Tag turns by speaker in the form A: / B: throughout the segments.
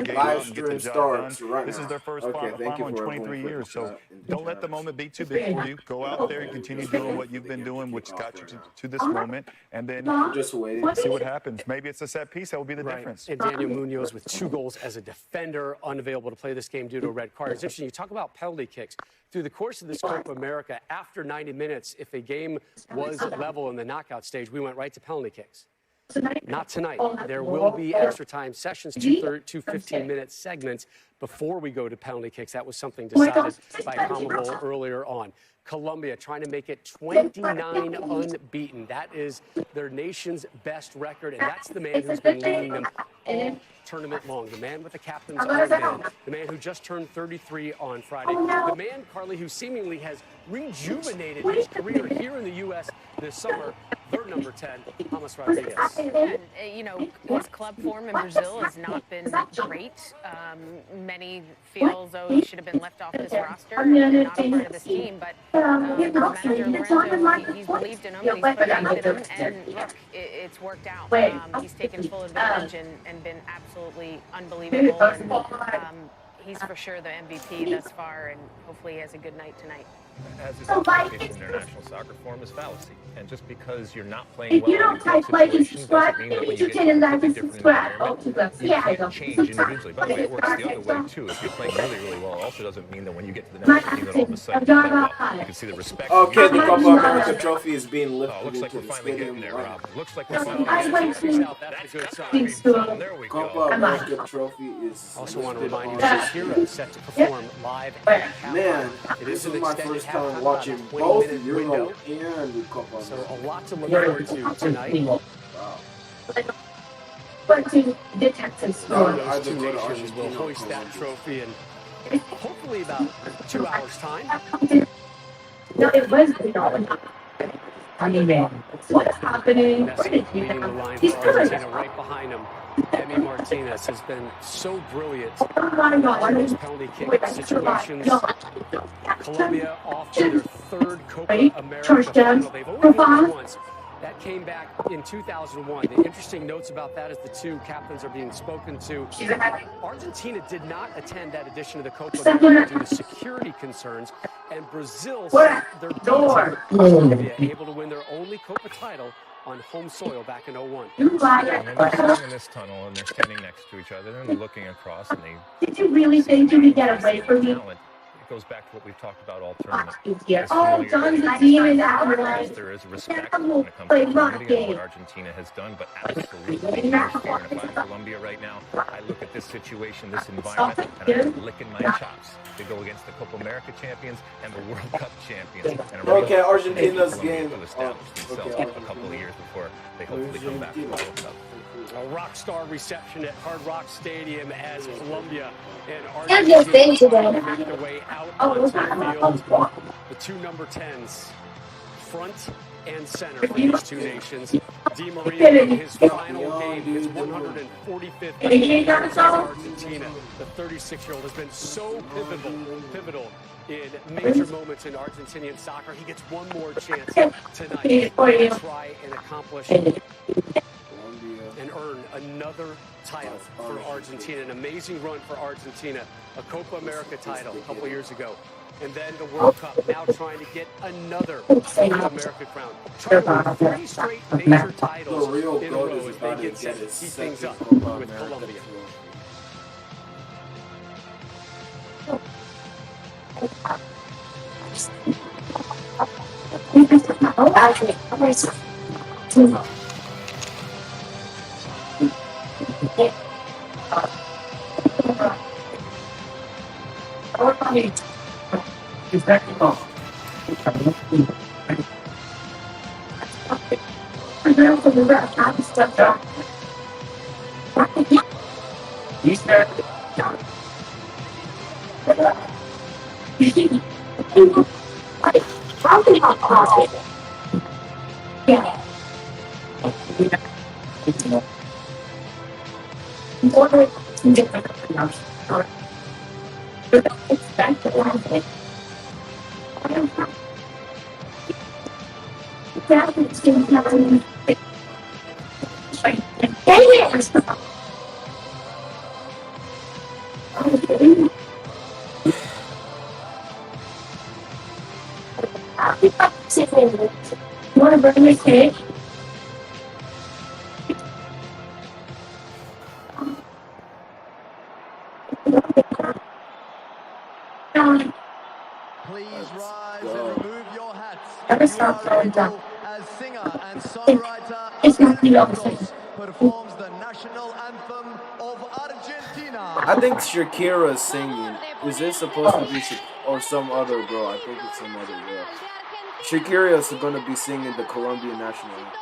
A: game out
B: Live
A: and get the
B: stream
A: job
B: starts
A: done.
B: right
A: This
B: now.
A: is their first
B: Okay, thank
A: final
B: you
A: in
B: for
A: 23
B: everyone
A: years. So
B: in
A: don't let the moment be too big for you. Go out there and continue doing what you've been doing, which got you to this moment, and then
B: just waiting.
A: see what happens. Maybe it's a set piece that will be the difference.
C: And Daniel Munoz with 2 goals as a defender, unavailable to play this game due to a red card. It's interesting. You talk about penalty kicks. Through the course of this Copa America, after 90 minutes, if a game was level in the knockout stage, we went right to penalty kicks. Not tonight. There will be extra time sessions, 2 15-minute segments before we go to penalty kicks. That was something decided by CONMEBOL earlier on. Colombia trying to make it 29 unbeaten. That is their nation's best record, and that's the man who's been leading them all tournament long. The man with the captain's armband. The man who just turned 33 on Friday. The man, Carly, who seemingly has rejuvenated his career here in the U.S. this summer. Their number 10, James Rodriguez.
D: And, you know, his club form in Brazil has not been great. Many feel as though he should have been left off this roster and not a part of this team. But manager Lorenzo, he's believed in him, and he's put faith in him. And look, it's worked out. He's taken full advantage and been absolutely unbelievable. And he's for sure the MVP thus far, and hopefully he has a good night tonight.
E: As is observation in international soccer form is fallacy. And just because you're not playing well in club situations doesn't mean that when you get to a completely different environment, you can't change individually. By the way, it works the other way, too. If you're playing really, really well, it also doesn't mean that when you get to the national team that all of a sudden you play well. You can see the respect.
B: Okay, the Copa America trophy is being lifted.
E: Oh, looks like we're finally getting there, Rob. Looks like we're
C: That's a good sign.
E: There we
B: Copa
E: go.
B: America trophy is
C: Also want to remind you, Shakira is set to perform live at Copa.
B: Man,
C: It
B: this
C: is
B: is
C: an
B: my
C: extended
B: first
C: halftime,
B: time
C: about
B: watching
C: a
B: both
C: 20-minute
B: Euro
C: window.
B: and the Copa
C: So
B: America.
C: a lot to look forward to tonight.
B: Wow.
C: Those two nations will hoist that trophy in hopefully about 2 hours' time.
F: No, it was what's happening?
C: Messi leading the line for Argentina right behind him. Emi Martinez has been so brilliant in those penalty kick situations. Colombia off to their 3rd Copa America final. They've only won it once. That came back in 2001. The interesting notes about that is the 2 captains are being spoken to. Argentina did not attend that edition of the Copa America due to security concerns, and Brazil sent their B team, Colombia, able to win their only Copa title on home soil back in 01.
E: And they're sitting in this tunnel, and they're standing next to each other, and they're looking across, and they...
F: Did you really think you could get away from me?
E: It goes back to what we've talked about all tournament.
F: Oh, John's a demon out.
E: There is respect when it comes to Colombia and what Argentina has done, but absolutely no fear. And if I'm Colombia right now, I look at this situation, this environment, and I'm licking my chops to go against the Copa America champions and the World Cup champions. And
B: Okay, Argentina's game.
E: To establish themselves a couple of years before they hopefully come back to the World Cup.
C: A rock star reception at Hard Rock Stadium as Colombia and Argentina make their way out onto the field. The 2 number 10s, front and center for these 2 nations. Di Maria in his final game, his 145th game against Argentina. The 36-year-old has been so pivotal in major moments in Argentinian soccer. He gets one more chance tonight to try and accomplish and earn another title for Argentina. An amazing run for Argentina. A Copa America title a couple years ago. And then the World Cup, now trying to get another Copa America crown. Trying to win 3 straight major titles in a row as they get set to keep things up with Colombia.
F: You want to bring me cake?
G: Please rise
B: go.
G: and remove your hats
F: That
G: if
F: is
G: you
F: not
G: are
F: going down.
G: able, as singer and songwriter
F: It's not the
G: Abel
F: opposite.
G: Pintos performs the national anthem of Argentina.
B: I think Shakira is singing. Is this supposed to be or some other girl? I think it's some other girl. Shakira is going to be singing the Colombian national anthem.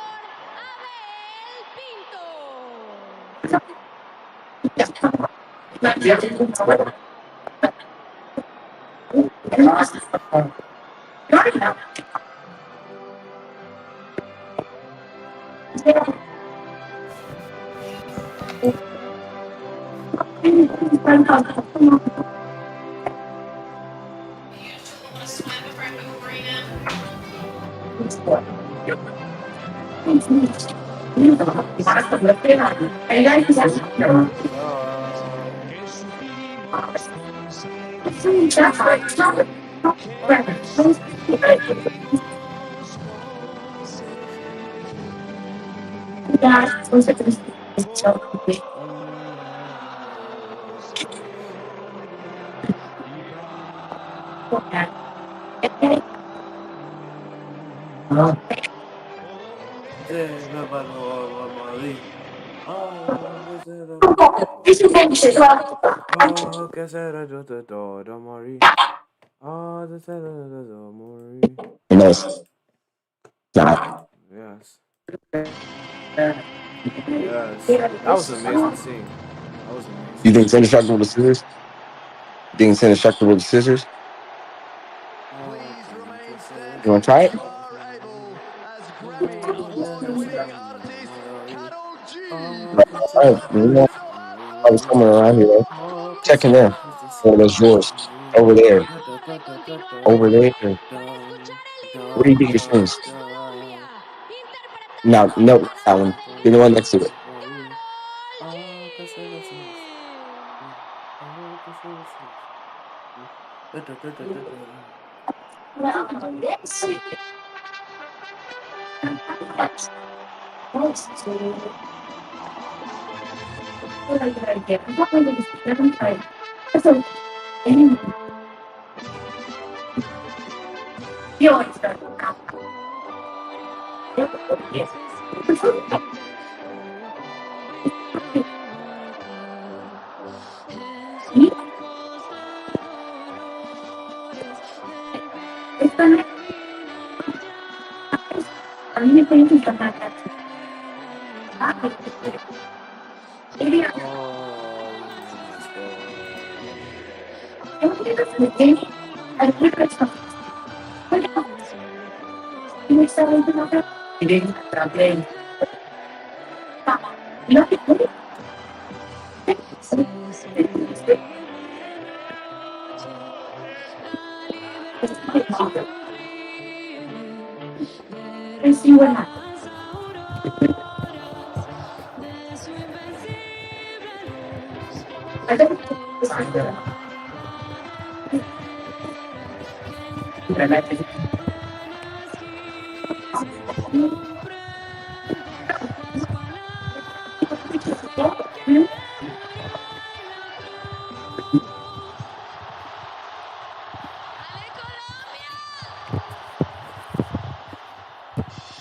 H: No, it's not.
B: Yes. Yes. That was amazing scene. That was amazing.
H: You think Send Instructor with the scissors? You think Send Instructor with the scissors?
G: Please remain
H: You want to
G: standing
H: try
G: if
H: it?
G: you are able, as Grammy award-winning artist Carol G
H: All right, you know,
G: performs
H: I was coming around here. Checking in. Oh, that's yours. Over there. Over there. Where do you get your strings? No, no, that one. You're the one next to it.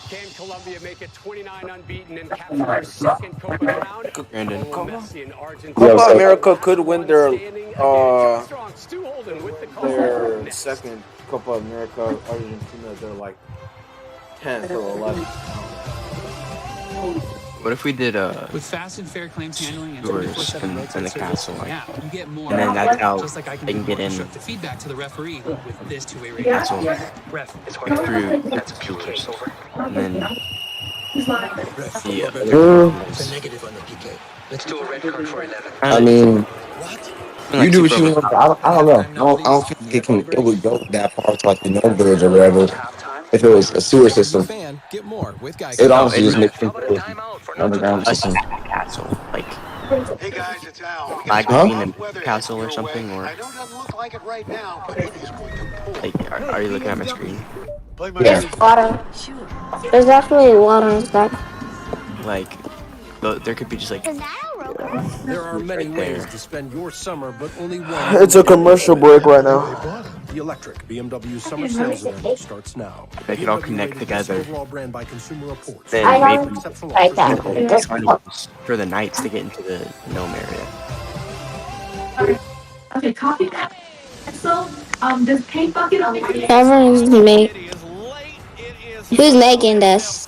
C: Can Colombia make it 29 unbeaten and capture their second Copa crown?
I: Brandon.
C: Lionel Messi and Argentina.
H: Yo,
B: Copa
H: so
B: America could win their
C: Standing again. John Strong, Stu Holden with the call.
B: their
C: Next.
B: second Copa America. Argentina, they're like 10th or 11th.
I: What if we did
J: With fast and fair claims handling and
I: yours
J: 24/7
I: and
J: roadside
I: the
J: service,
I: castle, like,
J: yeah, you get more.
I: and then that's how
J: Just like I can
I: they can
J: give
I: get
J: more
I: in
J: constructive feedback to the referee with this two-way radio.
I: castle
J: Ref,
I: like through computers, and then the other
H: It's
I: ones.
K: Negative on the PK. Let's do a red card for 11.
H: I mean,
I: Like
H: you do what
I: super
H: you
I: over
H: want.
I: top.
H: I don't know. I don't think it would go that far to like the no bridge or whatever. If it was a sewer system,
K: Get more with
H: it would
I: No,
H: honestly just
I: it,
H: make things go underground
I: a
H: system.
I: castle, like
L: Hey guys, it's Al.
I: like
H: Huh?
I: being a castle or something, or
L: I know it doesn't look like it right now, but it is going to pull.
I: like are you looking at my screen?
H: Yeah.
F: There's water. There's actually water and stuff.
I: Like, there could be just like
K: There are many
I: right
K: ways
I: there.
K: to spend your summer, but only one.
B: It's a commercial break right now.
K: The electric BMW summer sales event starts now.
I: They could all
K: BMW
I: connect
K: rated best
I: together.
K: overall brand by Consumer Reports.
I: Then maybe
K: Exceptional
F: Like
K: offers
F: that.
K: for
I: like
F: This
I: tunnels for the Knights to get into the gnome area.
F: Okay, copy that. So, this paint bucket over here. Everyone's make. Who's making this?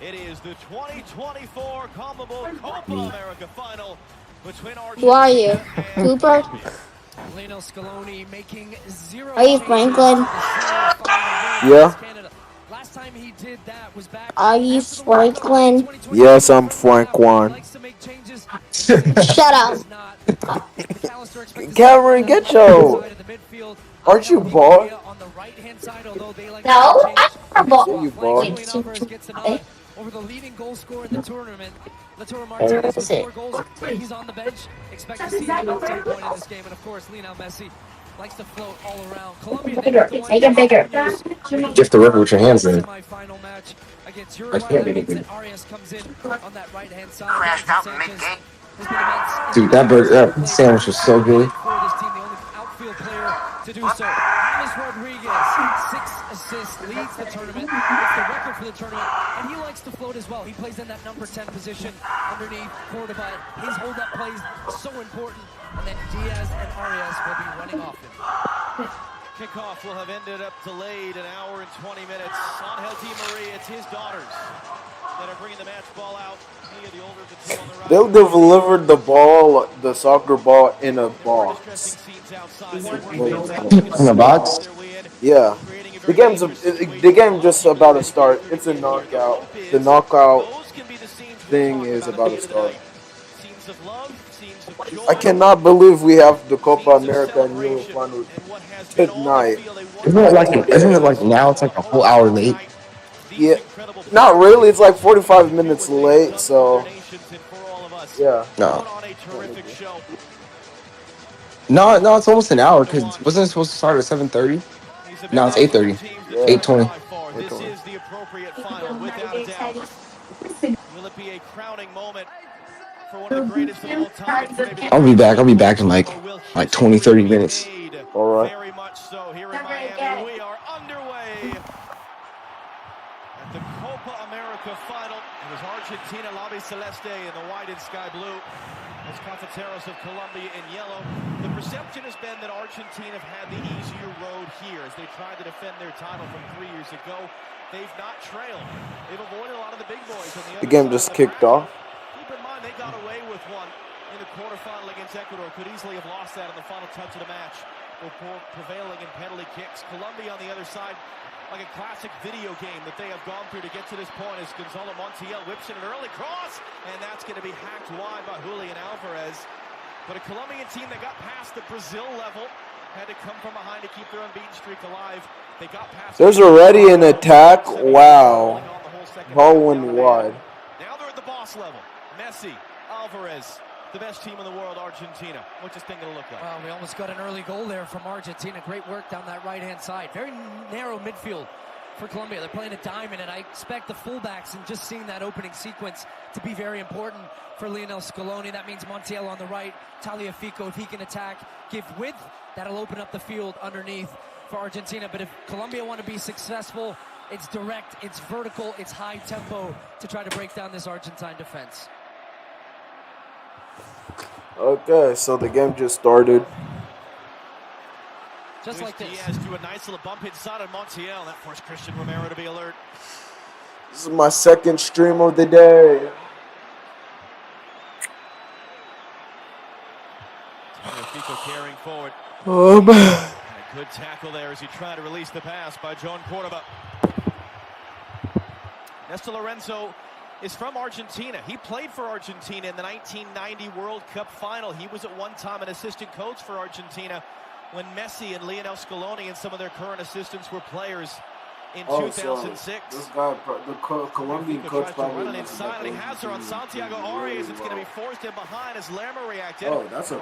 G: It is the 2024 Copa
I: Me.
G: America final between
F: Who are you? Cooper?
J: Lionel Scaloni making 0
F: Are you
J: changes
F: Franklin?
J: to the semifinal win
B: Yeah.
J: against Canada. Last time he did that was back
F: Are you
J: after the World Cup
F: Franklin?
J: 2022.
B: Yes, I'm Frank
J: He
B: Juan.
J: likes to make changes.
F: Shut up.
J: Does not. McAllister expects to
B: Cameron,
J: see on
B: get
J: the
B: your.
J: side of the midfield.
B: Aren't you
J: Di
B: bald?
J: Maria on the right-hand side, although they like to
F: No,
J: change
F: I'm
J: mix
F: bald.
J: off
B: You
J: flanks.
B: bald.
J: Julian Alvarez gets the nod over the leading goal scorer in the tournament. Lautaro
F: Where
J: Martinez
F: is
J: with
F: it?
J: 4 goals. He's on the bench. Expect to see him at some point in this game. And of course, Lionel Messi likes to float all around. Colombia, they got the one
F: Make it bigger.
H: Gift the river with your hands in.
J: semi-final match against
H: I
J: Uruguay.
H: can't
J: That
H: make it
J: means
H: big.
J: that Arias comes in on that right-hand side. Crashed out mid-game.
H: Dude, that sandwich was so good.
J: For this team, the only outfield player to do so. James Rodriguez, 6 assists, leads the tournament. It's the record for the tournament, and he likes to float as well. He plays in that number 10 position underneath Cordoba. His hold-up play is so important, and then Diaz and Arias will be running off him.
G: Kickoff will have ended up delayed an hour and 20 minutes. Angel Di Maria, it's his daughters that are bringing the match ball out. Mia, the older of the two on the right.
B: They'll deliver the ball, the soccer ball, in a box.
H: In a box?
B: Yeah. The game just about to start. It's a knockout. The knockout thing is about to start. I cannot believe we have the Copa America and Euro final tonight.
H: Isn't it like now it's like a whole hour late?
B: Yeah. Not really. It's like 45 minutes late, so yeah.
H: No. No, it's almost an hour because wasn't it supposed to start at 7:30? No, it's 8:30. 8:20.
G: This is the appropriate final, without a doubt. Will it be a crowning moment for one of the greatest of all time?
H: I'll be back in like 20, 30 minutes.
B: All right.
G: Very much so. Here in Miami, we are underway at the Copa America final. It was Argentina, Lobby Celeste in the white and sky blue. It's Cafeteros of Colombia in yellow. The perception has been that Argentina have had the easier road here as they tried to defend their title from 3 years ago. They've not trailed. They've avoided a lot of the big boys. On the
B: The game just kicked off.
G: Keep in mind, they got away with one in the quarterfinal against Ecuador. Could easily have lost that in the final touch of the match before prevailing in penalty kicks. Colombia on the other side, like a classic video game that they have gone through to get to this point, as Gonzalo Montiel whips in an early cross, and that's going to be hacked wide by Julian Alvarez. But a Colombian team that got past the Brazil level had to come from behind to keep their unbeaten streak alive. They got past.
B: There's already an attack. Wow. Ball went wide.
G: Now they're at the boss level. Messi, Alvarez, the best team in the world, Argentina. What's this thing going to look like?
J: Well, we almost got an early goal there from Argentina. Great work down that right-hand side. Very narrow midfield for Colombia. They're playing a diamond, and I expect the fullbacks and just seeing that opening sequence to be very important for Lionel Scaloni. That means Montiel on the right, Tagliafico, if he can attack, give width, that'll open up the field underneath for Argentina. But if Colombia want to be successful, it's direct, it's vertical, it's high tempo to try to break down this Argentine defense.
B: Okay, so the game just started.
J: Just like this.
G: Diaz do a nice little bump inside of Montiel. That forced Christian Romero to be alert.
B: This is my second stream of the day.
G: Fico carrying forward.
B: Man.
G: A good tackle there as he tried to release the pass by Joan Cordoba. Néstor Lorenzo is from Argentina. He played for Argentina in the 1990 World Cup final. He was at one time an assistant coach for Argentina when Messi and Lionel Scaloni and some of their current assistants were players in
B: Oh,
G: 2006.
B: so this guy, the Colombian coach,
G: tries to
B: probably
G: run it inside, and he has her on Santiago Arias. It's going to be forced in behind as Lerma reacted.
B: Oh, that's an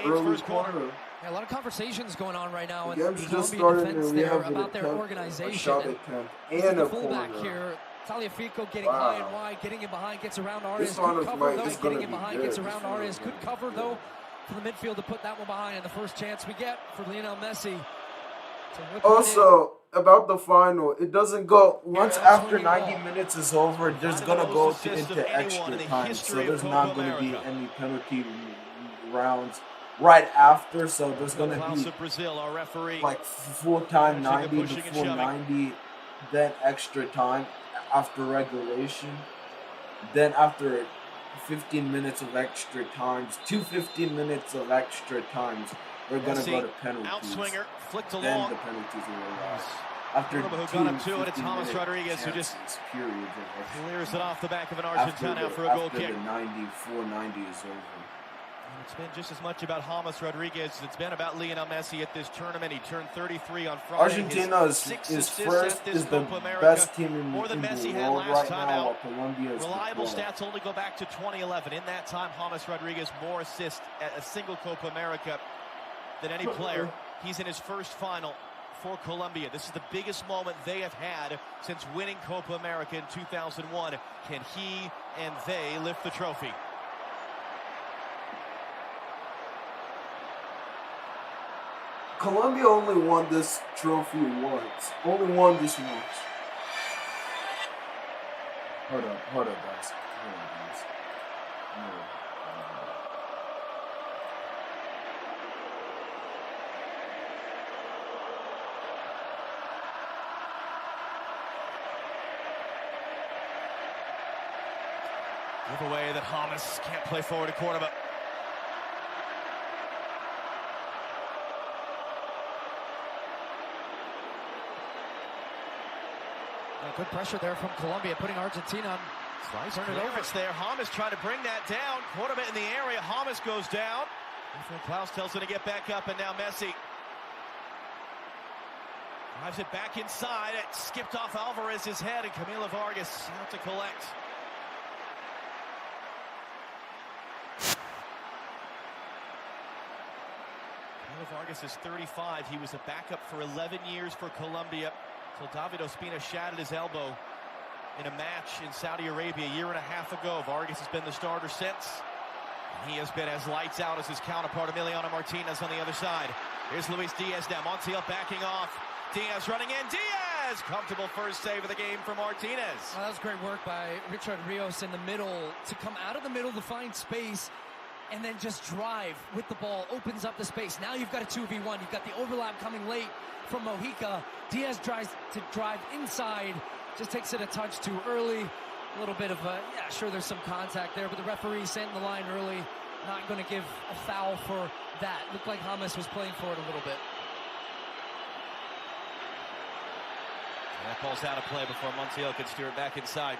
B: early corner.
J: Yeah, a lot of conversations going on right now in
B: The
J: the
B: game's
J: Colombian
B: just started,
J: defense
B: and we
J: there
B: have
J: about their
B: a
J: organization.
B: shot attempt
J: This is
B: and
J: the
B: a
J: fullback
B: corner.
J: here. Taliafico getting high and wide, getting in behind, gets around Arias.
B: This one
J: Good
B: is
J: cover,
B: like,
J: though.
B: it's
J: Getting
B: gonna
J: in
B: be
J: behind,
B: good.
J: gets around Arias. Good cover, though, for the midfield to put that one behind. And the first chance we get for Lionel Messi.
B: Also, about the final, it doesn't go once after 90 minutes is over. There's gonna go into extra time, so there's not gonna be any penalty rounds right after. So there's gonna be like full time 90 before 90, then extra time after regulation, then after 15 minutes of extra times, 15 minutes of extra times. We're going to go to penalties.
G: Outswinger, flicked
B: then
G: along.
B: the penalties will arise. After
G: who got up to it, it's James Rodriguez who just clears it off the back of an Argentine out for a goal kick.
B: After the 90 is over.
G: And it's been just as much about James Rodriguez as it's been about Lionel Messi at this tournament. He turned 33 on Friday.
B: Argentina is first, is the best team in the world right now, while Colombia is
G: reliable stats only go back to 2011. In that time, James Rodriguez more assists at a single Copa America than any player. He's in his first final for Colombia. This is the biggest moment they have had since winning Copa America in 2001. Can he and they lift the trophy?
B: Colombia only won this trophy once. Only won this once. Hold up, guys. Hold on, guys.
G: Giveaway that James can't play forward to Cordoba.
J: Good pressure there from Colombia, putting Argentina on. Turn it over.
G: It's there. James trying to bring that down. Cordoba in the area. James goes down. Klaus tells him to get back up, and now Messi drives it back inside. It skipped off Alvarez's head, and Camilo Vargas out to collect. Camilo Vargas is 35. He was a backup for 11 years for Colombia. So David Ospina shattered his elbow in a match in Saudi Arabia a year and a half ago. Vargas has been the starter since. He has been as lights out as his counterpart, Emiliano Martinez, on the other side. Here's Luis Diaz now. Montiel backing off. Diaz running in. Diaz! Comfortable first save of the game for Martinez.
J: Well, that was great work by Richard Rios in the middle to come out of the middle to find space and then just drive with the ball. Opens up the space. Now you've got a 2v1. You've got the overlap coming late from Mojica. Diaz tries to drive inside. Just takes it a touch too early. A little bit of a, yeah, sure, there's some contact there, but the referee sent the line early. Not going to give a foul for that. Looked like James was playing for it a little bit.
G: That ball's out of play before Montiel can steer it back inside.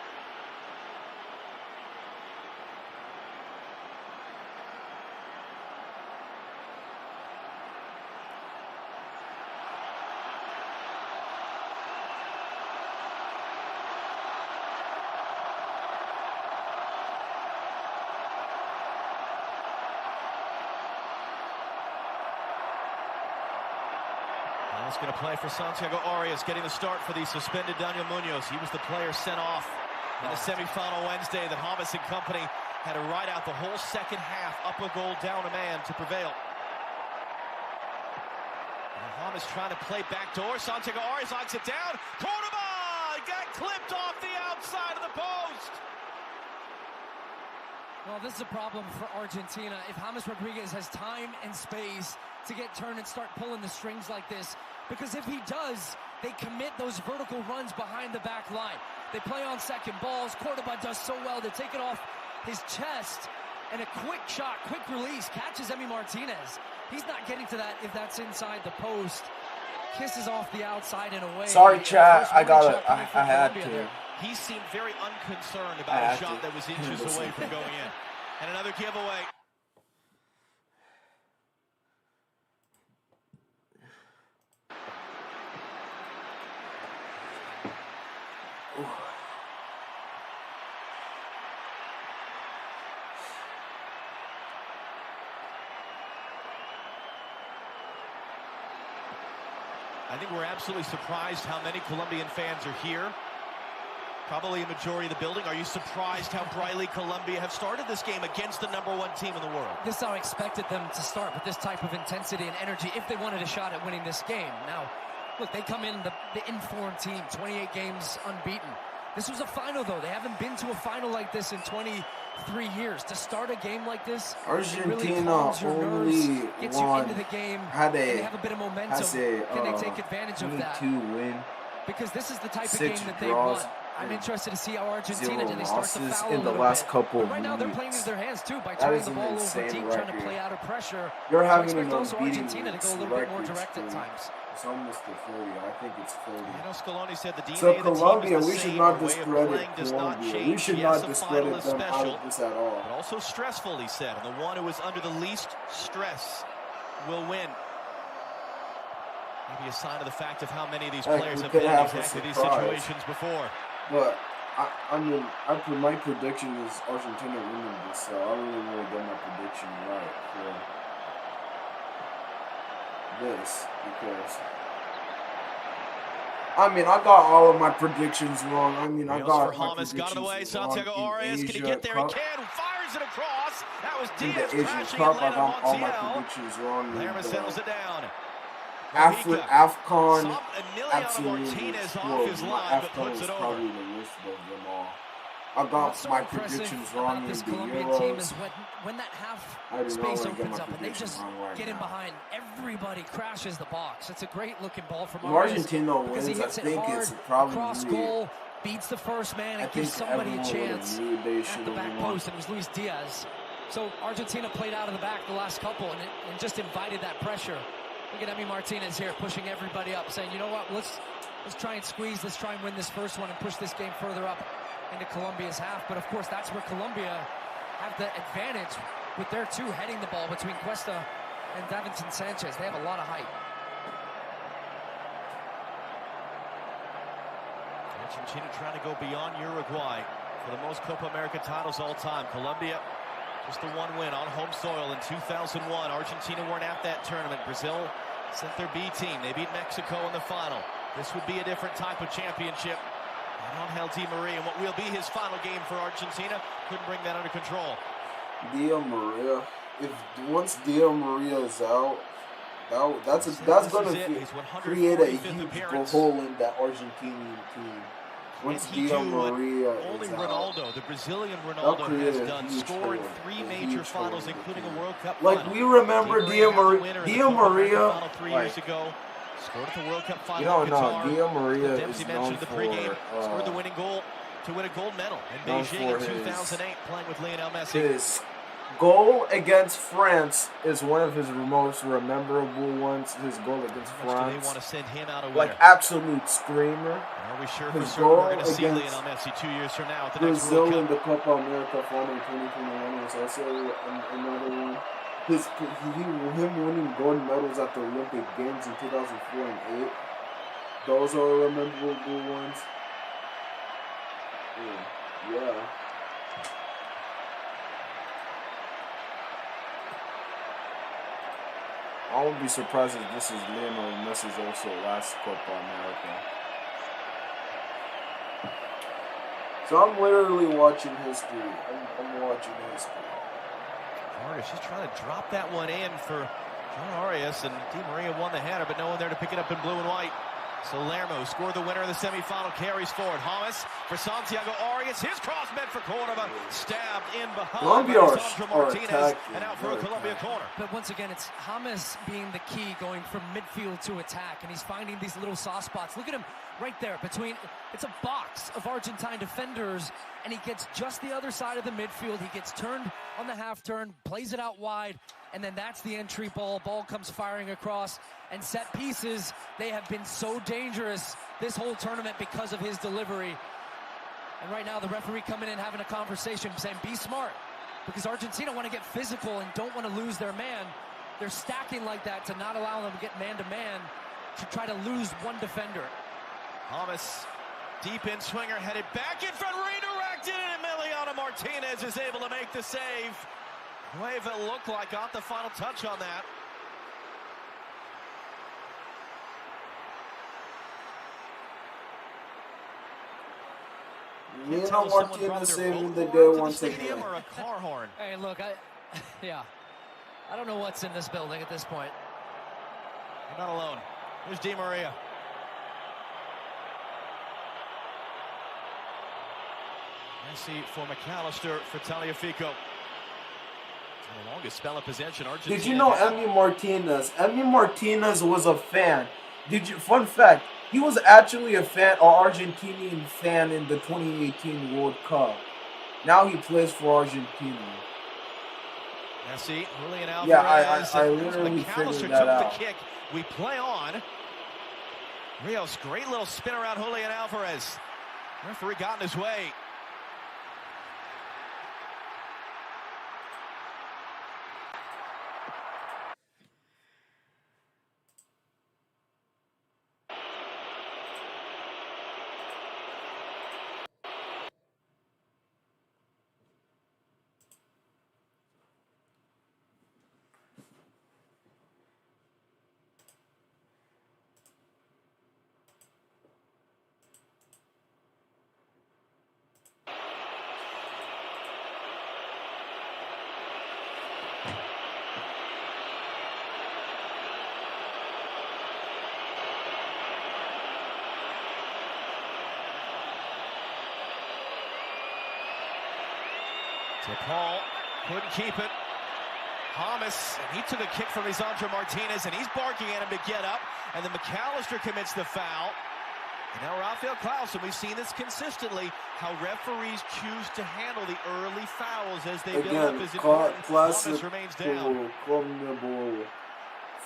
G: That's going to play for Santiago Arias, getting the start for the suspended Daniel Munoz. He was the player sent off in the semifinal Wednesday that James and company had to ride out the whole second half, up a goal, down a man to prevail. And James trying to play backdoor. Santiago Arias knocks it down. Cordoba got clipped off the outside of the post.
J: Well, this is a problem for Argentina. If James Rodriguez has time and space to get turned and start pulling the strings like this, because if he does, they commit those vertical runs behind the back line. They play on second balls. Cordoba does so well to take it off his chest, and a quick shot, quick release, catches Emi Martinez. He's not getting to that if that's inside the post. Kisses off the outside and away.
B: Sorry, chat. I had to.
G: He seemed very unconcerned about a shot that was inches away from going in. And another giveaway. I think we're absolutely surprised how many Colombian fans are here. Probably a majority of the building. Are you surprised how brightly Colombia have started this game against the #1 team in the world?
J: This is how I expected them to start, with this type of intensity and energy if they wanted a shot at winning this game. Now, look, they come in the informed team, 28 games unbeaten. This was a final, though. They haven't been to a final like this in 23 years. To start a game like this,
B: Argentina
J: really calms your nerves,
B: only
J: gets you into the game, and they have a bit of momentum. Can they take advantage of that?
B: 2 win.
J: Because this is the type of
B: 6
J: game that they
B: draws,
J: want. I'm interested to see how Argentina do. They start to
B: losses
J: foul
B: in
J: a
B: the
J: little
B: last
J: bit.
B: couple
J: But
B: of
J: right now they're
B: minutes.
J: playing into their hands too by
B: That
J: turning
B: is
J: the
B: an
J: ball over
B: insane
J: deep, trying to
B: record.
J: play out of pressure.
B: You're
J: So
B: having
J: expect
B: an
J: also
B: unbeaten
J: Argentina to go a little bit more direct at times.
B: It's almost to 30. I think it's 30.
G: You know, Scaloni said the DNA
B: So
G: of the
B: Colombia,
G: team is
B: we
G: the
B: should
G: same.
B: not
G: Our way of
B: discredit
G: playing does not
B: Colombia.
G: change.
B: We should
G: Yes,
B: not
G: a final
B: discredit
G: is
B: them out
G: special,
B: of this at all.
G: but also stressful, he said. And the one who is under the least stress will win. Maybe a sign of the fact of how many of these players have been in exactly these situations before.
B: But I mean, my prediction is Argentina winning this, so I really want to get my prediction right for this because I mean I got all of my predictions wrong. I mean I got my predictions
G: got it away.
B: wrong
G: Santiago Arias, can he get there?
B: Cup.
G: He can. Fires it across. That was
B: In
G: Diaz
B: the Asian
G: crashing
B: Cup,
G: and
B: I
G: landed on
B: got all my
G: Montiel.
B: predictions wrong.
G: Lerma settles it down.
B: AFCON,
G: Emiliano
B: absolutely.
G: Martinez off
B: Well,
G: his
B: my
G: line, but
B: AFCON
G: puts
B: is
G: it over.
B: probably the worst of them all. I got my predictions wrong in the
J: this Colombian
B: Euros.
J: team is when that half
B: I did not
J: space
B: want to get
J: opens
B: my
J: up and they
B: predictions
J: just
B: wrong right
J: get in
B: now.
J: behind. Everybody crashes the box. It's a great looking ball from
B: If
J: Arias
B: Argentina
J: because he
B: wins, I
J: hits it
B: think
J: hard
B: it's probably
J: across goal, beats the first man,
B: I
J: and gives
B: think
J: somebody a
B: everyone
J: chance
B: would've knew they
J: at the
B: should've
J: back
B: won.
J: post, and it was Luis Diaz. So Argentina played out of the back the last couple and just invited that pressure. Look at Emi Martinez here pushing everybody up, saying, you know what, let's try and squeeze, let's try and win this first one and push this game further up into Colombia's half. But of course, that's where Colombia have the advantage with their two heading the ball between Cuesta and Davinson Sanchez. They have a lot of height.
G: Argentina trying to go beyond Uruguay for the most Copa America titles all time. Colombia, just the one win on home soil in 2001. Argentina weren't at that tournament. Brazil sent their B team. They beat Mexico in the final. This would be a different type of championship. And Angel Di Maria, and what will be his final game for Argentina, couldn't bring that under control.
B: Di Maria, once Di Maria is out, that's going to create a huge hole in that Argentinian team. Once Di Maria
G: only
B: is
G: Ronaldo,
B: out,
G: the Brazilian Ronaldo, has done, scoring
B: hole,
G: 3 major finals, including a World Cup
B: like
G: final.
B: we remember Di Maria,
G: 3 years ago. Scored at the World Cup final.
B: You don't
G: in
B: know,
G: Qatar.
B: Di Maria
G: Dempsey
B: is
G: mentioned
B: known
G: the
B: for
G: pregame. Scored the winning goal to win a gold medal in Beijing in 2008, playing with Lionel Messi.
B: His goal against France is one of his most memorable ones. His goal against
G: Do they
B: France,
G: want to send him out a winner?
B: like absolute screamer.
G: Are we sure
B: His
G: for certain we're
B: goal
G: going to see
B: against
G: Lionel Messi 2 years from now at the next
B: Brazil
G: World
B: in
G: Cup?
B: the Copa America final in 2021 was also another one. Him winning gold medals at the Olympic Games in 2004 and 8. Those are memorable ones. Yeah. I won't be surprised if this is Lionel Messi's also last Copa America. So I'm literally watching history. I'm watching history.
G: Arias just trying to drop that one in for John Arias, and Di Maria won the header, but no one there to pick it up in blue and white. So Lermo scored the winner in the semifinal, carries forward. James for Santiago Arias. His cross meant for Cordoba. Stabbed in behind
B: Colombia
G: by
B: are
G: Martinez.
B: attacking.
G: And out for a Colombia corner.
J: But once again, it's James being the key, going from midfield to attack, and he's finding these little soft spots. Look at him right there between, it's a box of Argentine defenders, and he gets just the other side of the midfield. He gets turned on the half turn, plays it out wide, and then that's the entry ball. Ball comes firing across, and set pieces, they have been so dangerous this whole tournament because of his delivery. And right now, the referee coming in having a conversation, saying, be smart, because Argentina want to get physical and don't want to lose their man. They're stacking like that to not allow them to get man-to-man to try to lose one defender.
G: James Deep in swinger, headed back in front, redirected, and Emiliano Martinez is able to make the save. Wave it looked like got the final touch on that.
B: Emiliano Martinez saving the day once again.
G: Or a car horn.
J: Hey, look, yeah. I don't know what's in this building at this point.
G: You're not alone. Here's Di Maria. Messi for McAllister for Tagliafico. The longest spell of possession. Argentina.
B: Did you know Emi Martinez? Emi Martinez was a fan. Fun fact, he was actually a fan, or Argentinian fan in the 2018 World Cup. Now he plays for Argentina.
G: Messi, Julian Alvarez.
B: Yeah, I literally figured that out.
G: The kick. We play on. Rios, great little spin around Julian Alvarez. Referee got in his way. To Paul, couldn't keep it. Hamas, and he took a kick from Lisandro Martinez, and he's barking at him to get up. And then McAllister commits the foul. And now Rafael Klaus, and we've seen this consistently, how referees choose to handle the early fouls as they build up as important. Hamas remains down.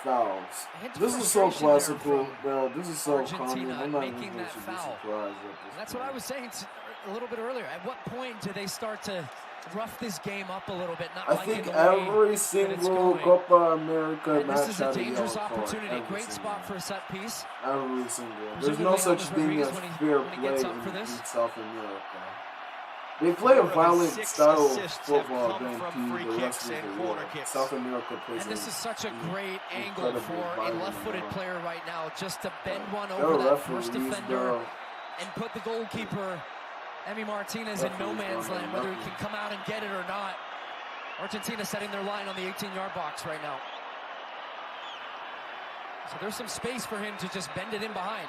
B: Fouls. This is so classical, bro. This is so common. I'm not even
J: that foul. That's what I was saying a little bit earlier. At what point do they start to rough this game up a little bit?
B: I think every single Copa America match.
J: This is a dangerous opportunity. Great spot for a set piece.
B: Every single. There's no such thing as fair play in South America. They play a violent style of football than to the rest of the world. South America plays.
J: And this is such a great angle for a left-footed player right now, just to bend one over that first defender and put the goalkeeper Emi Martinez in no man's land, whether he can come out and get it or not. Argentina setting their line on the 18-yard box right now. So there's some space for him to just bend it in behind.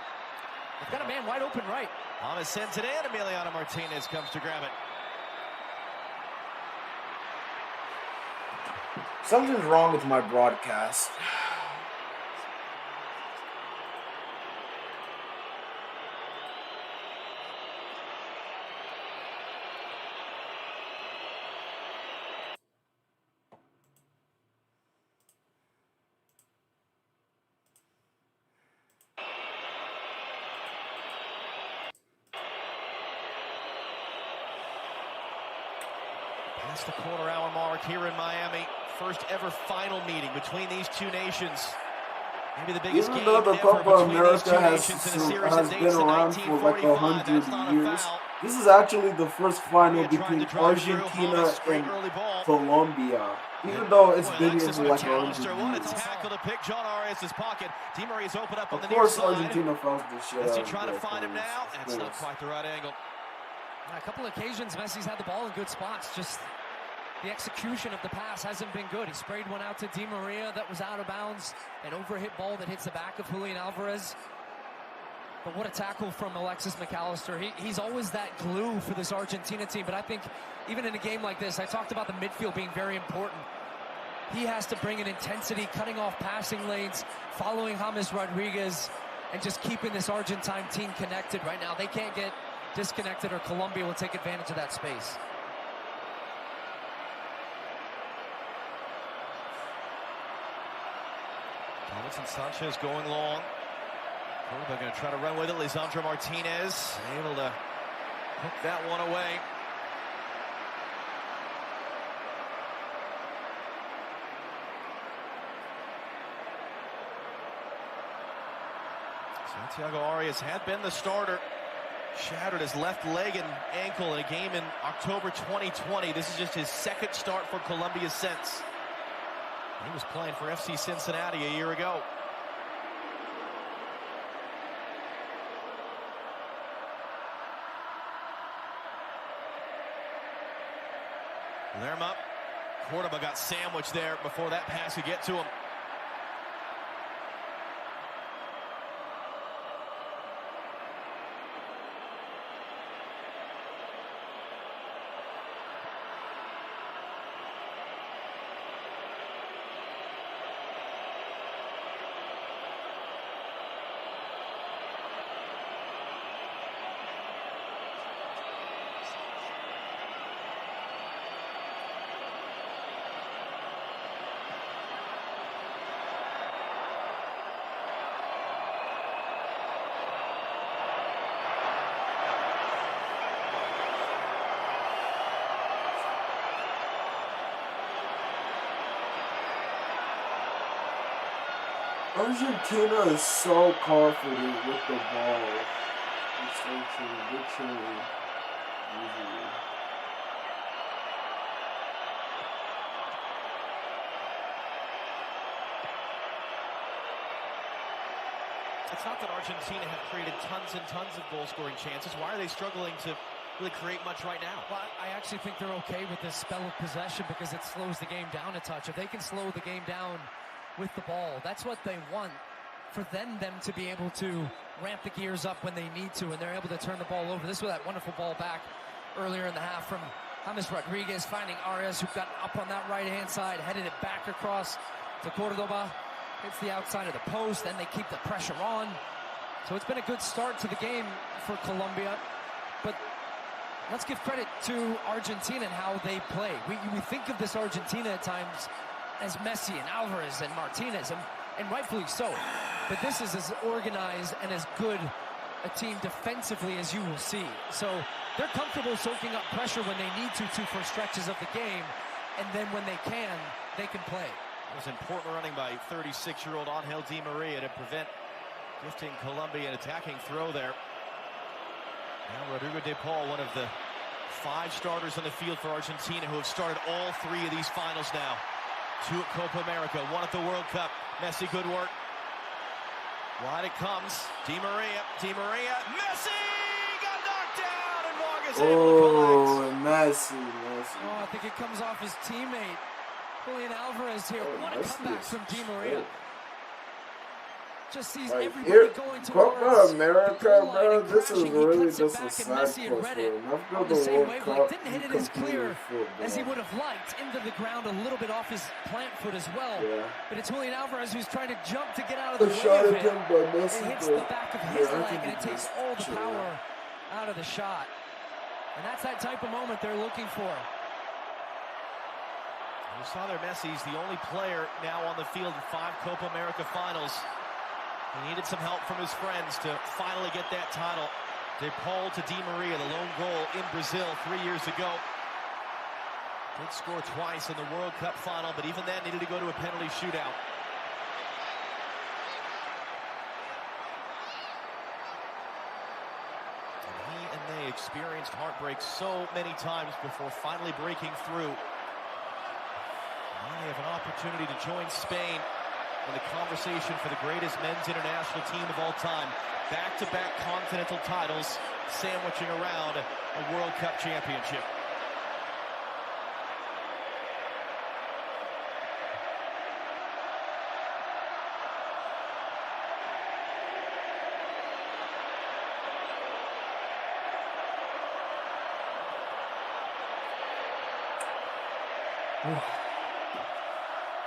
J: They've got a man wide open right.
G: Hamas sends it in. Emiliano Martinez comes to grab it.
B: Something's wrong with my broadcast.
G: That's the quarter-hour mark here in Miami. First ever final meeting between these two nations. Maybe the biggest game
B: though the
G: ever
B: Copa
G: between
B: America
G: these two
B: has
G: nations in a series that
B: been
G: dates to
B: around for like 100 years. This is actually the first final between Argentina and Colombia. Even though it's been in like 100
G: What a
B: years.
G: tackle to pick John Arias' pocket. Di Maria's open up on
B: Of
G: the near
B: course,
G: side.
B: Argentina fouls the shit
G: Is
B: out
G: he
B: of
G: trying to
B: that,
G: find him
B: of
G: now?
B: course.
G: That's not quite the right angle.
J: On a couple of occasions, Messi's had the ball in good spots. Just the execution of the pass hasn't been good. He sprayed one out to Di Maria that was out of bounds. An overhit ball that hits the back of Julian Alvarez. But what a tackle from Alexis McAllister. He's always that glue for this Argentina team. But I think even in a game like this, I talked about the midfield being very important. He has to bring an intensity, cutting off passing lanes, following James Rodriguez, and just keeping this Argentine team connected right now. They can't get disconnected or Colombia will take advantage of that space.
G: Davinson Sanchez going long. Copa going to try to run with it. Lisandro Martinez able to hook that one away. Santiago Arias had been the starter. Shattered his left leg and ankle in a game in October 2020. This is just his second start for Colombia since. He was playing for FC Cincinnati a year ago. Lerma. Cordoba got sandwiched there before that pass could get to him.
B: Argentina is so confident with the ball. It's so true, literally, usually.
G: It's not that Argentina have created tons and tons of goal-scoring chances. Why are they struggling to really create much right now?
J: Well, I actually think they're okay with this spell of possession because it slows the game down a touch. If they can slow the game down with the ball, that's what they want, for them to be able to ramp the gears up when they need to, and they're able to turn the ball over. This was that wonderful ball back earlier in the half from James Rodriguez, finding Arias, who got up on that right-hand side, headed it back across to Cordoba. Hits the outside of the post, then they keep the pressure on. So it's been a good start to the game for Colombia, but let's give credit to Argentina and how they play. We think of this Argentina at times as Messi and Alvarez and Martinez, and rightfully so. But this is as organized and as good a team defensively as you will see. So they're comfortable soaking up pressure when they need to for stretches of the game, and then when they can play.
G: It was important running by 36-year-old Angel Di Maria to prevent gifting Colombia an attacking throw there. Now Rodrigo de Paul, one of the 5 starters on the field for Argentina, who have started all 3 of these finals now. 2 at Copa America, 1 at the World Cup. Messi, good work. Wide it comes. Di Maria, Messi got knocked down, and Vargas able to collect.
B: Messi.
J: Oh, I think it comes off his teammate, Julian Alvarez here. What a comeback from Di Maria. Just sees everybody going towards
B: Copa America, bro. This is
J: crashing.
B: really
J: He puts
B: just
J: it
B: a
J: back,
B: side
J: and Messi had
B: quest
J: read
B: for
J: it
B: him. After
J: on
B: the
J: the same
B: World
J: wavelength.
B: Cup,
J: Didn't hit
B: he
J: it as
B: completed
J: clear
B: football.
J: as he would have liked, into the ground a little bit off his plant foot as well.
B: Yeah.
J: But it's Julian Alvarez who's trying to jump to get out of the
B: The
J: way
B: shot
J: of
B: at
J: it.
B: him by Messi,
J: It hits
B: bro.
J: the back of his
B: Yeah, I
J: leg,
B: think
J: and it
B: he
J: takes
B: just
J: all the
B: chill.
J: power out of the shot. And that's that type of moment they're looking for.
G: You saw there Messi's the only player now on the field in 5 Copa America finals. He needed some help from his friends to finally get that title. De Paul to Di Maria, the lone goal in Brazil 3 years ago. Did score twice in the World Cup final, but even then needed to go to a penalty shootout. And he and they experienced heartbreak so many times before finally breaking through. Now they have an opportunity to join Spain in the conversation for the greatest men's international team of all time. Back-to-back continental titles sandwiching around a World Cup championship.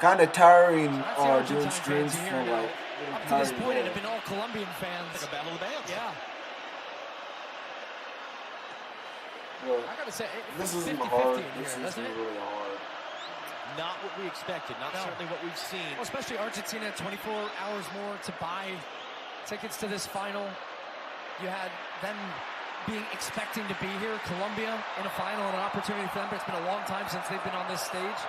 B: Kind of tiring doing
J: Argentine
B: streams
J: fans
B: for
J: here now.
B: like.
J: Up to this point, it had been all Colombian fans.
G: Like a battle of the bands.
J: Yeah.
B: Well,
J: I gotta say,
B: this
J: it's
B: isn't
J: 50-50
B: hard.
J: in
B: This
J: here,
B: is
J: doesn't it?
B: really hard.
G: Not what we expected, not
J: No.
G: certainly what we've seen.
J: Well, especially Argentina had 24 hours more to buy tickets to this final. You had them expecting to be here, Colombia in a final, and an opportunity for them, but it's been a long time since they've been on this stage.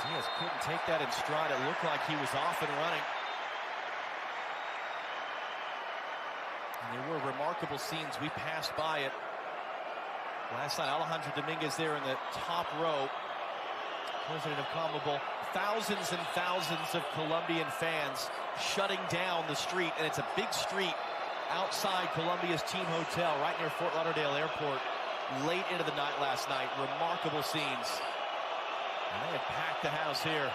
G: Diaz couldn't take that in stride. It looked like he was off and running. There were remarkable scenes. We passed by it last night. Alejandro Dominguez there in the top row, president of CONMEBOL. Thousands and thousands of Colombian fans shutting down the street, and it's a big street outside Colombia's team hotel right near Fort Lauderdale Airport late into the night last night. Remarkable scenes. And they have packed the house here.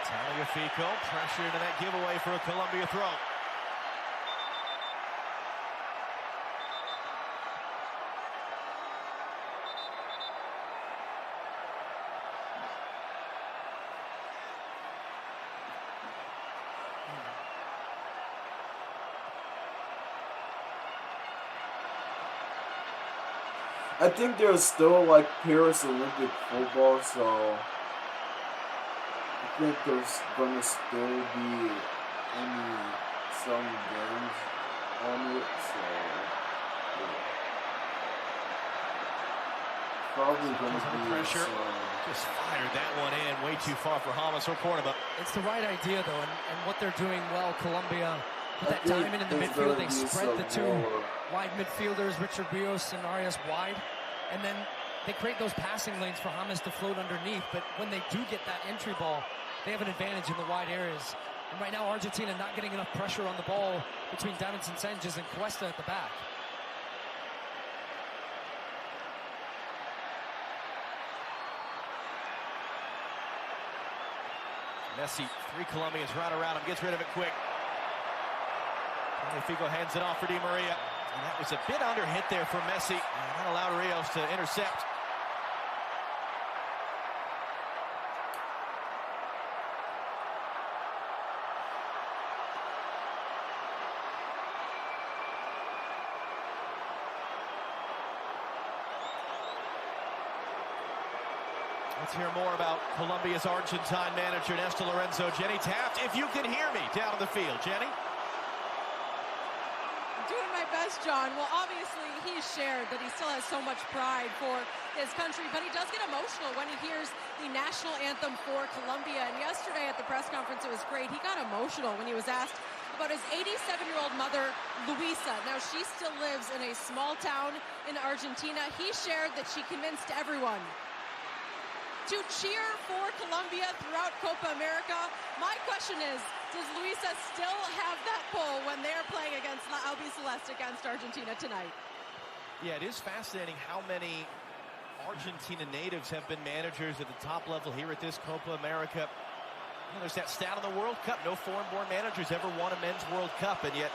G: Tagliafico, pressure into that giveaway for a Colombia throw.
B: I think there's still like Paris Olympic football, so I think there's gonna still be some games on it, so yeah. Probably gonna be
G: pressure. Just fired that one in way too far for James or Cordoba.
J: It's the right idea though, and what they're doing well, Colombia. With that diamond in the midfield, they spread the two wide midfielders, Richard Rios and Arias, wide. And then they create those passing lanes for James to float underneath. But when they do get that entry ball, they have an advantage in the wide areas. And right now, Argentina not getting enough pressure on the ball between Davinson Sanchez and Cuesta at the back.
G: Messi, 3 Colombians right around him, gets rid of it quick. Figo hands it off for Di Maria. And that was a bit under hit there for Messi. And that allowed Rios to intercept. Let's hear more about Colombia's Argentine manager, Néstor Lorenzo. Jenny Taft, if you can hear me down on the field. Jenny?
M: Doing my best, John. Well, obviously, he's shared that he still has so much pride for his country, but he does get emotional when he hears the national anthem for Colombia. And yesterday at the press conference, it was great. He got emotional when he was asked about his 87-year-old mother, Luisa. Now, she still lives in a small town in Argentina. He shared that she convinced everyone to cheer for Colombia throughout Copa America. My question is, does Luisa still have that pull when they're playing against La Albiceleste against Argentina tonight?
G: Yeah, it is fascinating how many Argentina natives have been managers at the top level here at this Copa America. You know, there's that stat on the World Cup. No foreign-born managers ever won a men's World Cup, and yet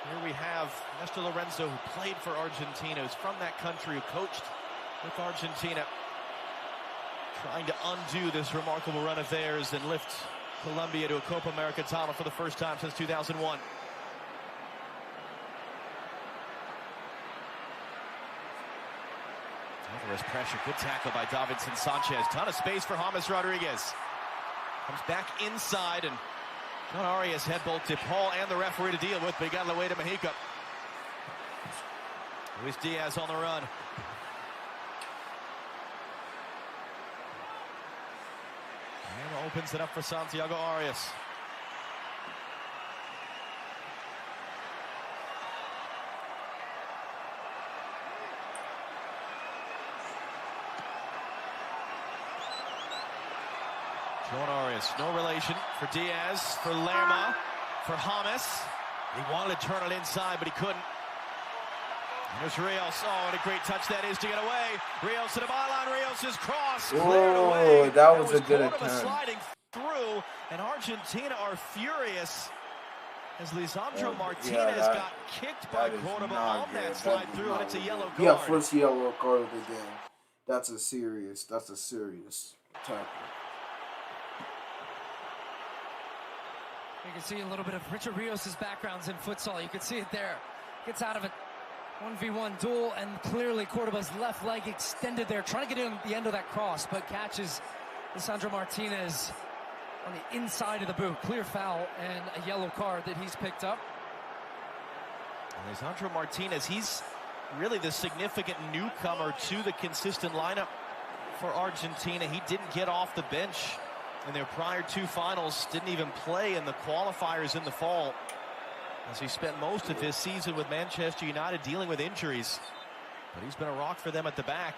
G: here we have Néstor Lorenzo, who played for Argentina, who's from that country, who coached with Argentina, trying to undo this remarkable run of theirs and lift Colombia to a Copa America title for the first time since 2001. Alvarez pressure, good tackle by Davinson Sanchez. Ton of space for James Rodriguez. Comes back inside, and John Arias had both DePaul and the referee to deal with, but he got away to Mexico. Luis Diaz on the run. And opens it up for Santiago Arias. John Arias, no relation for Diaz, for Lerma, for James. He wanted to turn it inside, but he couldn't. And there's Rios. Oh, what a great touch that is to get away. Rios to the byline. Rios' cross cleared away.
B: That was a good
G: Cordoba
B: attempt.
G: sliding through, and Argentina are furious as Lisandro Martinez got kicked by Cordoba on that slide through, and it's a yellow card.
B: Yeah, first yellow card of the game. That's a serious tackle.
J: You can see a little bit of Richard Rios' backgrounds in futsal. You can see it there. Gets out of it. 1v1 duel, and clearly Cordoba's left leg extended there, trying to get in the end of that cross, but catches Lisandro Martinez on the inside of the boot. Clear foul and a yellow card that he's picked up.
G: And Lisandro Martinez, he's really the significant newcomer to the consistent lineup for Argentina. He didn't get off the bench in their prior 2 finals, didn't even play in the qualifiers in the fall, as he spent most of his season with Manchester United dealing with injuries. But he's been a rock for them at the back.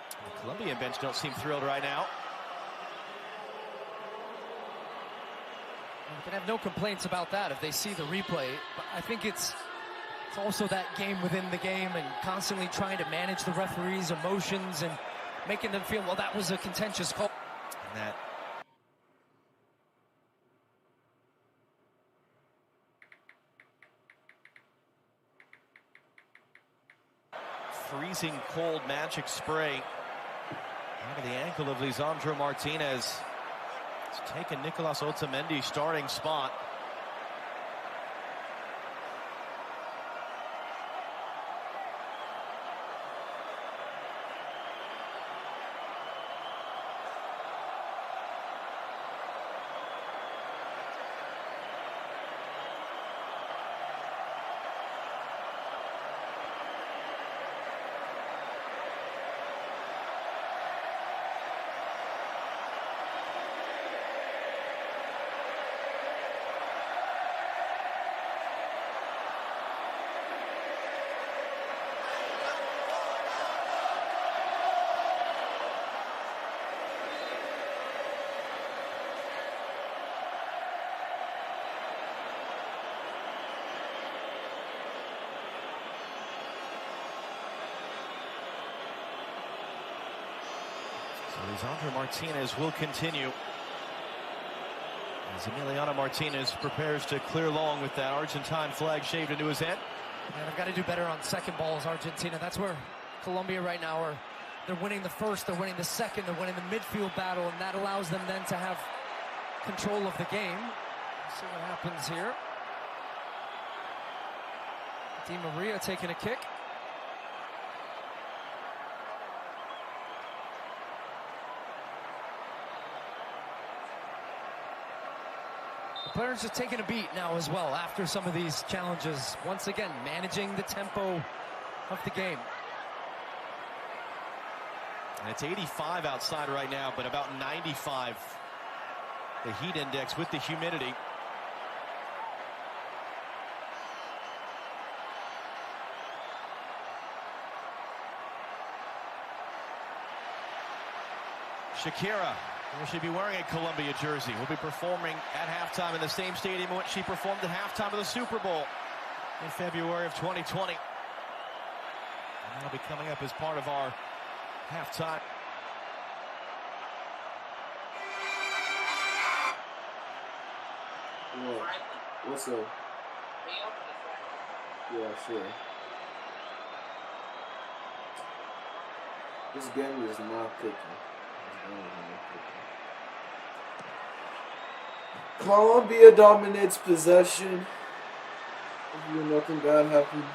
G: The Colombian bench don't seem thrilled right now.
J: You can have no complaints about that if they see the replay. But I think it's also that game within the game and constantly trying to manage the referees' emotions and making them feel, well, that was a contentious call.
G: And that freezing cold magic spray onto the ankle of Lisandro Martinez. It's taken Nicolas Otamendi's starting spot. Lisandro Martinez will continue as Emiliano Martinez prepares to clear long with that Argentine flag shaved into his head.
J: And they've got to do better on second balls, Argentina. That's where Colombia right now are. They're winning the first, they're winning the second, they're winning the midfield battle, and that allows them then to have control of the game. Let's see what happens here. Di Maria taking a kick. The players are taking a beat now as well after some of these challenges. Once again, managing the tempo of the game.
G: And it's 85 outside right now, but about 95, the heat index with the humidity. Shakira will she be wearing a Colombia jersey. Will be performing at halftime in the same stadium in which she performed at halftime of the Super Bowl in February of 2020. And that'll be coming up as part of our halftime.
B: What's up? Yeah, sure. This game is not cooking. Colombia dominates possession. Hopefully nothing bad happens.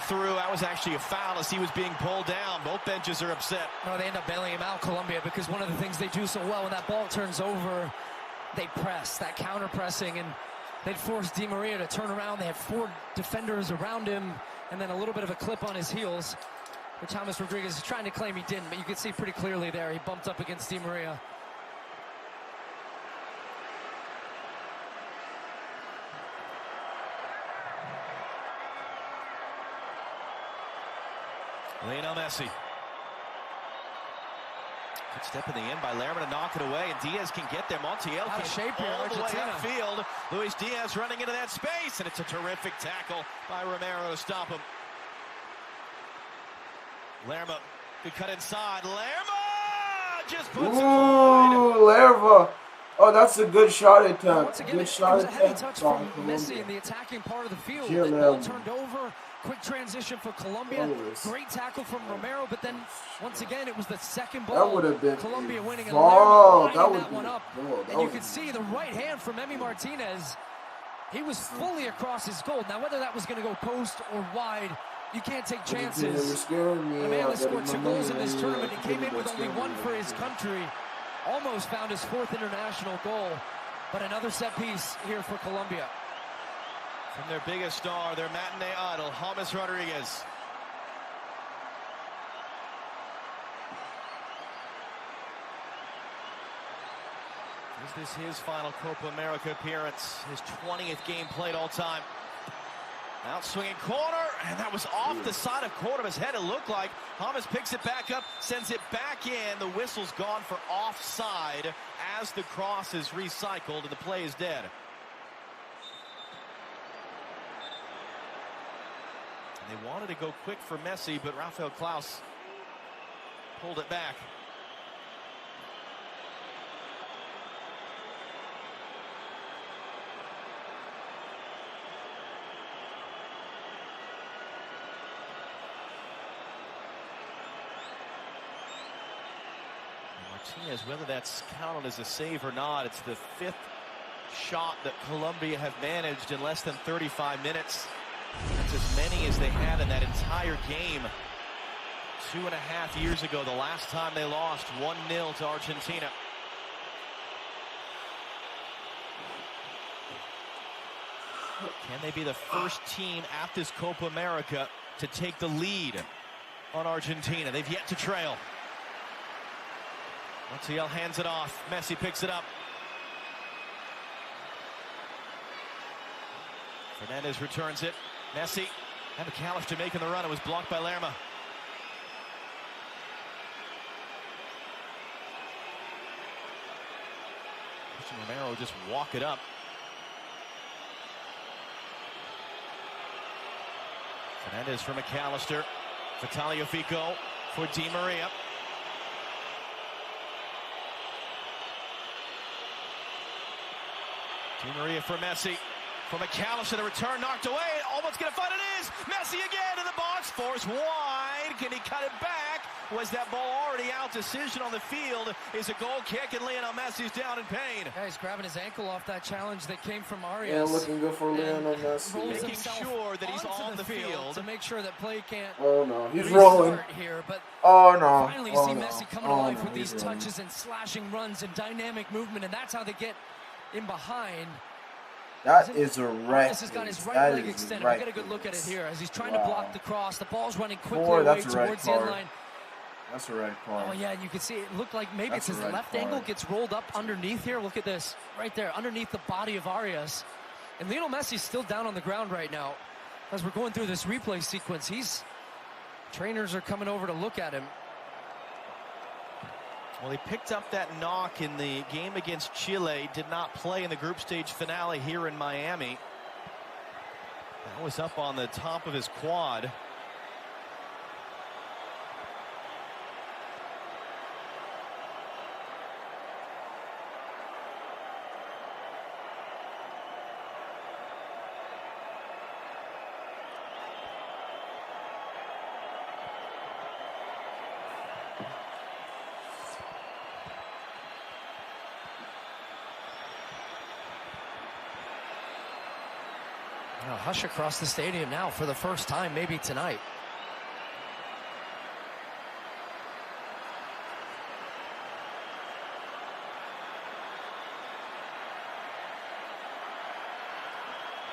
G: Through. That was actually a foul as he was being pulled down. Both benches are upset.
J: No, they end up bailing him out, Colombia, because one of the things they do so well when that ball turns over, they press, that counter pressing, and they'd force Di Maria to turn around. They had 4 defenders around him, and then a little bit of a clip on his heels, which James Rodriguez is trying to claim he didn't, but you can see pretty clearly there he bumped up against Di Maria.
G: Lionel Messi. Good step in the end by Lerma to knock it away, and Diaz can get there. Montiel can
J: shape here,
G: all the way
J: Argentina.
G: upfield. Luis Diaz running into that space, and it's a terrific tackle by Romero to stop him. Lerma, good cut inside. Lerma just puts it wide.
B: Lerma. Oh, that's a good shot attempt.
J: Once again,
B: Good shot
J: it was a heavy
B: attempt
J: touch
B: from
J: from Messi
B: Colombia.
J: in the attacking part of the field.
B: Here,
J: The ball
B: Lerma.
J: turned over. Quick transition for Colombia. Great tackle from Romero, but then once again it was the second ball.
B: That would have been
J: Colombia winning, and
B: ball.
J: Lerma
B: That
J: lining
B: would
J: that one up.
B: that
J: And you can see the right hand from Emi Martinez. He was fully across his goal. Now whether that was going to go post or wide, you can't take chances. A man that scored 2 goals in this tournament and came in with only 1 for his country. Almost found his 4th international goal, but another set piece here for Colombia.
G: From their biggest star, their matinee idol, James Rodriguez. Is this his final Copa America appearance? His 20th game played all time. Out swinging corner, and that was off the side of Cordoba's head, it looked like. James picks it back up, sends it back in. The whistle's gone for offside as the cross is recycled, and the play is dead. And they wanted to go quick for Messi, but Rafael Klaus pulled it back. Martinez, whether that's counted as a save or not, it's the 5th shot that Colombia have managed in less than 35 minutes. That's as many as they had in that entire game 2.5 years ago, the last time they lost 1-0 to Argentina. Can they be the first team at this Copa America to take the lead on Argentina? They've yet to trail. Montiel hands it off. Messi picks it up. Fernandez returns it. Messi and McAllister making the run. It was blocked by Lerma. Christian Romero just walk it up. Fernandez for McAllister. Vitalio Fico for Di Maria. Di Maria for Messi. For McAllister, the return knocked away. Almost going to find it is. Messi again in the box. Forced wide. Can he cut it back? Was that ball already out? Decision on the field is a goal kick, and Lionel Messi's down in pain.
J: Yeah, he's grabbing his ankle off that challenge that came from Arias.
B: Yeah, looking good for Lionel Messi.
J: Making
G: sure that he's on the field
J: to make sure that play can't.
B: Oh no, he's rolling
J: here, but
B: oh no.
J: Finally
B: oh,
J: see
B: no.
J: Messi coming
B: oh,
J: alive
B: no,
J: with these
B: rolling.
J: touches and slashing runs and dynamic movement, and that's how they get in behind.
B: That is a right.
J: This has got his right
B: that
J: leg
B: is
J: extended.
B: right
J: We get a good look at it here as he's trying
B: wow.
J: to block the cross. The ball's running quickly
B: Boy,
J: away
B: that's a red
J: towards the end
B: card.
J: line.
B: That's a red card.
J: Oh yeah, and you can see it looked like maybe
B: That's
J: it's his
B: a red
J: left
B: card.
J: ankle gets rolled up underneath here. Look at this right there, underneath the body of Arias. And Lionel Messi's still down on the ground right now as we're going through this replay sequence. Trainers are coming over to look at him.
G: Well, he picked up that knock in the game against Chile. Did not play in the group stage finale here in Miami. That was up on the top of his quad.
J: Hush across the stadium now for the first time, maybe tonight.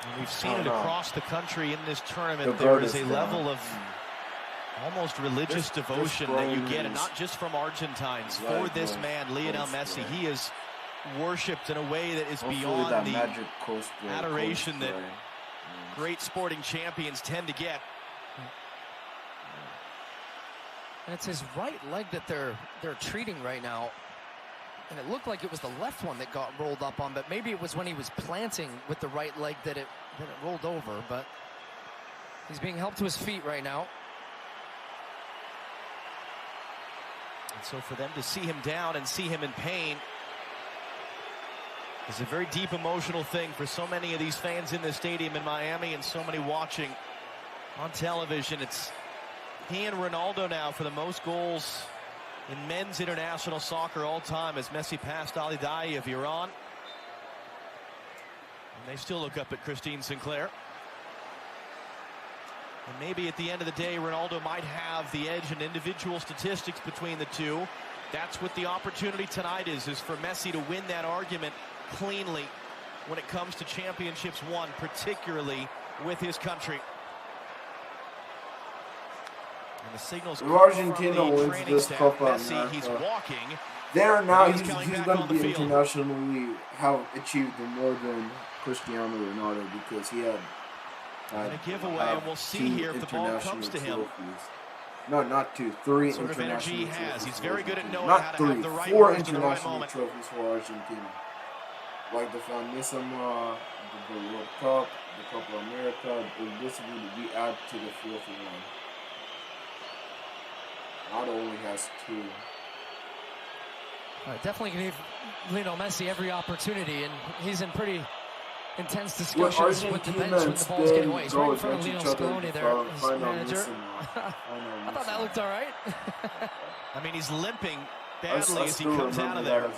G: And we've seen it across the country in this tournament.
B: The
G: There
B: bird
G: is a
B: is
G: level
B: down.
G: of almost religious devotion that you get, and
B: is-
G: not just from Argentines.
B: Right,
G: For this
B: right.
G: man, Lionel
B: Coast
G: Messi,
B: Guard.
G: he is worshipped in a way that is
B: Hopefully
G: beyond
B: that
G: the
B: magic Coast Guard,
G: adoration
B: Coast
G: that
B: Guard.
G: great sporting champions tend to get.
J: And it's his right leg that they're treating right now. And it looked like it was the left one that got rolled up on, but maybe it was when he was planting with the right leg that it rolled over. But he's being helped to his feet right now.
G: And so for them to see him down and see him in pain is a very deep emotional thing for so many of these fans in the stadium in Miami and so many watching on television. It's he and Ronaldo now for the most goals in men's international soccer all time as Messi passed Ali Daei of Iran. And they still look up at Christine Sinclair. And maybe at the end of the day, Ronaldo might have the edge in individual statistics between the two. That's what the opportunity tonight is for Messi to win that argument cleanly when it comes to championships won, particularly with his country. And the signals
B: if Argentina wins this Copa
G: Messi, he's walking.
B: There now, he's going to be internationally have achieved more than Cristiano Ronaldo because he had
G: a giveaway, and we'll see here if the ball comes to him.
B: No, not two, three
G: sort of
B: international
G: energy he has.
B: trophies.
G: He's very good at knowing
B: not
G: how to
B: three,
G: have the right
B: four
G: words at the right
B: international
G: moment.
B: trophies for Argentina. Like the Finissima, the World Cup, the Copa America. This would be added to the fourth one. Ronaldo only has two.
J: Definitely going to give Lionel Messi every opportunity, and he's in pretty intense discussions with the bench when the ball's getting away. He's right in front of Lionel Scaloni there, his manager. I thought that looked all right.
G: I mean, he's limping badly as he comes out of there.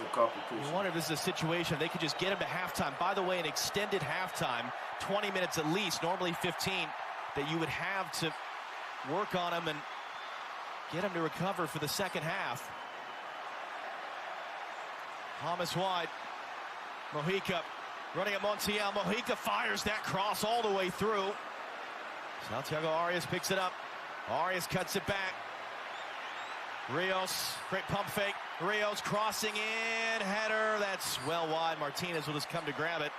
G: You wonder if this is a situation they could just get him to halftime. By the way, an extended halftime, 20 minutes at least, normally 15, that you would have to work on him and get him to recover for the second half. Thomas wide. Mojica running at Montiel. Mojica fires that cross all the way through. Santiago Arias picks it up. Arias cuts it back. Rios, great pump fake. Rios crossing in, header. That's well wide. Martinez will just come to grab it.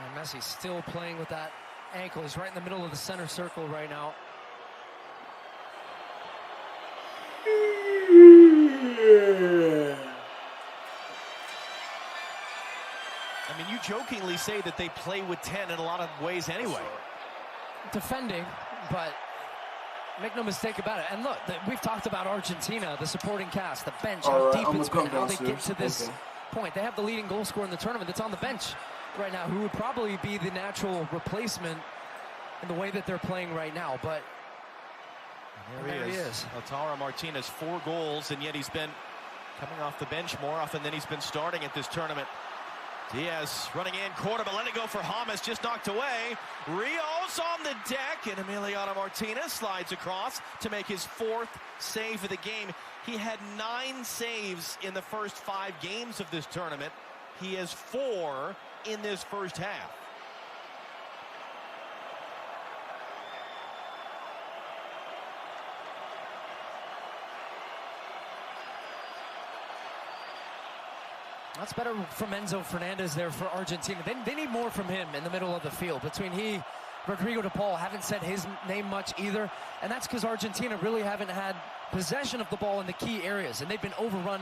J: And Messi still playing with that ankle. He's right in the middle of the center circle right now.
G: I mean, you jokingly say that they play with 10 in a lot of ways anyway.
J: Defending, but make no mistake about it. And look, we've talked about Argentina, the supporting cast, the bench, how deep it's been, how they get to this point. They have the leading goal scorer in the tournament that's on the bench right now, who would probably be the natural replacement in the way that they're playing right now. But
G: there he is. Lautaro Martinez, 4 goals, and yet he's been coming off the bench more often than he's been starting at this tournament. Diaz running in, Cordoba letting go for James, just knocked away. Rios on the deck, and Emiliano Martinez slides across to make his 4th save of the game. He had 9 saves in the first 5 games of this tournament. He has 4 in this first half.
J: That's better from Enzo Fernandez there for Argentina. They need more from him in the middle of the field. Between Rodrigo de Paul, haven't said his name much either. And that's because Argentina really haven't had possession of the ball in the key areas. And they've been overrun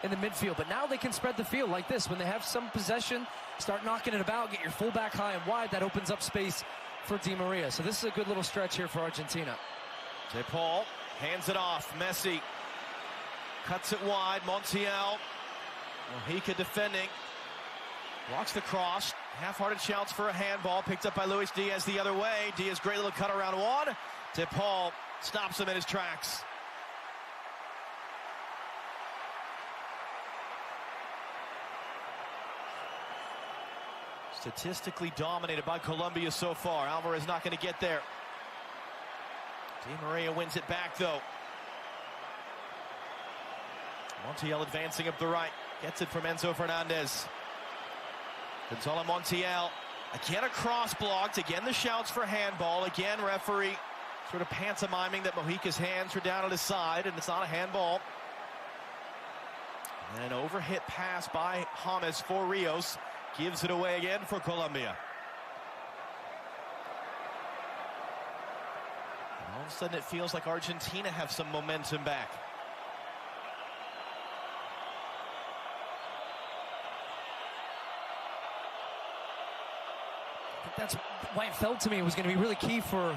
J: in the midfield. But now they can spread the field like this. When they have some possession, start knocking it about, get your fullback high and wide. That opens up space for Di Maria. So this is a good little stretch here for Argentina.
G: De Paul hands it off. Messi cuts it wide. Montiel. Mojica defending, blocks the cross, half-hearted shouts for a handball, picked up by Luis Diaz the other way. Diaz, great little cut around one. De Paul stops him in his tracks. Statistically dominated by Colombia so far. Alvarez not going to get there. Di Maria wins it back though. Montiel advancing up the right. Gets it from Enzo Fernandez. Gonzalo Montiel. Again a cross blocked. Again the shouts for handball. Again referee sort of pantomiming that Mojica's hands are down at his side and it's not a handball. And an overhit pass by James for Rios. Gives it away again for Colombia. of a sudden it feels like Argentina have some momentum back.
J: I think that's why it felt to me it was going to be really key for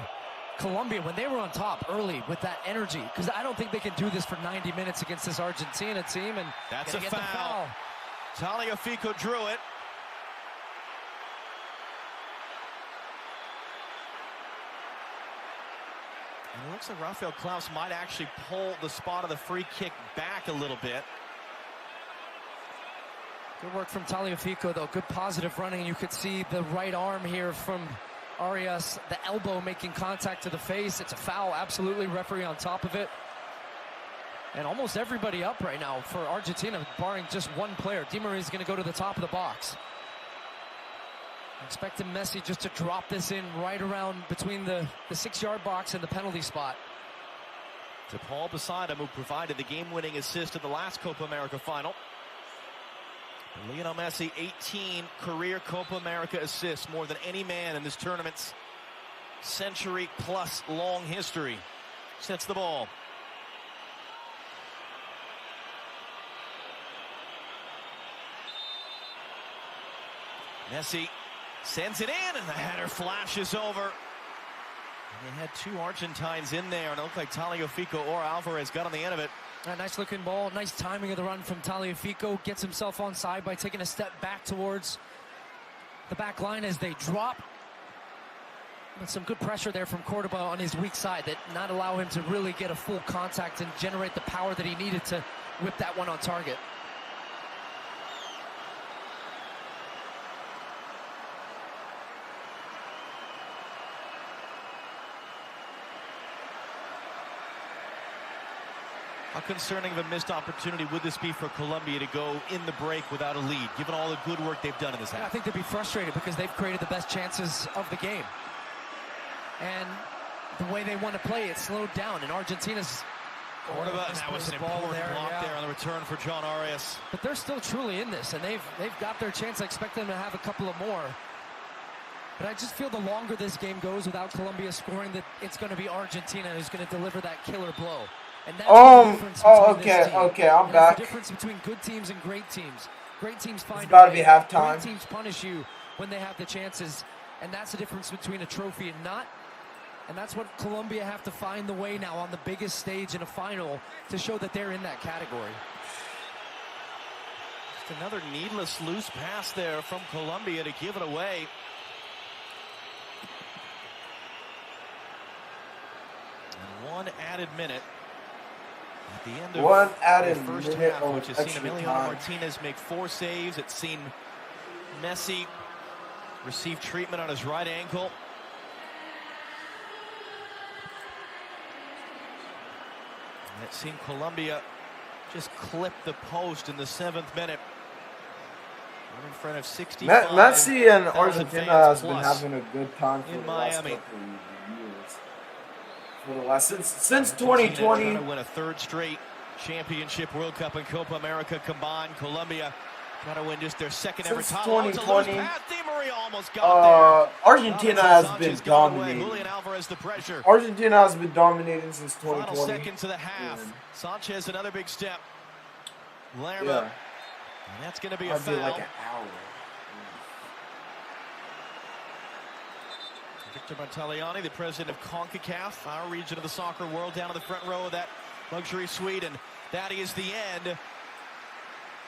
J: Colombia when they were on top early with that energy, because I don't think they can do this for 90 minutes against this Argentina team. And
G: that's a foul. Taliafico drew it. And it looks like Rafael Klaus might actually pull the spot of the free kick back a little bit.
J: Good work from Taliafico, though. Good positive running. You could see the right arm here from Arias, the elbow making contact to the face. It's a foul, absolutely. Referee on top of it. And almost everybody up right now for Argentina, barring just one player. Di Maria is going to go to the top of the box. Expecting Messi just to drop this in right around between the 6-yard box and the penalty spot.
G: To Paul beside him, who provided the game-winning assist in the last Copa America final. Lionel Messi, 18 career Copa America assists, more than any man in this tournament's century-plus long history. Sets the ball. Messi sends it in, and the header flashes over. And they had two Argentines in there, and it looked like Taliafico or Alvarez got on the end of it.
J: A nice looking ball, nice timing of the run from Taliafico. Gets himself onside by taking a step back towards the back line as they drop. And some good pressure there from Cordoba on his weak side that not allow him to really get a full contact and generate the power that he needed to whip that one on target.
G: How concerning of a missed opportunity would this be for Colombia to go in the break without a lead, given all the good work they've done in this half?
J: I think they'd be frustrated because they've created the best chances of the game. And the way they want to play it slowed down, and Argentina's...
G: Cordoba, and that was an important block there on the return for John Arias.
J: But they're still truly in this, and they've got their chance. I expect them to have a couple of more. But I just feel the longer this game goes without Colombia scoring, that it's going to be Argentina who's going to deliver that killer blow. And that's the difference between this team.
B: Okay, I'm
J: and
B: back.
J: That's the difference between good teams and great teams. Great teams find
B: it's about to be
J: a way.
B: halftime.
J: Great teams punish you when they have the chances, and that's the difference between a trophy and not. And that's what Colombia have to find the way now on the biggest stage in a final to show that they're in that category.
G: Just another needless loose pass there from Colombia to give it away. And one added minute at the end of the first half, which has seen Emiliano Martinez make 4 saves. It's seen Messi receive treatment on his right ankle. And it's seen Colombia just clip the post in the 7th minute. We're in front of 65.
B: Messi and Argentina has been having a good time for the last couple of years. For the last since 2020.
G: Trying to win a 3rd straight championship, World Cup and Copa America combined. Colombia trying to win just their 2nd ever title.
B: 2020,
G: almost got there.
B: Argentina has been dominating.
G: Julian Alvarez the pressure.
B: Argentina has been dominating since 2020.
G: Final seconds of the half. Yeah. Sanchez another big step. Lerma.
B: Yeah.
G: And that's going to be a foul.
B: Like an hour.
G: Victor Montaliani, the president of CONCACAF, our region of the soccer world, down in the front row of that luxury suite. And that is the end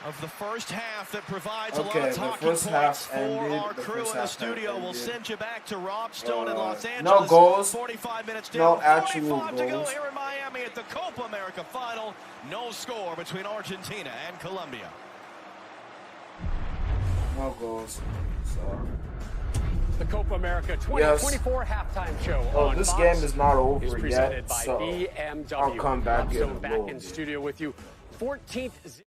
G: of the first half that provides a lot of talking points for our crew in the studio. We'll send you back to Rob Stone in Los Angeles.
B: No goals.
G: 45 minutes down.
B: No actual
G: 45
B: goals.
G: to go here in Miami at the Copa America final. No score between Argentina and Colombia.
B: No goals. So.
C: The Copa America 2024 halftime show on
B: this
C: Fox
B: game is not over
C: is presented
B: yet,
C: by
B: so
C: BMW.
B: I'll come back
C: in studio with you. 14th.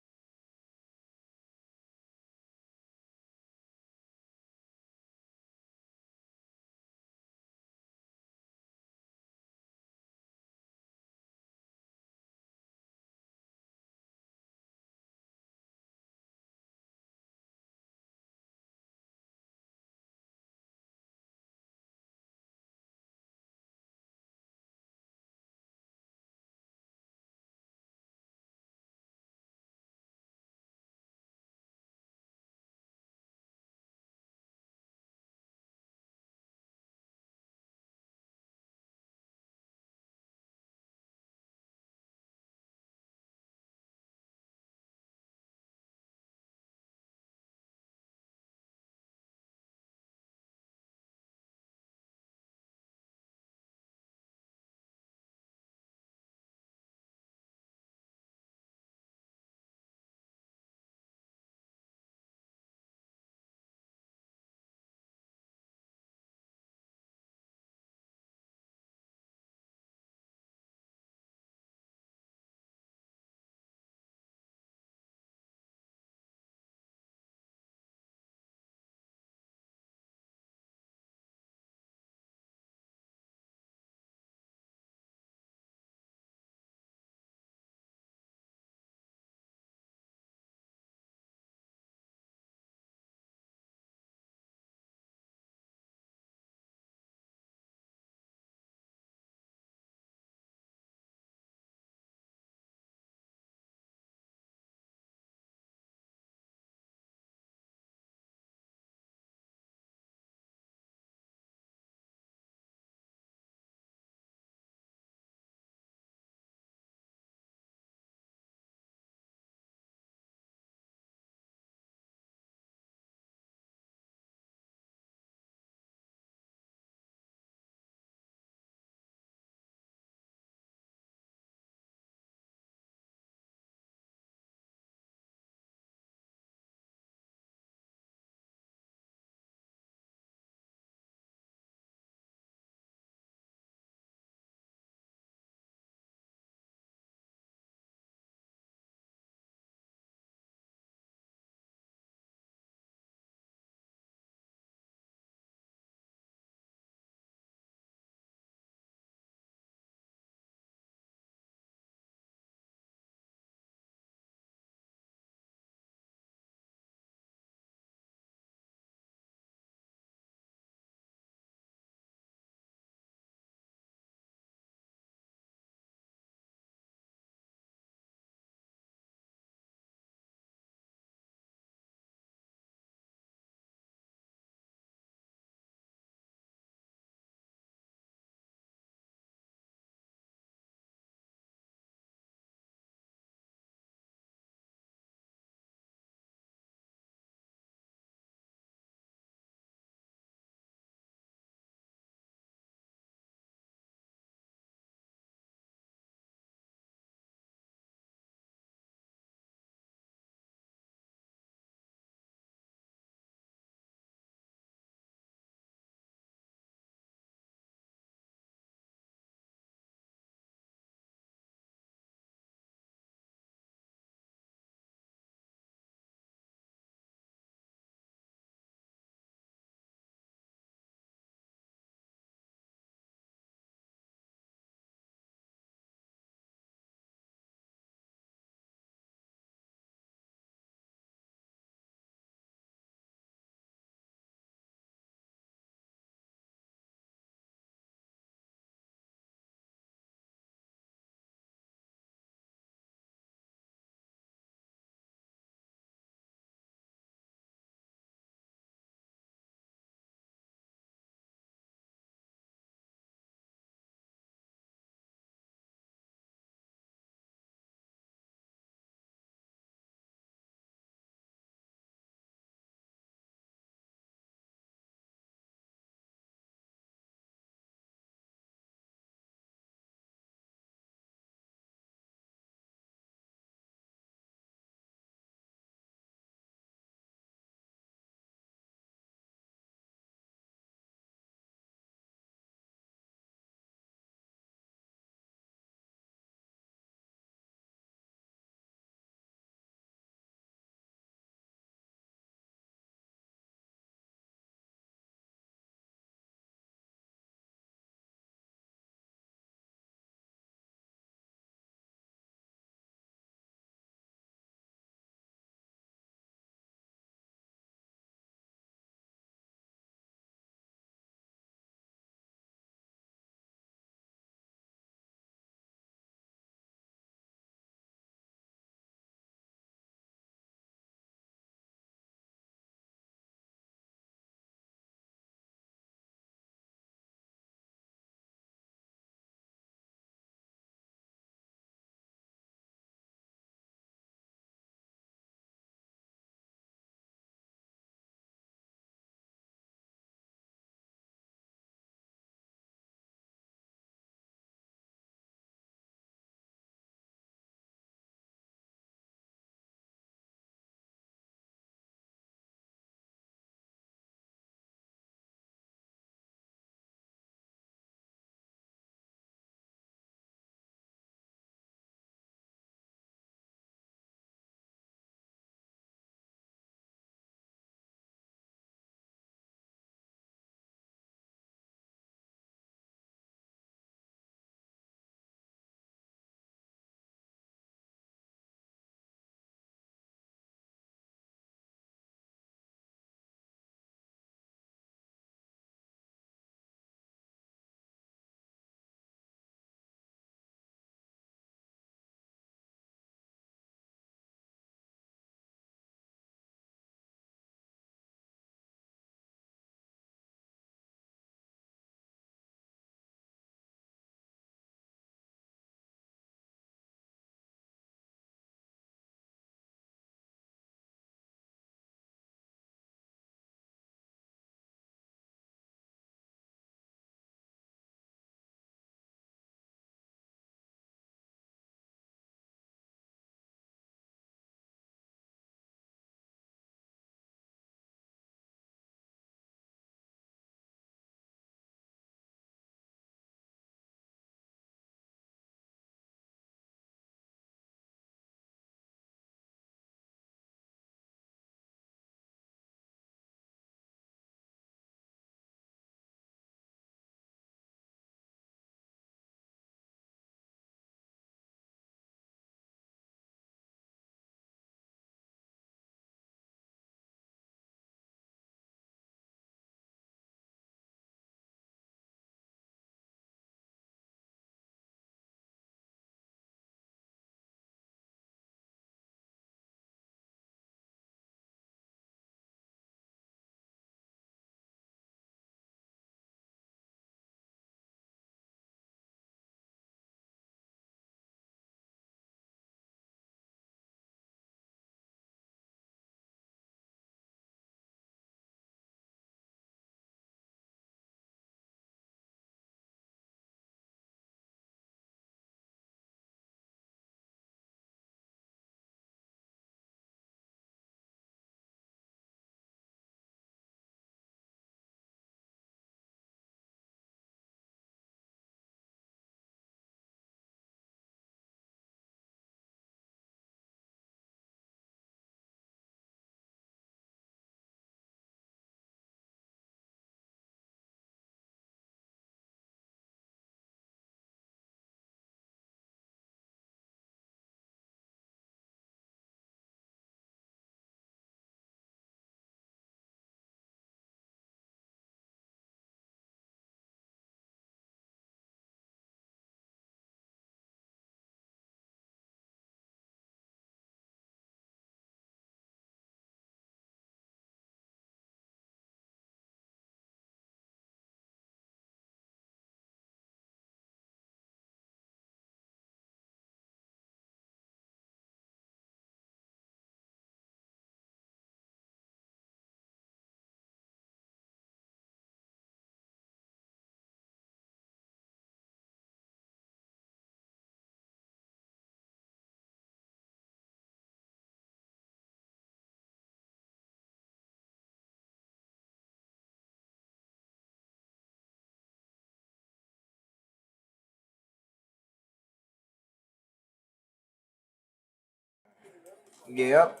B: Yep.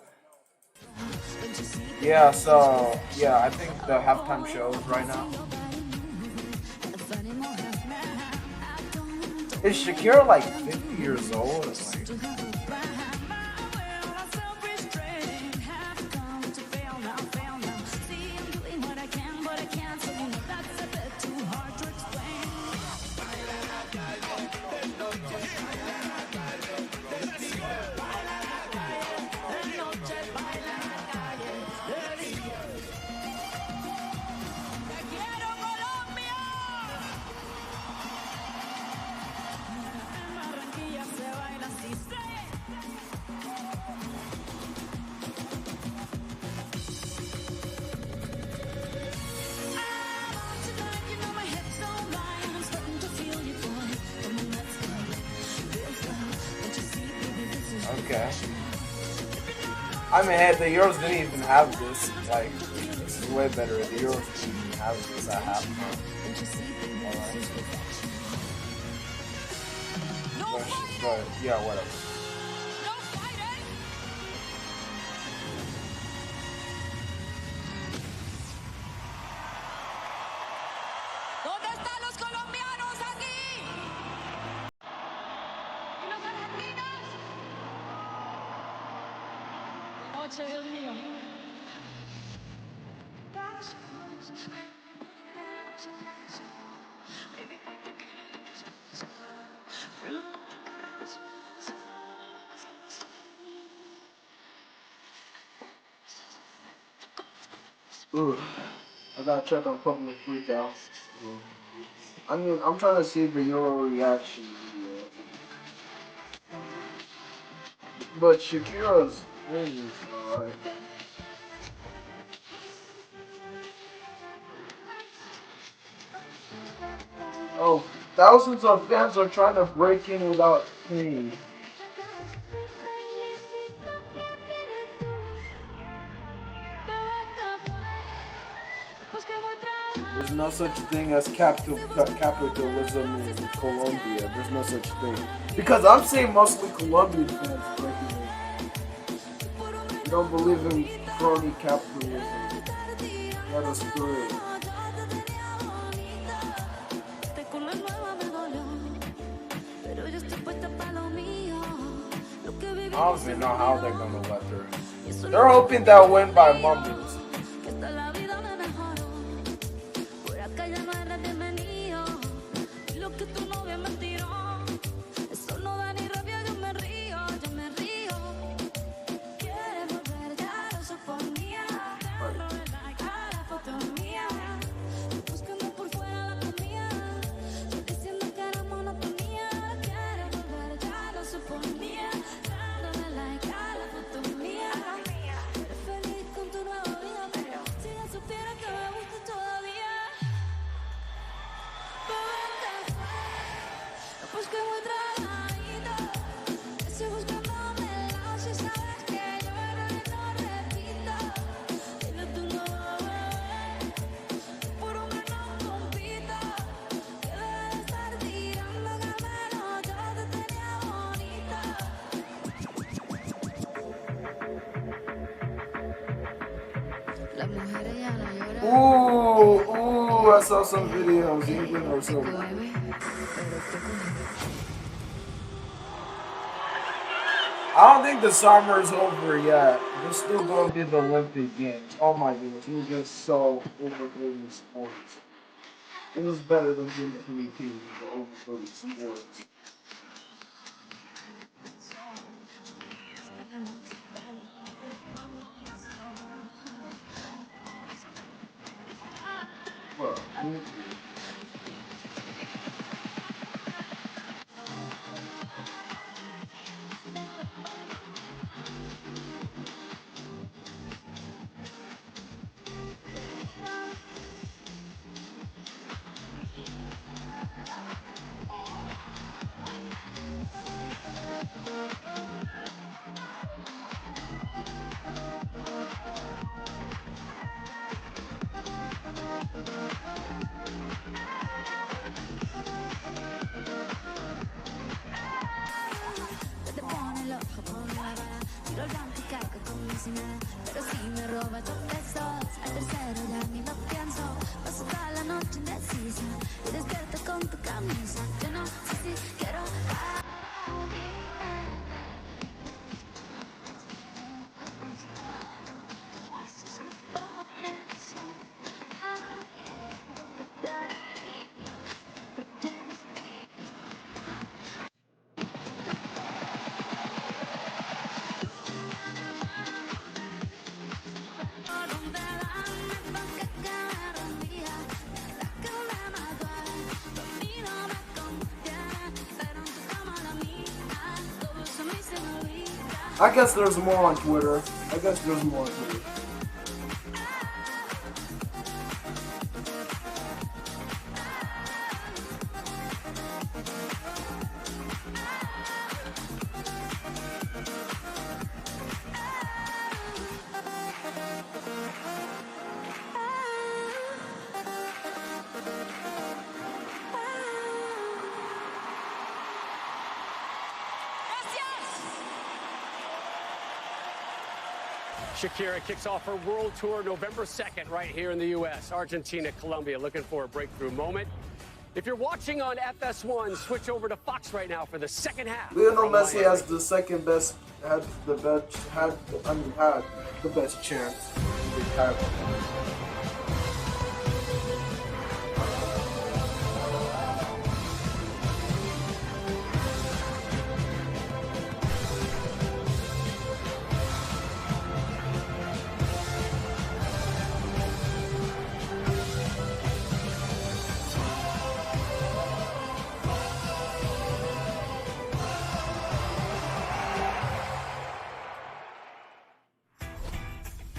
B: Yeah, so, yeah, I think the halftime shows right now. Is Shakira like 50 years old? Like, okay. I mean, hey, the Euros didn't even have this. Like, this is way better. The Euros didn't even have this at halftime. Alright. But, yeah, whatever. Ooh, I gotta check on public freakouts. I mean, I'm trying to see the Euro reaction video. But Shakira's is alright. Oh, thousands of fans are trying to break in without paying. There's no such thing as capitalism in Colombia. There's no such thing. Because I'm seeing mostly Colombian fans breaking in. You don't believe in crony capitalism. Let us through. I don't even know how they're gonna let her. They're hoping they'll win by moments. Ooh, I saw some videos. England or something. I don't think the summer is over yet. There's still gonna be the Olympic Games. Oh my goodness, we're just so overrated sports. It was better than being MVP with the overrated sports. Well, I guess there's more on Twitter. I guess there's more on Twitter.
C: Shakira kicks off her world tour November 2nd right here in the U.S. Argentina, Colombia, looking for a breakthrough moment. If you're watching on FS1, switch over to Fox right now for the second half.
B: Lionel Messi has the second best, had the best chance.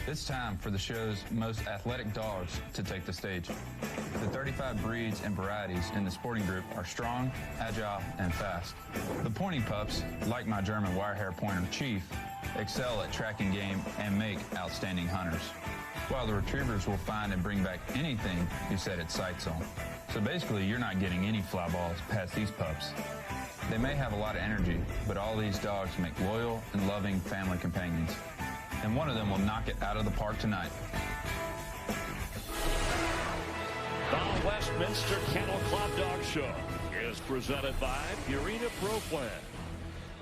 N: It's time for the show's most athletic dogs to take the stage. The 35 breeds and varieties in the sporting group are strong, agile, and fast. The pointing pups, like my German wirehair pointer Chief, excel at tracking game and make outstanding hunters, while the retrievers will find and bring back anything you set its sights on. So basically, you're not getting any fly balls past these pups. They may have a lot of energy, but all these dogs make loyal and loving family companions. And one of them will knock it out of the park tonight.
O: The Westminster Kennel Club Dog Show is presented by Purina Pro Plan.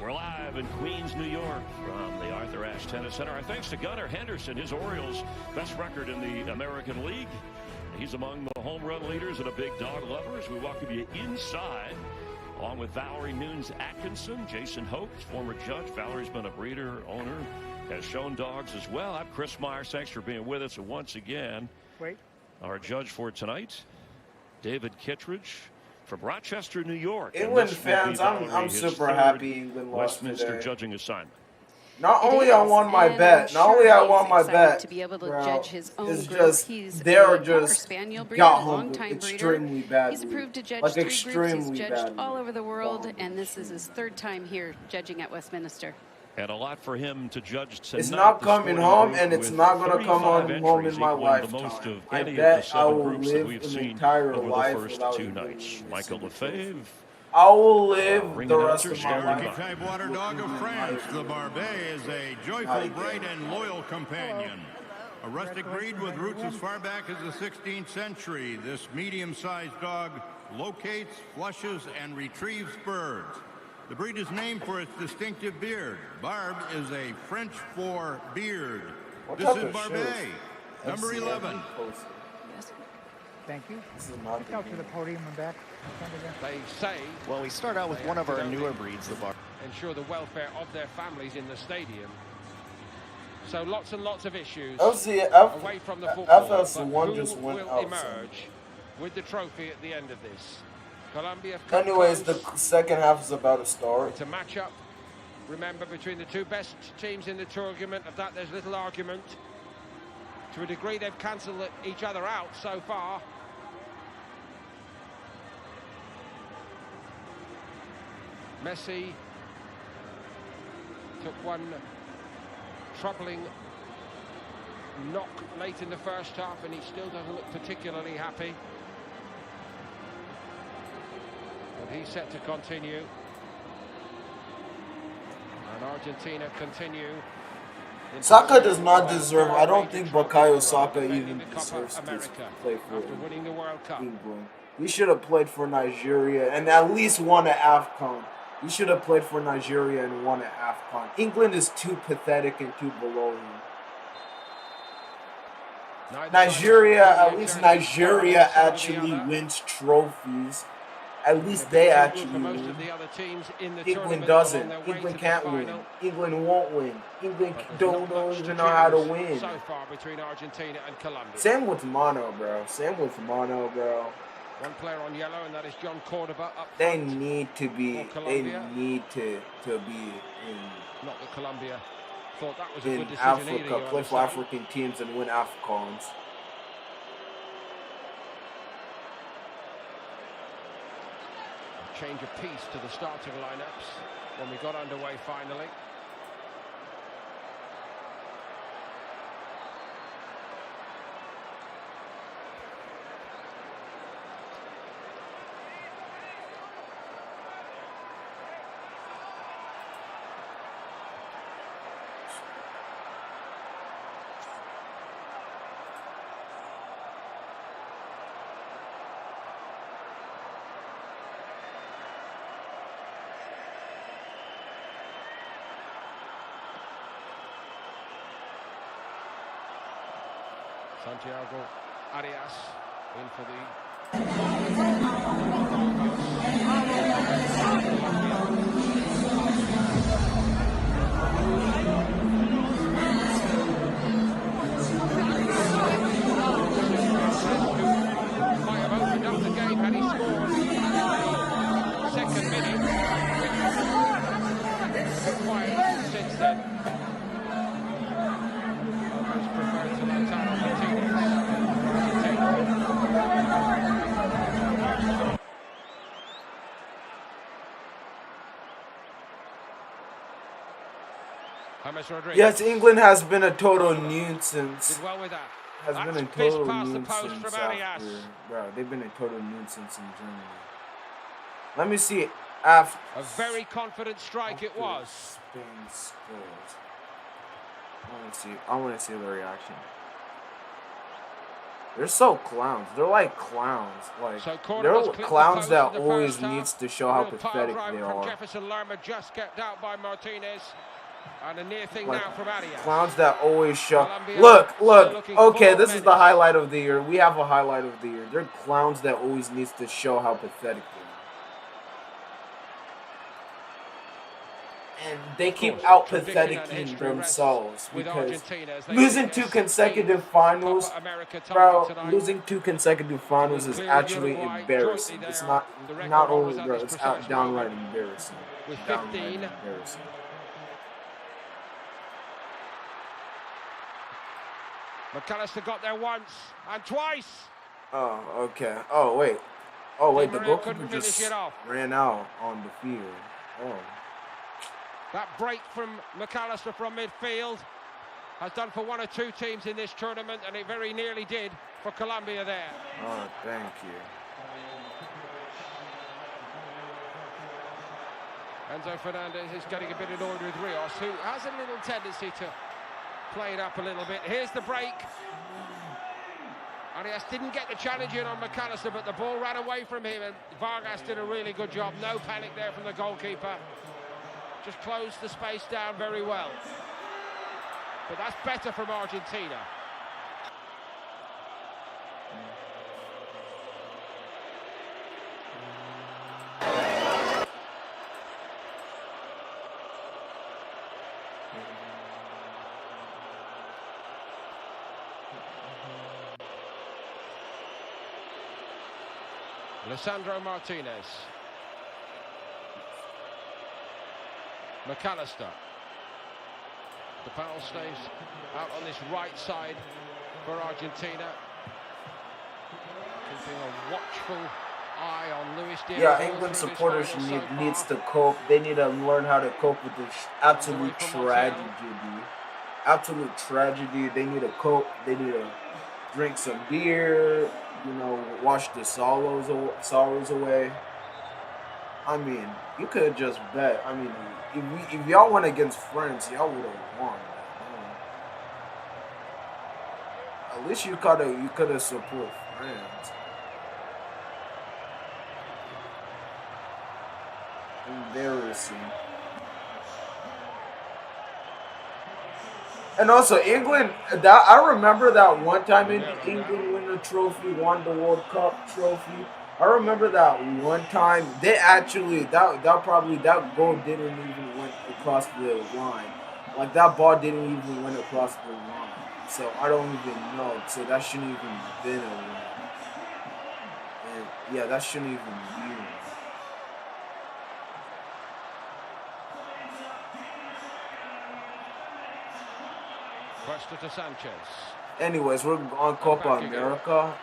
O: We're live in Queens, New York from the Arthur Ashe Tennis Center. Our thanks to Gunnar Henderson, his Orioles' best record in the American League. He's among the home run leaders and a big dog lover. As we welcome you inside, along with Valerie Nunes Atkinson, Jason Hopes, former judge. Valerie's been a breeder, owner, has shown dogs as well. I'm Chris Myers. Thanks for being with us. And once again, our judge for tonight, David Kittredge from Rochester, New York.
B: England fans, I'm super happy England lost
O: Westminster
B: today.
O: judging assignment.
B: Not only I won my bet,
P: to be able to
B: bro,
P: judge his own
B: it's
P: group.
B: just
P: He's
B: they're
P: a Cocker
B: just
P: Spaniel breeder,
B: got
P: a
B: home
P: longtime
B: extremely
P: breeder.
B: badly.
P: He's approved to judge
B: like
P: 3 groups. He's
B: extremely
P: judged
B: badly.
P: all over the world, and this is his 3rd time here judging at Westminster.
O: And a lot for him to judge tonight.
B: It's not
O: The
B: coming
O: sporting
B: home,
O: group
B: and it's
O: with
B: not going to come
O: 35
B: home in
O: entries,
B: my
O: equaling the most
B: lifetime.
O: of
B: I
O: any of the
B: bet I
O: 7
B: will
O: groups that
B: live
O: we've
B: an
O: seen
B: entire
O: over the
B: life
O: first
B: without
O: 2
B: even
O: nights.
B: winning
O: Michael
B: a single trophy.
O: Lefebvre.
B: I will live
O: Ring
B: the rest
O: announcer,
B: of my
O: Stan
B: life.
Q: Archetype water dog of France, the Barbet is a joyful, bright, and loyal companion. A rustic breed with roots as far back as the 16th century, this medium-sized dog locates, flushes, and retrieves birds. The breed is named for its distinctive beard. Barb is a French for beard.
B: What
Q: This
B: type
Q: is
B: of
Q: Barbet,
B: shows?
Q: number 11.
R: Thank you.
B: This is not
R: Out to the podium and back.
S: They say.
T: Well, we start out with one of our newer breeds, the Bar.
S: Ensure the welfare of their families in the stadium. So lots and lots of issues away from the football.
B: FS1 just went
S: will
B: out.
S: emerge with the trophy at the end of this? Colombia.
B: Anyways, the second half is about to start.
S: It's a matchup. Remember, between the 2 best teams in the tournament. Of that, there's little argument. To a degree, they've cancelled each other out so far. Messi took one troubling knock late in the first half, and he still doesn't look particularly happy. But he's set to continue. And Argentina continue.
B: Saka does not deserve. I don't think Bukayo Saka even deserves to play for England. He should have played for Nigeria and at least won an AFCON. He should have played for Nigeria and won an AFCON. England is too pathetic and too below him. Nigeria, at least Nigeria actually wins trophies. At least they actually win. England doesn't. England can't win. England won't win. England don't even know how to win.
S: So far between Argentina and Colombia.
B: Same with Mono, bro.
S: One player on yellow, and that is John Cordoba up
B: They
S: front.
B: need to be. They need to be
S: Not that Colombia thought that was a
B: in
S: good decision either.
B: Africa, play for African teams and win AFCONs.
S: Change of piece to the starting lineups when we got underway finally. Santiago Arias in for the might have opened up the game had he scored in the second minute. Been quiet since then. Almost preferred to Lautaro Martinez.
B: Yes, England has been a total nuisance.
S: Did well with that.
B: Has been a total nuisance after, bro. They've been a total nuisance in Germany. Let me see. After
S: a very confident strike it was.
B: Spain scored. I want to see the reaction. They're so clowns. They're like clowns. Like they're clowns that always needs to show how pathetic they are.
S: Jefferson Lerma just kept out by Martinez. And a near thing
B: like
S: now from Arias.
B: Clowns that always show. Look. Okay, this is the highlight of the year. We have a highlight of the year. They're clowns that always needs to show how pathetic they are. And they keep out patheticing themselves because losing 2 consecutive finals, bro, losing 2 consecutive finals is actually embarrassing. It's not only, bro, it's downright embarrassing.
S: With 15. McAllister got there once and twice.
B: Oh, okay. Oh, wait. The goalkeeper just ran out on the field. Oh.
S: That break from McAllister from midfield has done for one or two teams in this tournament, and it very nearly did for Colombia there.
B: Oh, thank you.
S: Enzo Fernandez is getting a bit annoyed with Rios, who has a little tendency to play it up a little bit. Here's the break. Arias didn't get the challenge in on McAllister, but the ball ran away from him, and Vargas did a really good job. No panic there from the goalkeeper. Just closed the space down very well. But that's better from Argentina. Lisandro Martinez. McAllister. The foul stays out on this right side for Argentina. Keeping a watchful eye on Luis Diaz.
B: Yeah, England supporters needs to cope. They need to learn how to cope with this absolute tragedy, dude. Absolute tragedy. They need to cope. They need to drink some beer. Wash the sorrows away. I mean, you could just bet. I mean, if y'all went against France, y'all would have won. At least you could have support France. Embarrassing. And also England, I remember that one time in England won the trophy, won the World Cup trophy. I remember that one time they actually that goal didn't even went across the line. Like that ball didn't even went across the line. So I don't even know. So that shouldn't even been a win. Yeah, that shouldn't even be.
S: Cuesta to Sanchez.
B: Anyways, we're on Copa America.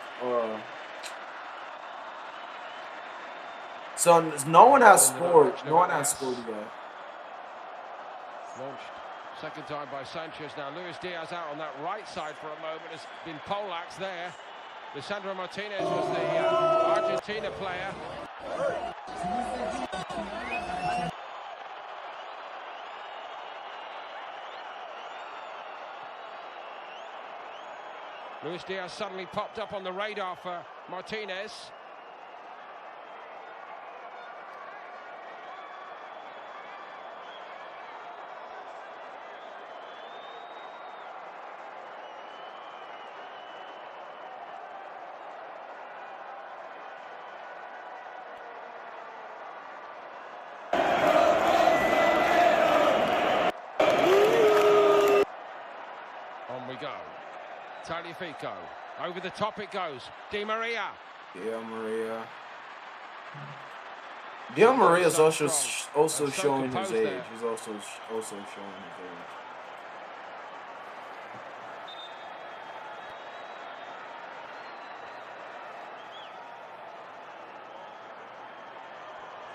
B: So no one has scored. No one has scored yet.
S: Launched second time by Sanchez. Now Luis Diaz out on that right side for a moment. Has been poleaxed there. Lisandro Martinez was the Argentina player. Luis Diaz suddenly popped up on the radar for Martinez. On we go. Tagliafico. Over the top it goes. Di Maria.
B: Di Maria is also showing his age. There. He's also showing his age.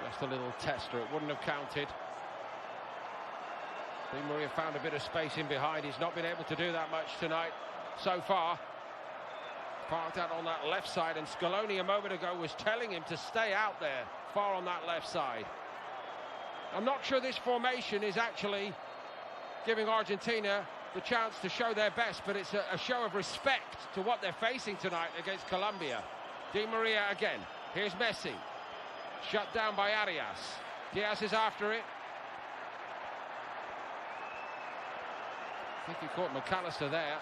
S: Just a little tester. It wouldn't have counted. Di Maria found a bit of space in behind. He's not been able to do that much tonight so far. Parked out on that left side, and Scaloni a moment ago was telling him to stay out there, far on that left side. I'm not sure this formation is actually giving Argentina the chance to show their best, but it's a show of respect to what they're facing tonight against Colombia. Di Maria again. Here's Messi. Shut down by Arias. Diaz is after it. I think he caught McAllister there.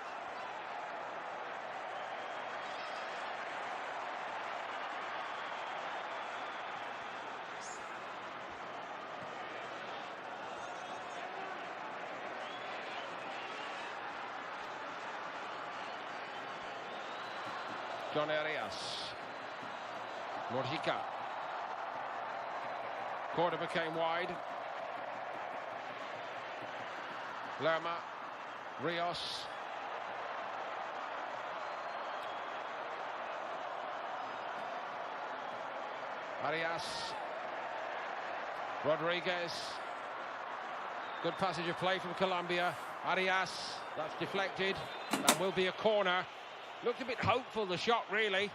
S: John Arias. Mojica. Cordoba came wide. Lerma. Rios. Arias. Rodriguez. Good passage of play from Colombia. Arias. That's deflected. That will be a corner. Looked a bit hopeful, the shot, really.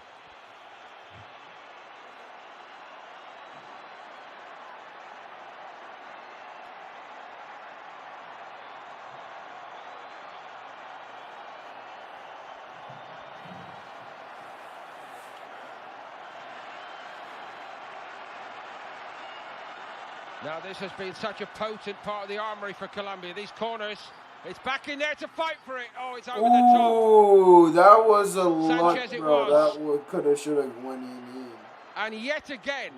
S: Now, this has been such a potent part of the armory for Colombia. These corners, it's back in there to fight for it. Oh, it's over the top.
B: Oh, that was a luck,
S: Sanchez,
B: bro. That could have, should have went in.
S: And yet again,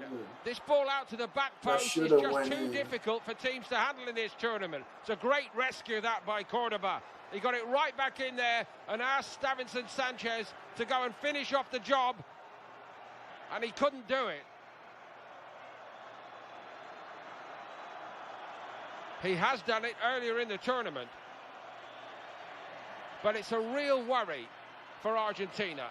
S: this ball out to the back post is just too difficult for teams to handle in this tournament. It's a great rescue, that, by Cordoba. He got it right back in there and asked Davinson Sanchez to go and finish off the job. And he couldn't do it. He has done it earlier in the tournament. But it's a real worry for Argentina.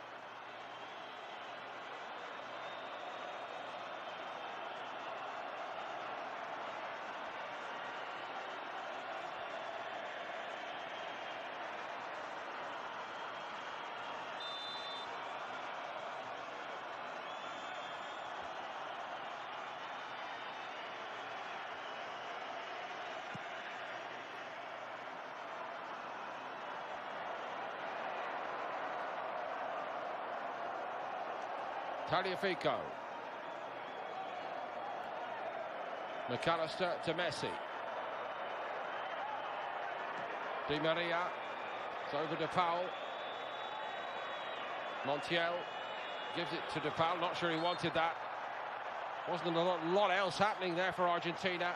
S: Tagliafico. McAllister to Messi. Di Maria. It's over to Paul. Montiel gives it to DePaul. Not sure he wanted that. Wasn't a lot else happening there for Argentina.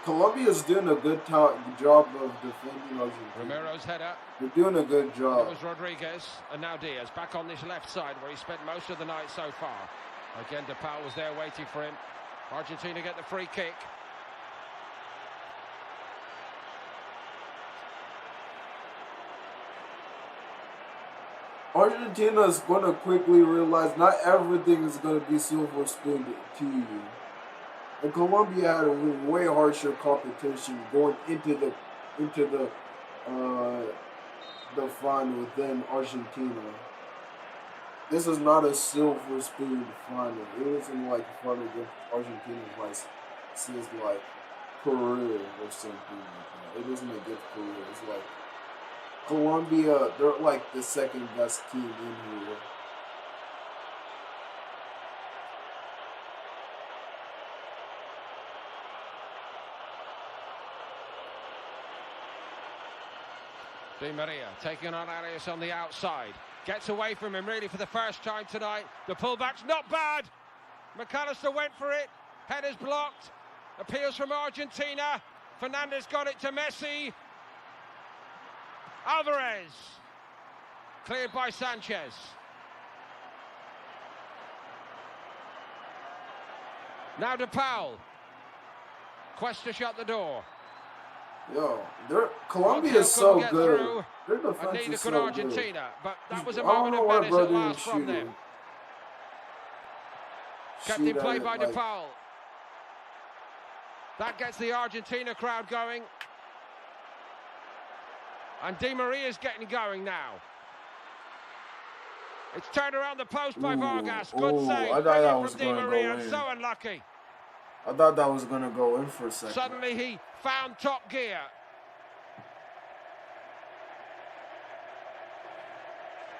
B: Colombia's doing a good job of defending Argentina.
S: Romero's header.
B: They're doing a good job.
S: It was Rodriguez, and now Diaz back on this left side where he spent most of the night so far. Again, DePaul was there waiting for him. Argentina get the free kick.
B: Argentina is going to quickly realize not everything is going to be silver spoon to you. And Colombia had a way harsher competition going into the final than Argentina. This is not a silver spoon final. It isn't like a final against Argentina like since like Peru or something like that. It isn't against Peru. It's like Colombia, they're like the second best team in here.
S: Di Maria taking on Arias on the outside. Gets away from him really for the first time tonight. The pullback's not bad. McAllister went for it. Header's blocked. Appeals from Argentina. Fernandez got it to Messi. Alvarez. Cleared by Sanchez. Now DePaul. Quest to shut the door.
B: Yo, Colombia is so good.
S: Through,
B: Their defense is so
S: Argentina,
B: good.
S: but that was a moment of menace at last from them. Kept in play by DePaul. That gets the Argentina crowd going. And Di Maria's getting going now. It's turned around the post by Vargas. Good save.
B: I thought that was
S: from Di
B: going to
S: Maria.
B: go in.
S: So unlucky.
B: I thought that was going to go in for a second.
S: Suddenly he found top gear.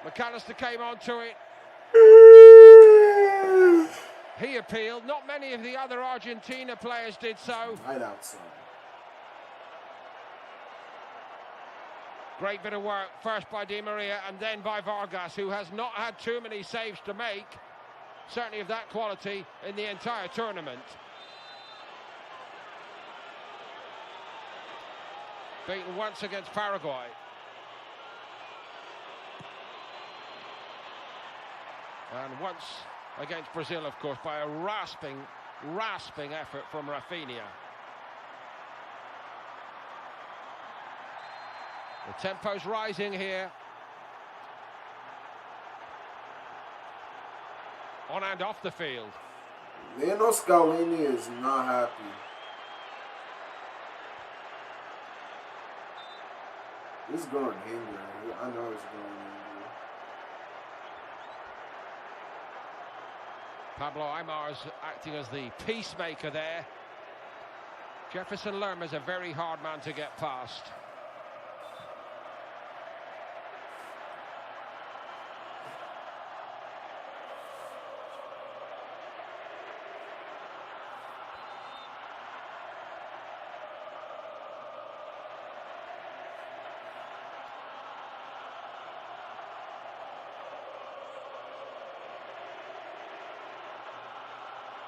S: McAllister came onto it. He appealed. Not many of the other Argentina players did so.
B: Right outside.
S: Great bit of work, first by Di Maria and then by Vargas, who has not had too many saves to make, certainly of that quality, in the entire tournament. Beaten once against Paraguay. And once against Brazil, of course, by a rasping effort from Rafinha. The tempo's rising here. On and off the field.
B: Lionel Scaloni is not happy. It's going angry. I know it's going angry.
S: Pablo Aymar's acting as the peacemaker there. Jefferson Lerma's a very hard man to get past.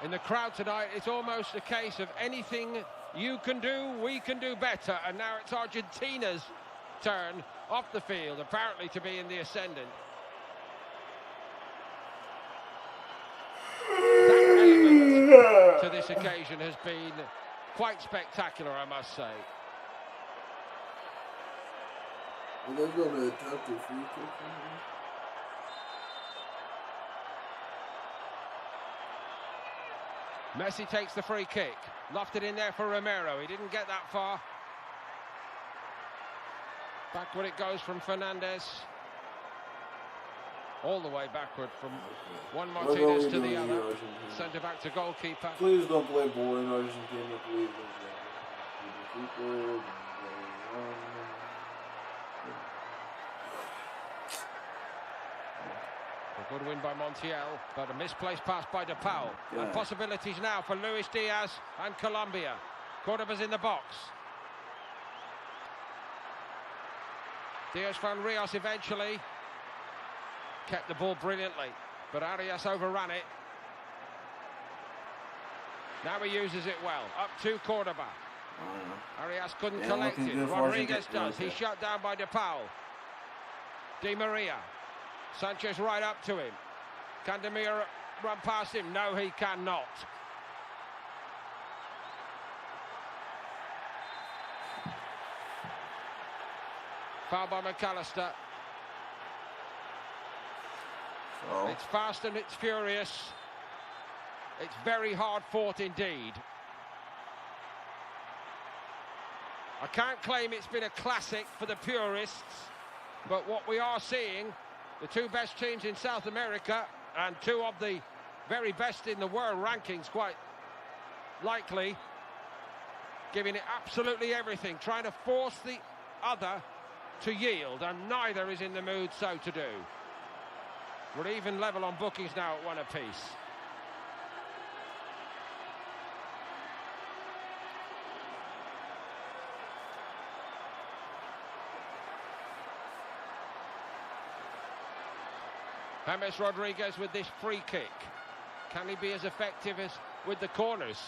S: In the crowd tonight, it's almost a case of anything you can do, we can do better. And now it's Argentina's turn off the field, apparently to be in the ascendant. That element to this occasion has been quite spectacular, I must say.
B: Are they going to attempt a free kick from here?
S: Messi takes the free kick. Lofted in there for Romero. He didn't get that far. Backward it goes from Fernandez. All the way backward from one Martinez to the other. Centre back to goalkeeper.
B: Please don't play ball in Argentina. Please don't play ball.
S: A good win by Montiel, but a misplaced pass by DePaul.
B: Yeah.
S: And possibilities now for Luis Diaz and Colombia. Cordoba's in the box. Diaz found Rios eventually. Kept the ball brilliantly, but Arias overran it. Now he uses it well. Up to Cordoba. Arias couldn't
B: Yeah,
S: collect
B: looking
S: it.
B: good for
S: Rodriguez
B: Argentina.
S: does. He's shut down by De Paul. Di Maria. Sanchez right up to him. Can Demir run past him? No, he cannot. Foul by McAllister.
B: Oh.
S: It's fast and it's furious. It's very hard fought indeed. I can't claim it's been a classic for the purists, but what we are seeing, the two best teams in South America and two of the very best in the world rankings, quite likely, giving it absolutely everything, trying to force the other to yield, and neither is in the mood so to do. We're even level on bookings now at 1 apiece. James Rodriguez with this free kick. Can he be as effective as with the corners?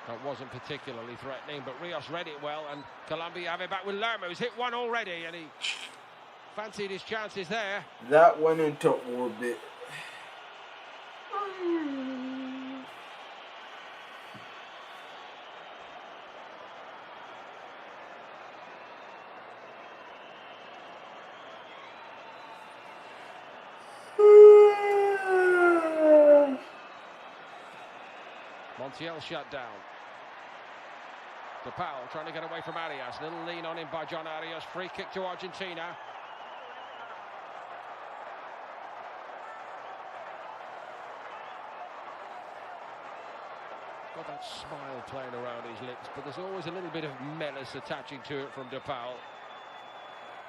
S: That wasn't particularly threatening, but Rios read it well, and Colombia have it back with Lerma, who's hit one already, and he fancied his chances there.
B: That went into orbit.
S: Montiel shut down. De Paul trying to get away from Arias. Little lean on him by John Arias. Free kick to Argentina. Got that smile playing around his lips, but there's always a little bit of menace attaching to it from De Paul.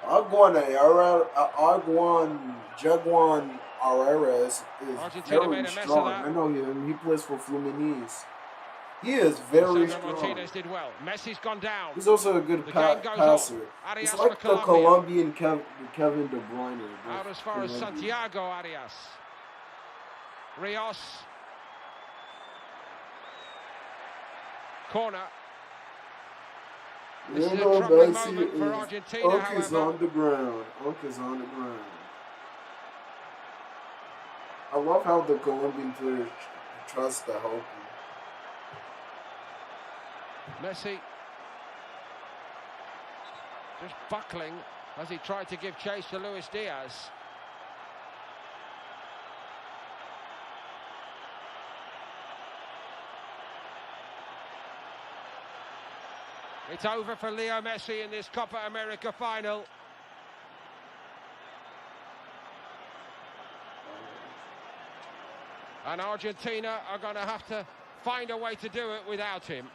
B: Jaguan Herrera is
S: Argentina
B: very
S: made a mess
B: strong.
S: of that.
B: I know him. He plays for Fluminense. He is very
S: Sandro
B: strong.
S: Martinez did well. Messi's gone down.
B: He's also a good
S: The game goes
B: passer.
S: on.
B: He's
S: Arias
B: like
S: for
B: the
S: Colombia.
B: Colombian Kevin De Bruyne.
S: Out as far as Santiago Arias. Rios. Corner. This is a troubling moment for Argentina,
B: Unk is
S: however.
B: on the ground. Unk is on the ground. I love how the Colombian players trust the help.
S: Messi just buckling as he tried to give chase to Luis Diaz. It's over for Leo Messi in this Copa America final. And Argentina are going to have to find a way to do it without him.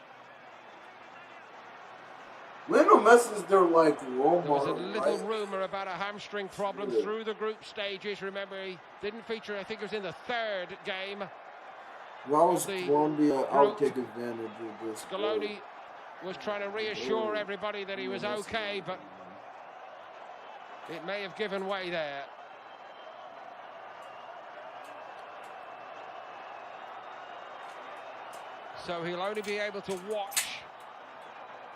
B: Lionel Messi is their like role
S: There was a
B: model,
S: little
B: right?
S: rumour about a hamstring problem through the group stages. Remember, he didn't feature, I think it was in the third game.
B: Why was
S: the
B: Colombia out
S: group.
B: take advantage of this?
S: Scaloni was trying to reassure everybody that he was okay, but it may have given way there. So he'll only be able to watch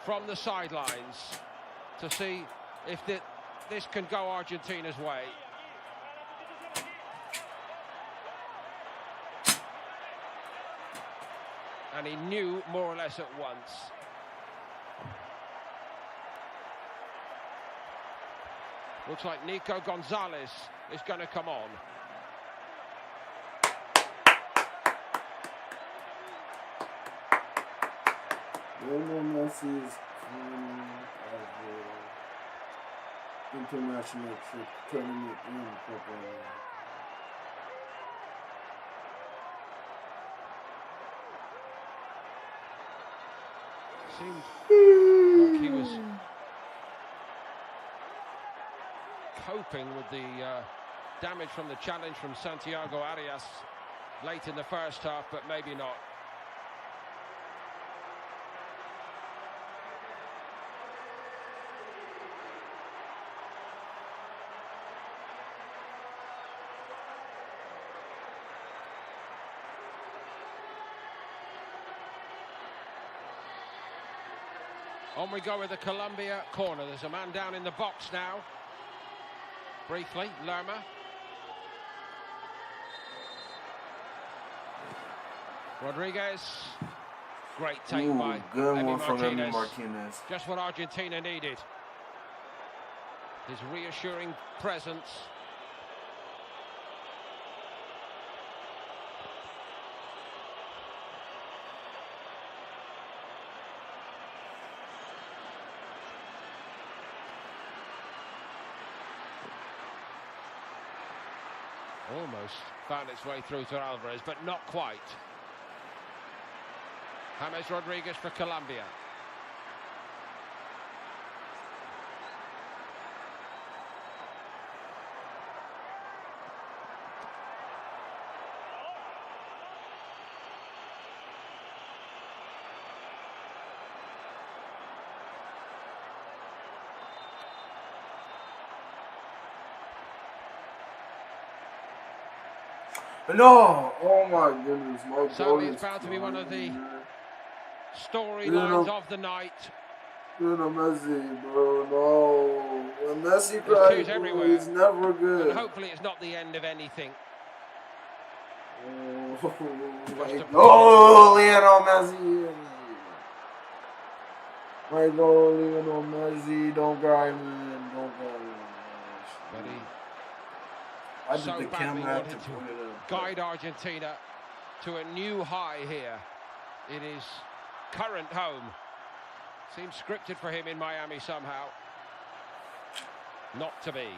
S: from the sidelines to see if this can go Argentina's way. And he knew more or less at once. Looks like Nico Gonzalez is going to come on.
B: Lionel Messi's international tournament in Copa.
S: Seemed like he was coping with the damage from the challenge from Santiago Arias late in the first half, but maybe not. On we go with the Colombia corner. There's a man down in the box now. Briefly, Lerma. Rodriguez. Great take by
B: good
S: Emi
B: one from Emi
S: Martinez.
B: Martinez.
S: Just what Argentina needed. His reassuring presence. Almost found its way through to Alvarez, but not quite. James Rodriguez for Colombia.
B: No! Oh my goodness, my
S: So
B: goal
S: it's
B: is
S: bound to be one of the storylines
B: Lionel-
S: of the night.
B: Lionel Messi, bro, no. When Messi
S: There's
B: cries,
S: twos
B: bro,
S: everywhere.
B: he's never good.
S: And hopefully it's not the end of anything.
B: Oh, Lionel Messi. My goal, Lionel Messi. Don't cry, man. Don't cry, man.
S: But he
B: I did
S: so
B: the
S: badly
B: camera have
S: wanted
B: to
S: to
B: put it up.
S: guide Argentina to a new high here in his current home. Seems scripted for him in Miami somehow. Not to be.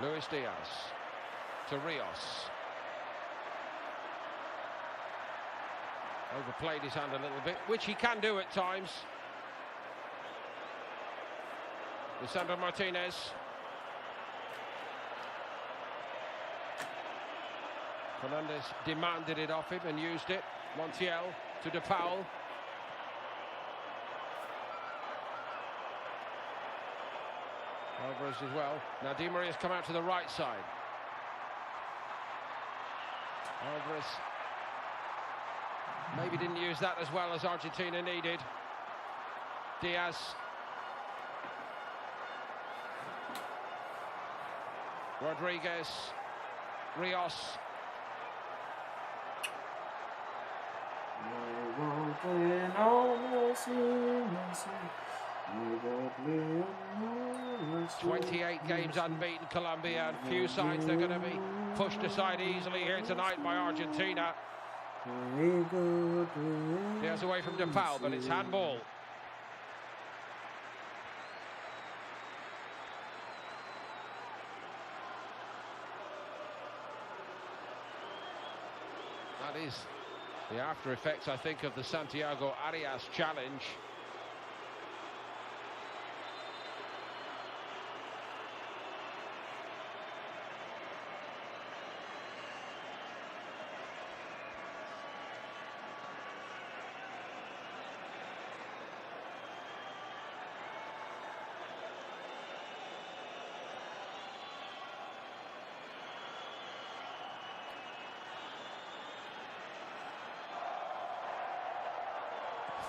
S: Luis Diaz to Rios. Overplayed his hand a little bit, which he can do at times. Lisandro Martinez. Fernandez demanded it off him and used it. Montiel to De Paul. Alvarez as well. Now Di Maria's come out to the right side. Alvarez maybe didn't use that as well as Argentina needed. Diaz. Rodriguez. Rios.
B: Messi.
S: 28 games unbeaten, Colombia, and few signs they're going to be pushed aside easily here tonight by Argentina. Diaz away from De Paul, but it's handball. That is the after effects, I think, of the Santiago Arias challenge.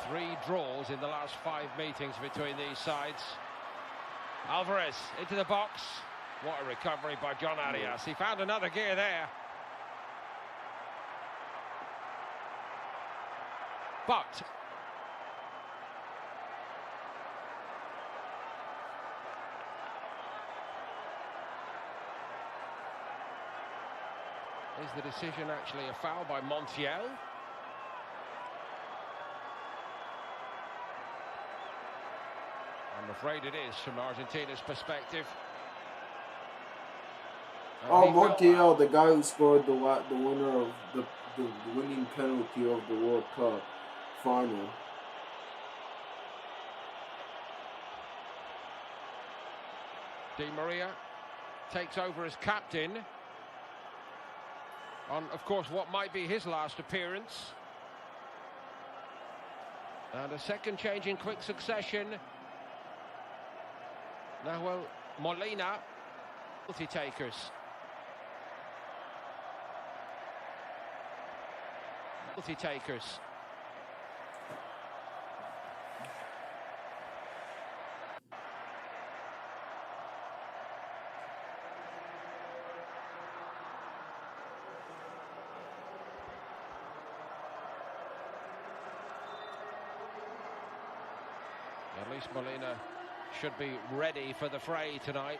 S: Three draws in the last 5 meetings between these sides. Alvarez into the box. What a recovery by John Arias. He found another gear there. But is the decision actually a foul by Montiel? I'm afraid it is from Argentina's perspective.
B: Oh, Montiel, the guy who scored the winner of the winning penalty of the World Cup final.
S: Di Maria takes over as captain on, of course, what might be his last appearance. And a second change in quick succession Now, well, Molina, penalty takers. Penalty takers. At least Molina should be ready for the fray tonight.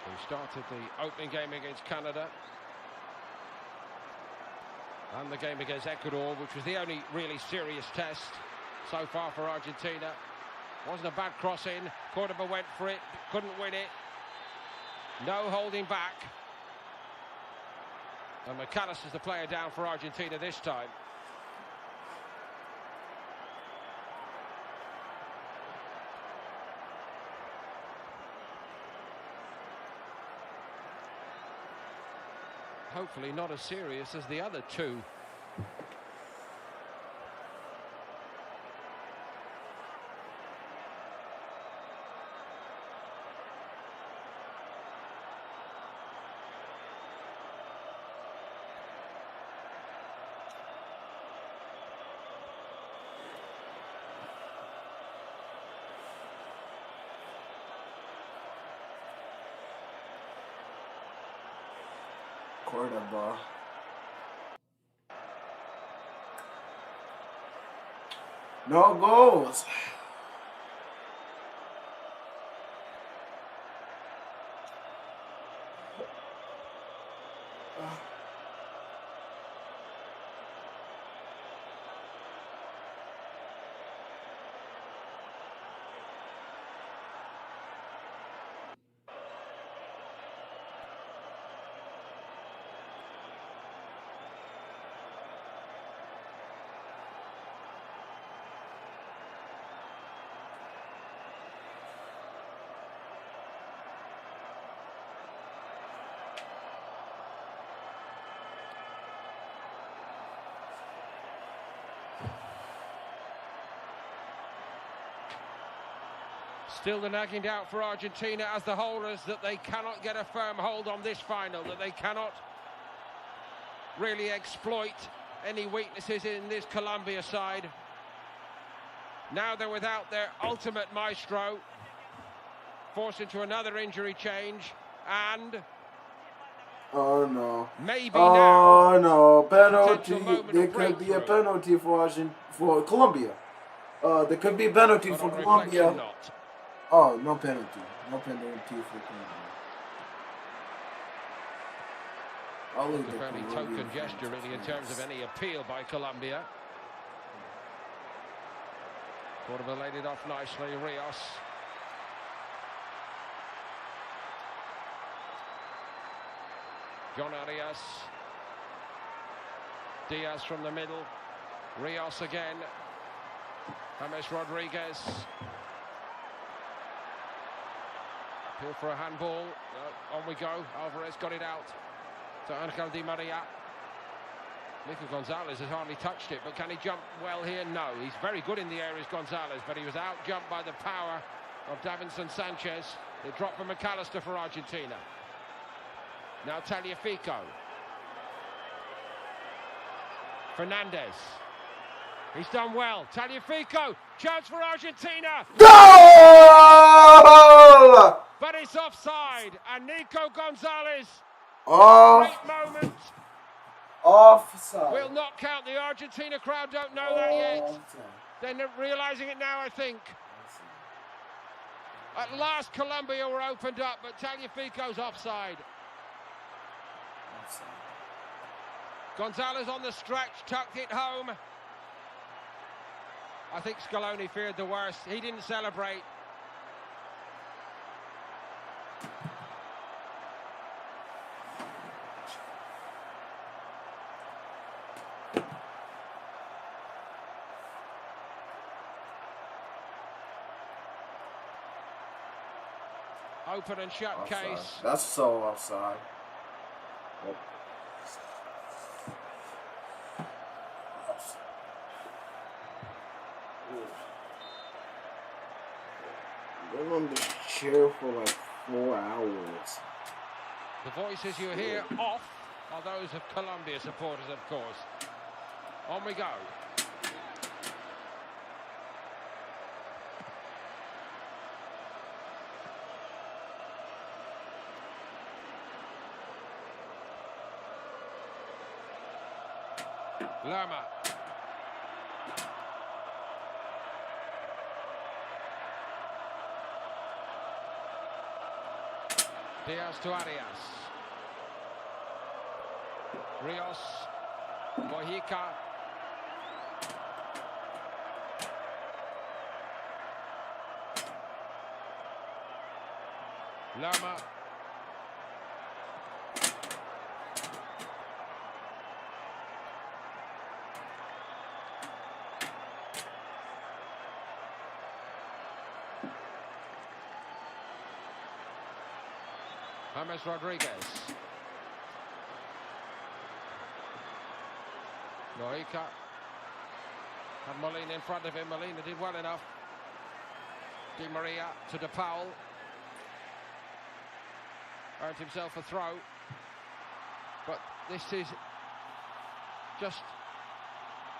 S: We started the opening game against Canada and the game against Ecuador, which was the only really serious test so far for Argentina. Wasn't a bad cross in. Cordoba went for it, couldn't win it. No holding back. And McAllister's the player down for Argentina this time. Hopefully not as serious as the other two.
B: Cordoba. No goals.
S: Still the nagging doubt for Argentina as the holders that they cannot get a firm hold on this final, that they cannot really exploit any weaknesses in this Colombia side. Now they're without their ultimate maestro, forced into another injury change, and
B: oh no!
S: Maybe
B: oh
S: now,
B: no! Penalty. There
S: breakthrough.
B: could be a penalty for Colombia. There could be a penalty
S: But
B: for
S: on
B: Colombia.
S: reflection, not.
B: Oh, no penalty. No penalty for Colombia. I'll leave
S: It's a
B: the
S: fairly
B: Colombian
S: token gesture, really, in terms of any appeal by Colombia. Cordoba laid it off nicely. Rios. John Arias. Diaz from the middle. Rios again. James Rodriguez. Appeal for a handball. On we go. Alvarez got it out to Angel Di Maria. Nico Gonzalez has hardly touched it, but can he jump well here? No. He's very good in the air, is Gonzalez, but he was out-jumped by the power of Davinson Sanchez. It dropped for McAllister for Argentina. Now Tagliafico. Fernandez. He's done well. Tagliafico. Chance for Argentina.
B: Goal!
S: But it's offside. And Nico Gonzalez.
B: Off.
S: Great moment.
B: Offside.
S: Will not count. The Argentina crowd don't know that yet. They're realising it now, I think. At last, Colombia were opened up, but Tagliafico's offside. Gonzalez on the stretch, tucked it home. I think Scaloni feared the worst. He didn't celebrate. Open and shut
B: Offside.
S: case.
B: That's so offside. Been on the chair for like 4 hours.
S: The voices you hear off are those of Colombia supporters, of course. On we go. Lerma. Diaz to Arias. Rios. Mojica. Lerma. James Rodriguez. Mojica. Had Molina in front of him. Molina did well enough. Di Maria to De Paul. Earned himself a throw. But this is just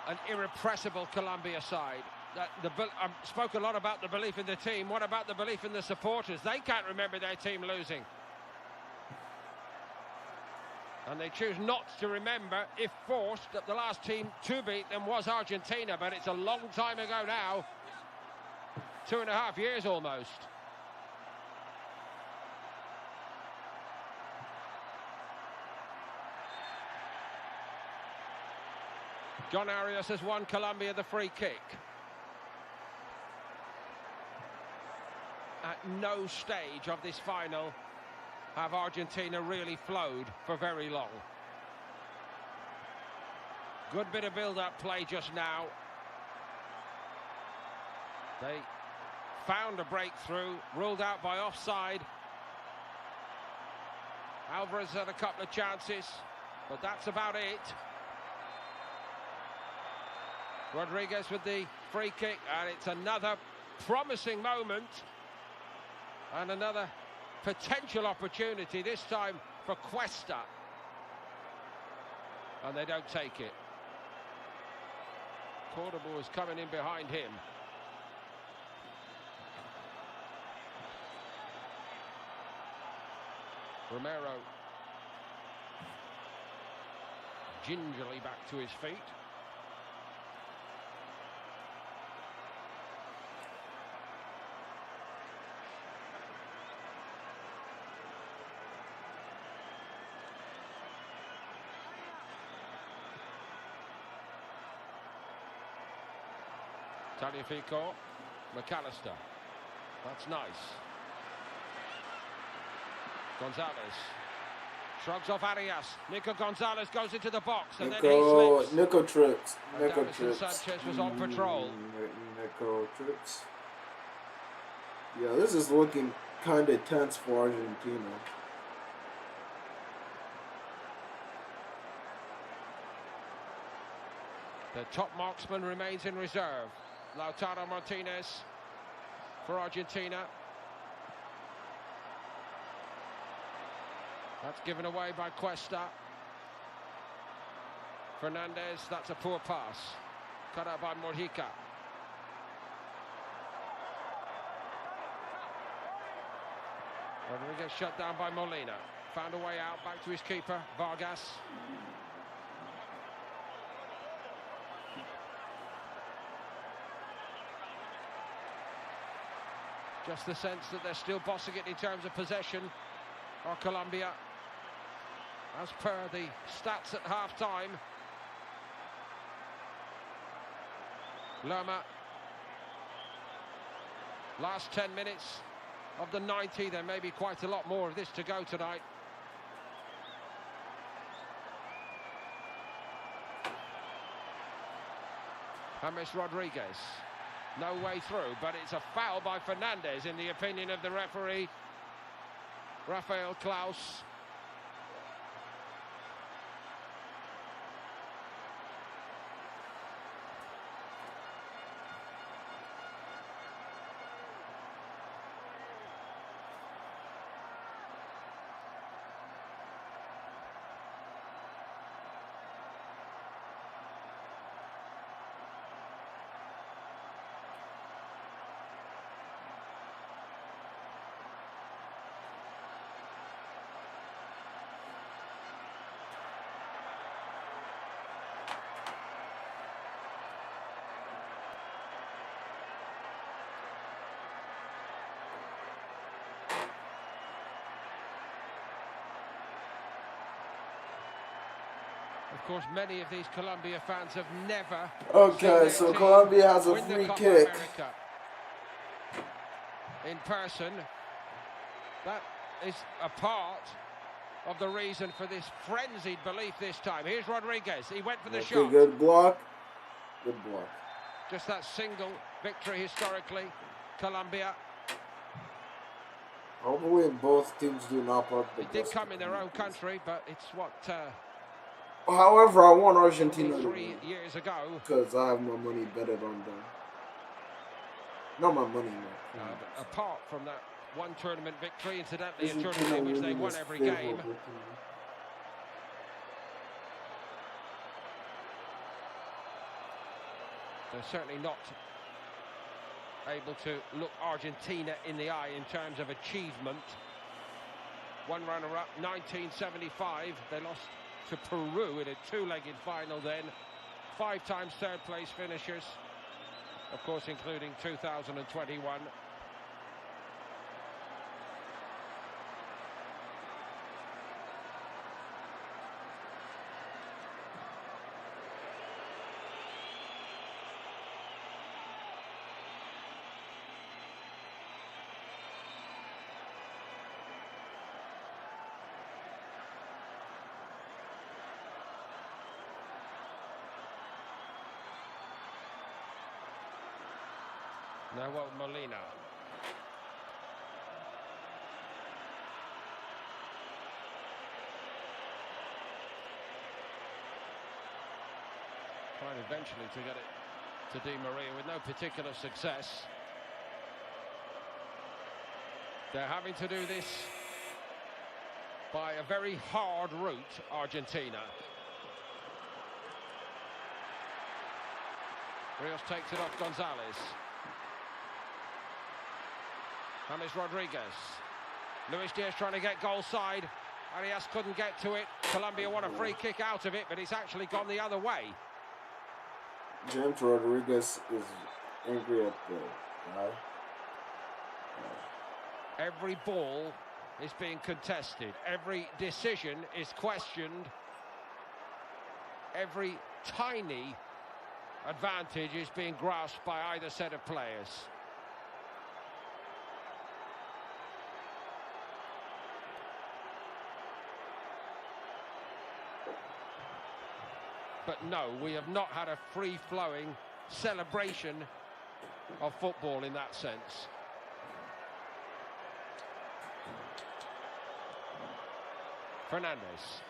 S: an irrepressible Colombia side. I spoke a lot about the belief in the team. What about the belief in the supporters? They can't remember their team losing. And they choose not to remember, if forced, that the last team to beat them was Argentina. But it's a long time ago now. 2.5 years almost. John Arias has won Colombia the free kick. At no stage of this final have Argentina really flowed for very long. Good bit of build-up play just now. They found a breakthrough, ruled out by offside. Alvarez had a couple of chances, but that's about it. Rodriguez with the free kick, and it's another promising moment and another potential opportunity, this time for Cuesta. And they don't take it. Cordoba is coming in behind him. Romero gingerly back to his feet. Taliafico, McAllister. That's nice. Gonzalez shrugs off Arias. Nico Gonzalez goes into the box and then he slips.
B: Nico trips. Nico
S: Davison
B: trips.
S: Sanchez was on patrol.
B: Nico trips. Yeah, this is looking kind of tense for Argentina.
S: The top marksman remains in reserve. Lautaro Martinez for Argentina. That's given away by Cuesta. Fernandez, that's a poor pass. Cut out by Mojica. Rodriguez shut down by Molina. Found a way out, back to his keeper, Vargas. Just the sense that they're still bossing it in terms of possession, or Colombia, as per the stats at half-time. Lerma. Last 10 minutes of the 90. There may be quite a lot more of this to go tonight. James Rodriguez. No way through, but it's a foul by Fernandez in the opinion of the referee, Rafael Klaus. course, many of these Colombia fans have never
B: Okay, so Colombia has a free kick.
S: America in person. That is a part of the reason for this frenzied belief this time. Here's Rodriguez. He went for the shot.
B: Good block. Good block.
S: Just that single victory historically. Colombia.
B: Hopefully both teams do not park the
S: It did come in their own country, but it's what...
B: However, I want Argentina
S: 3 years ago.
B: Because I have my money betted on them. Not my money, man.
S: Apart from that one tournament victory, incidentally, a tournament in which they won every game. They're certainly not able to look Argentina in the eye in terms of achievement. One runner-up, 1975. They lost to Peru in a two-legged final then. 5 times third-place finishers, of course, including 2021. Now, Molina. Trying eventually to get it to Di Maria with no particular success. They're having to do this by a very hard route, Argentina. Rios takes it off Gonzalez. James Rodriguez. Luis Diaz trying to get goal side. Arias couldn't get to it. Colombia want a free kick out of it, but it's actually gone the other way.
B: James Rodriguez is angry at the guy.
S: Every ball is being contested. Every decision is questioned. Every tiny advantage is being grasped by either set of players. But no, we have not had a free-flowing celebration of football in that sense. Fernandez.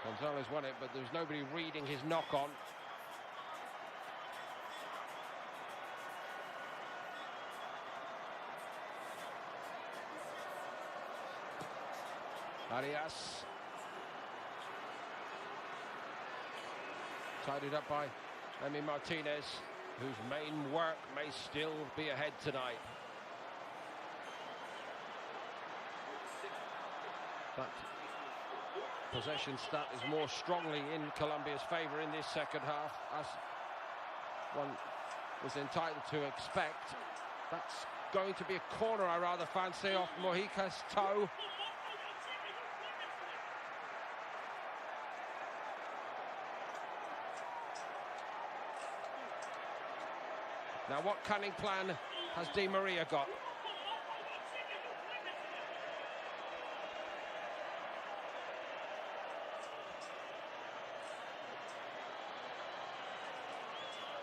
S: Gonzalez won it, but there's nobody reading his knock-on. Arias. Tidied up by Emi Martinez, whose main work may still be ahead tonight. But possession stat is more strongly in Colombia's favour in this second half, as one was entitled to expect. That's going to be a corner I rather fancy off Mojica's toe. Now, what cunning plan has Di Maria got?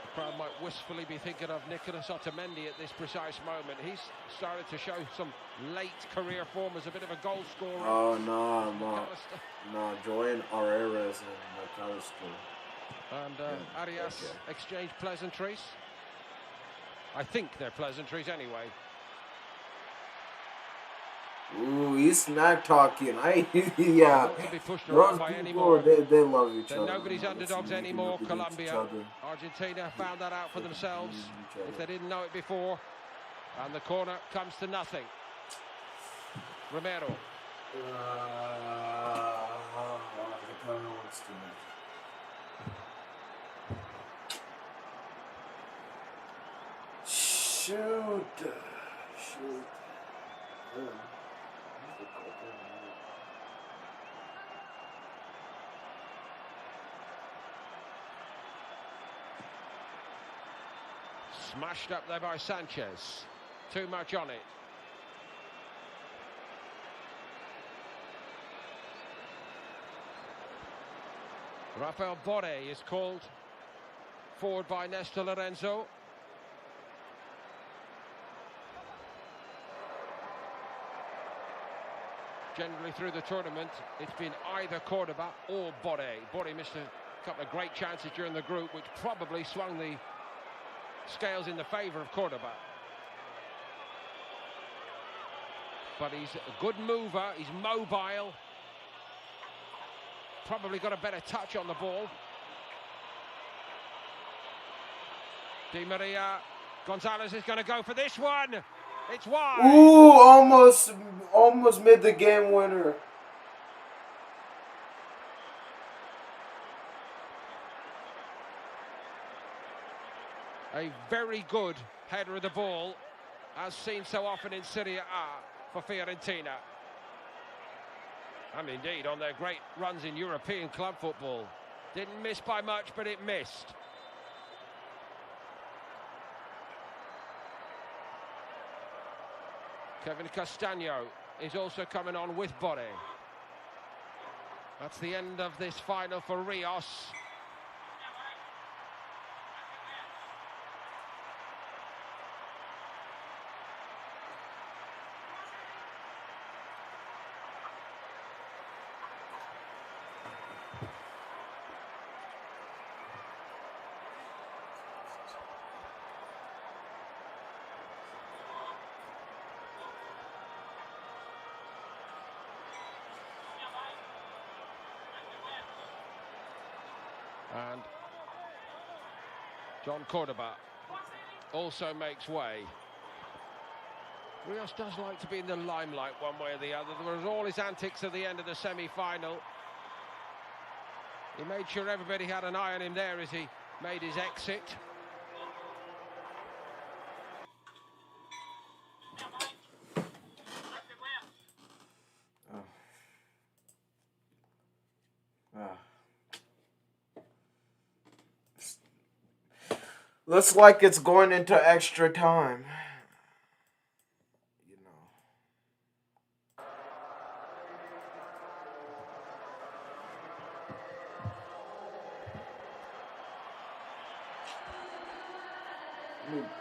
S: The crowd might wistfully be thinking of Nicolas Otamendi at this precise moment. He's started to show some late career form as a bit of a goal scorer.
B: Oh, no, Joan Areras and McAllister.
S: And Arias exchange pleasantries. I think they're pleasantries anyway.
B: Ooh, he's smack talking. Yeah.
S: Not to be pushed
B: Those
S: around by
B: people,
S: anymore.
B: they love each other.
S: Nobody's underdogs anymore, Colombia. Argentina found that out for themselves, if they didn't know it before. And the corner comes to nothing. Romero.
B: Shoot.
S: Smashed up there by Sanchez. Too much on it. Rafael Borre is called forward by Nestor Lorenzo. Generally through the tournament, it's been either Cordoba or Borre. Borre missed a couple of great chances during the group, which probably swung the scales in the favour of Cordoba. But he's a good mover, he's mobile. Probably got a better touch on the ball. Di Maria, Gonzalez is going to go for this one. It's wide.
B: Ooh, almost made the game winner.
S: A very good header of the ball, as seen so often in Serie A for Fiorentina. And indeed, on their great runs in European club football. Didn't miss by much, but it missed. Kevin Castagno is also coming on with Borre. That's the end of this final for Rios. And John Cordoba also makes way. Rios does like to be in the limelight one way or the other. There was all his antics at the end of the semi-final. He made sure everybody had an eye on him there as he made his exit.
B: Looks like it's going into extra time. You know.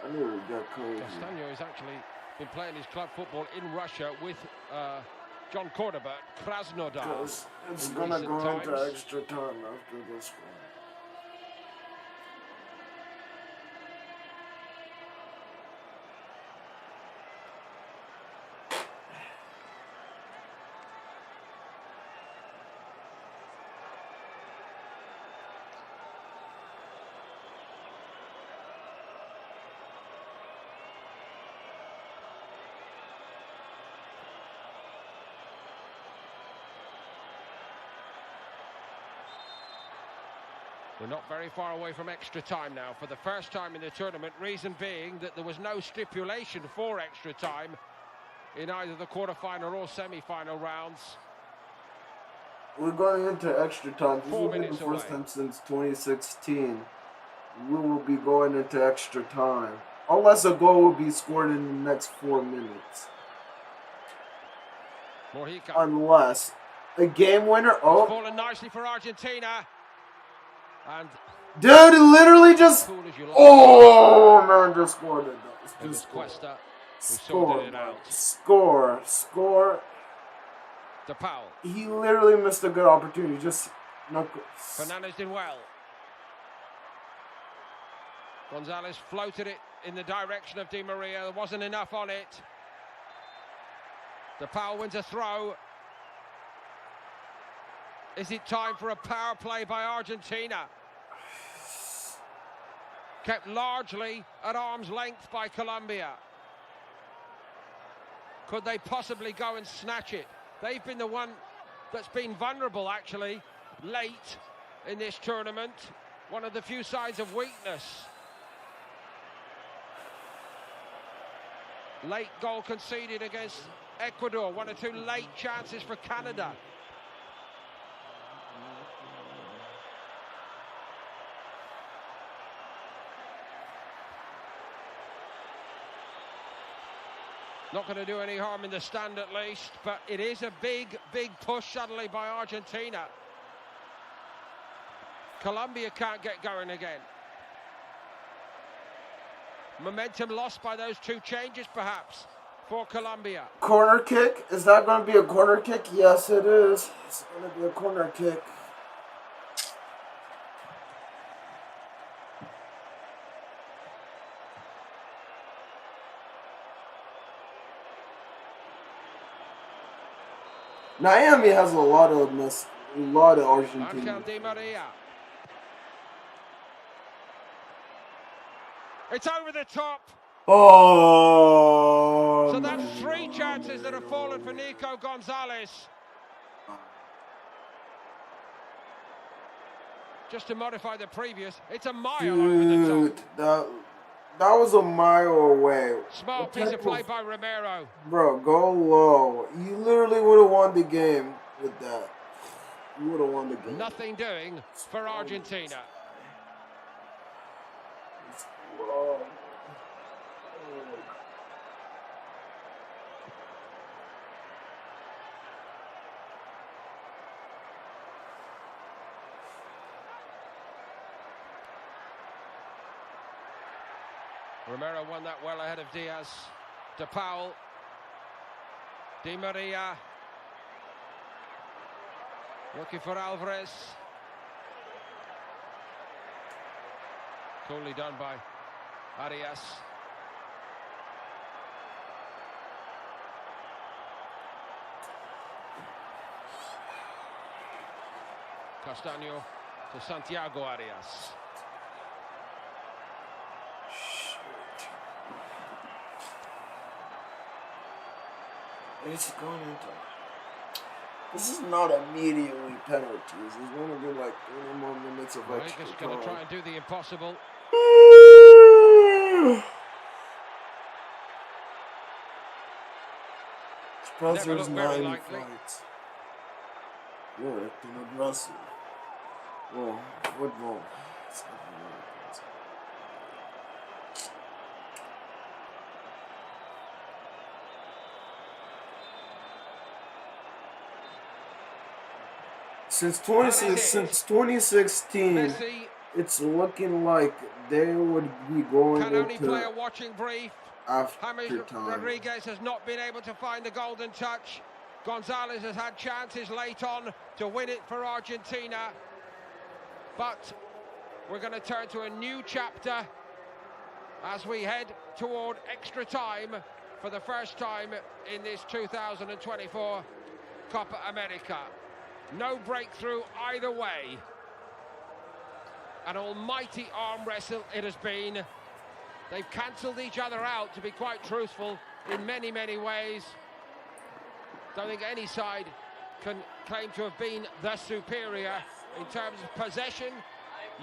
B: I knew it got cold.
S: Castagno has actually been playing his club football in Russia with John Cordoba, Krasnodar.
B: It's gonna go into extra time after this one.
S: We're not very far away from extra time now for the first time in the tournament, reason being that there was no stipulation for extra time in either the quarter-final or semi-final rounds.
B: We're going into extra time. This will be the first
S: away.
B: time since 2016. We will be going into extra time. Unless a goal will be scored in the next 4 minutes.
S: Mojica.
B: Unless a game winner. Oh,
S: it's fallen nicely for Argentina. And
B: dude, it literally just.
S: Cool as you like.
B: Oh man, just scored it.
S: It was Cuesta who
B: Score,
S: sorted it out.
B: Score.
S: De Paul.
B: He literally missed a good opportunity. Just no.
S: Fernandez did well. Gonzalez floated it in the direction of Di Maria. There wasn't enough on it. De Paul wins a throw. Is it time for a power play by Argentina? Kept largely at arm's length by Colombia. Could they possibly go and snatch it? They've been the one that's been vulnerable, actually, late in this tournament. One of the few signs of weakness. Late goal conceded against Ecuador. 1 or 2 late chances for Canada. Not going to do any harm in the stand at least, but it is a big, big push suddenly by Argentina. Colombia can't get going again. Momentum lost by those two changes, perhaps, for Colombia.
B: Corner kick? Is that going to be a corner kick? Yes, it is. It's going to be a corner kick. Miami has a lot of Argentina.
S: Di Maria. It's over the top.
B: Oh.
S: So that's 3 chances that have fallen for Nico Gonzalez. Just to modify the previous, it's a mile over the top.
B: That was a mile away.
S: Smart piece of play by Romero.
B: Bro, go low. You literally would have won the game with that. You would have won the game.
S: Nothing doing for Argentina.
B: Whoa.
S: Romero won that well ahead of Diaz. De Paul. Di Maria. Looking for Alvarez. Coolly done by Arias. Castaño to Santiago Arias.
B: It's going into. This is not immediately penalties. It's going to be like 20 more minutes of extra
S: Just going to try and do the impossible.
B: Spencer's 9 fights. You're acting aggressive. Well, football. Since 2016, it's looking like they would be going into
S: a watching brief.
B: After time.
S: Rodriguez has not been able to find the golden touch. Gonzalez has had chances late on to win it for Argentina. But we're going to turn to a new chapter as we head toward extra time for the first time in this 2024 Copa America. No breakthrough either way. An almighty arm wrestle it has been. They've cancelled each other out, to be quite truthful, in many, many ways. Don't think any side can claim to have been the superior in terms of possession.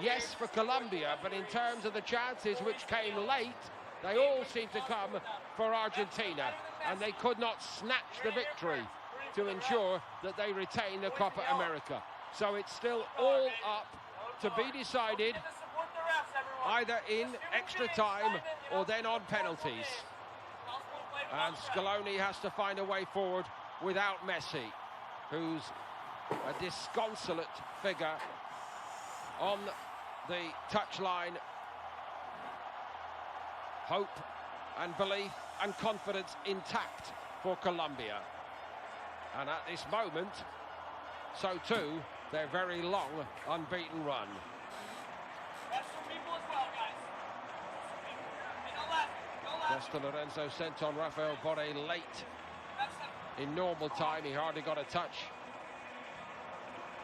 S: Yes, for Colombia, but in terms of the chances which came late, they all seem to come for Argentina, and they could not snatch the victory to ensure that they retain the Copa America. So it's still all up to be decided either in extra time or then on penalties. And Scaloni has to find a way forward without Messi, who's a disconsolate figure on the touchline. Hope and belief and confidence intact for Colombia. And at this moment, so too, their very long unbeaten run. Costa Lorenzo sent on Rafael Borre late. In normal time, he hardly got a touch,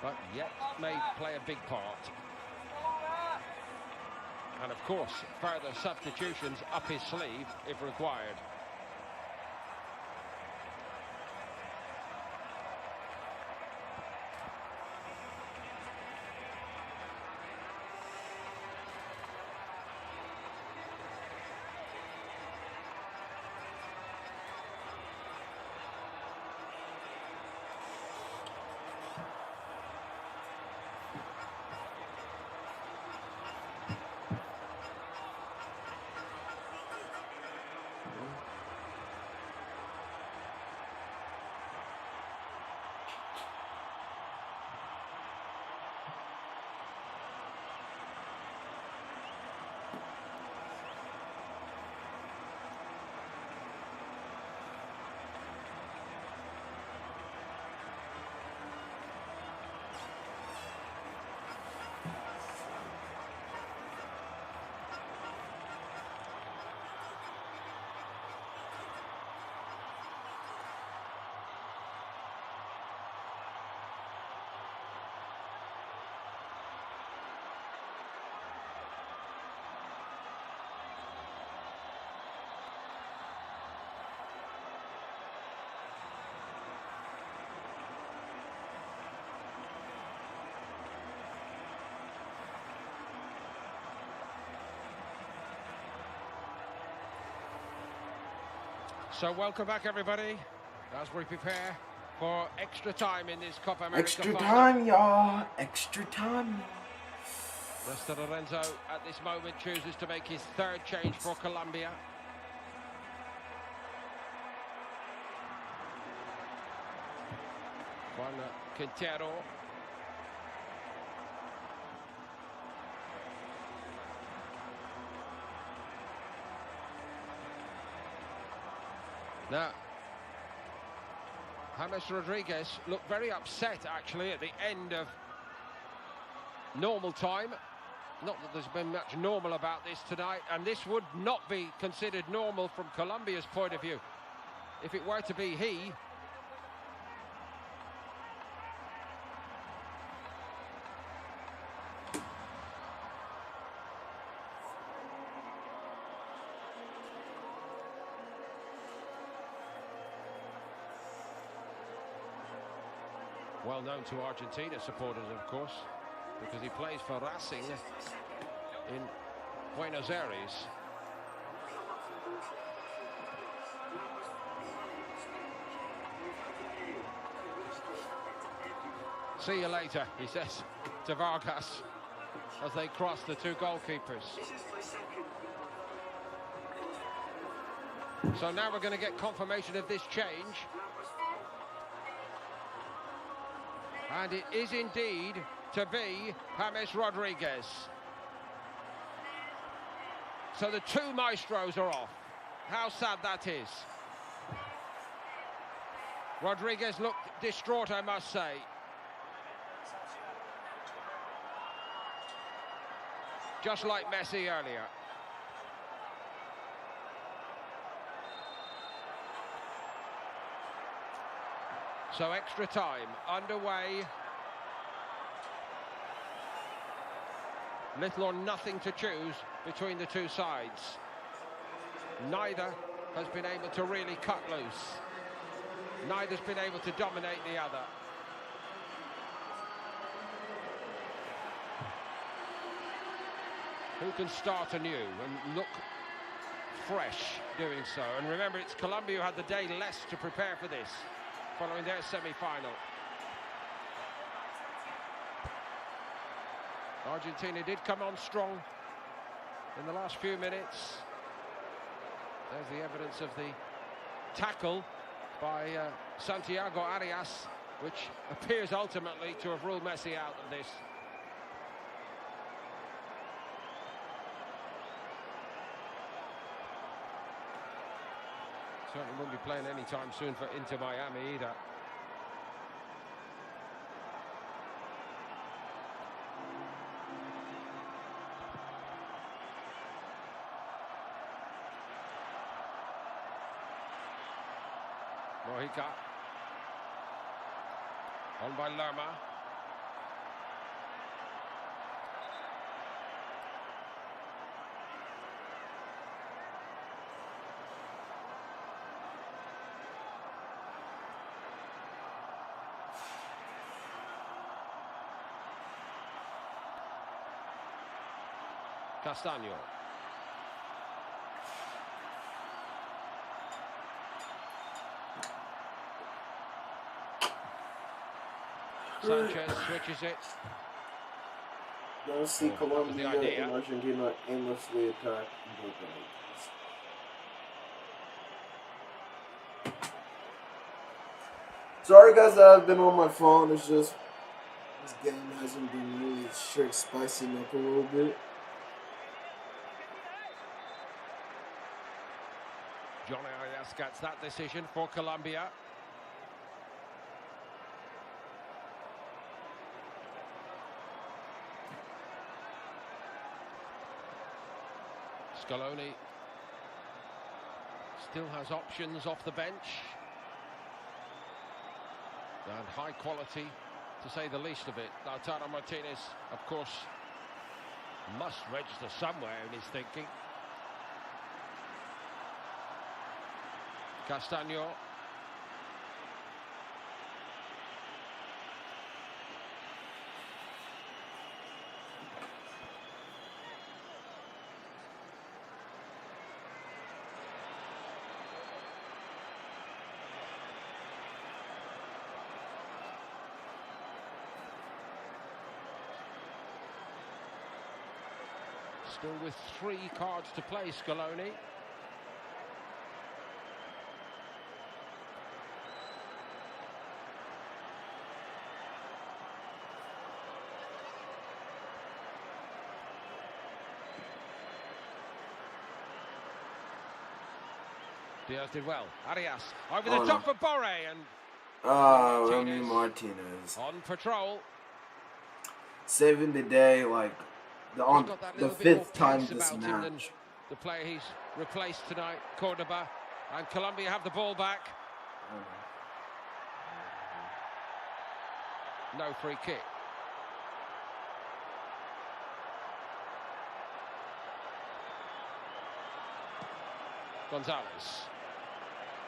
S: but yet may play a big part. And of course, further substitutions up his sleeve if required. So welcome back, everybody, as we prepare for extra time in this Copa America
B: Extra
S: final.
B: time, y'all. Extra time.
S: Mr. Lorenzo, at this moment, chooses to make his third change for Colombia. Juan Quintero. Now, James Rodriguez looked very upset, actually, at the end of normal time. Not that there's been much normal about this tonight, and this would not be considered normal from Colombia's point of view. If it were to be he, well known to Argentina supporters, of course, because he plays for Racing in Buenos Aires. See you later, he says to Vargas as they cross the two goalkeepers. So now we're going to get confirmation of this change. And it is indeed to be James Rodriguez. So the two maestros are off. How sad that is. Rodriguez looked distraught, I must say. Just like Messi earlier. So extra time underway. Little or nothing to choose between the two sides. Neither has been able to really cut loose. Neither's been able to dominate the other. Who can start anew and look fresh doing so? And remember, it's Colombia who had the day less to prepare for this, following their semi-final. Argentina did come on strong in the last few minutes. There's the evidence of the tackle by Santiago Arias, which appears ultimately to have ruled Messi out of this. Certainly won't be playing anytime soon for Inter Miami either. Mojica. On by Lerma. Castaño. Sanchez switches it.
B: Don't see Colombia and Argentina aimlessly attack both sides. Sorry guys that I've been on my phone. It's just this game hasn't been really spicing up a little bit.
S: Johnny Arias gets that decision for Colombia. Scaloni still has options off the bench. And high quality, to say the least of it. Lautaro Martinez, of course, must register somewhere in his thinking. Castaño. Still with 3 cards to play, Scaloni. Diaz did well. Arias over the top for Borre, and
B: Remy Martinez
S: on patrol,
B: saving the day, like on the 5th time this match.
S: The player he's replaced tonight, Cordoba, and Colombia have the ball back. No free kick. Gonzalez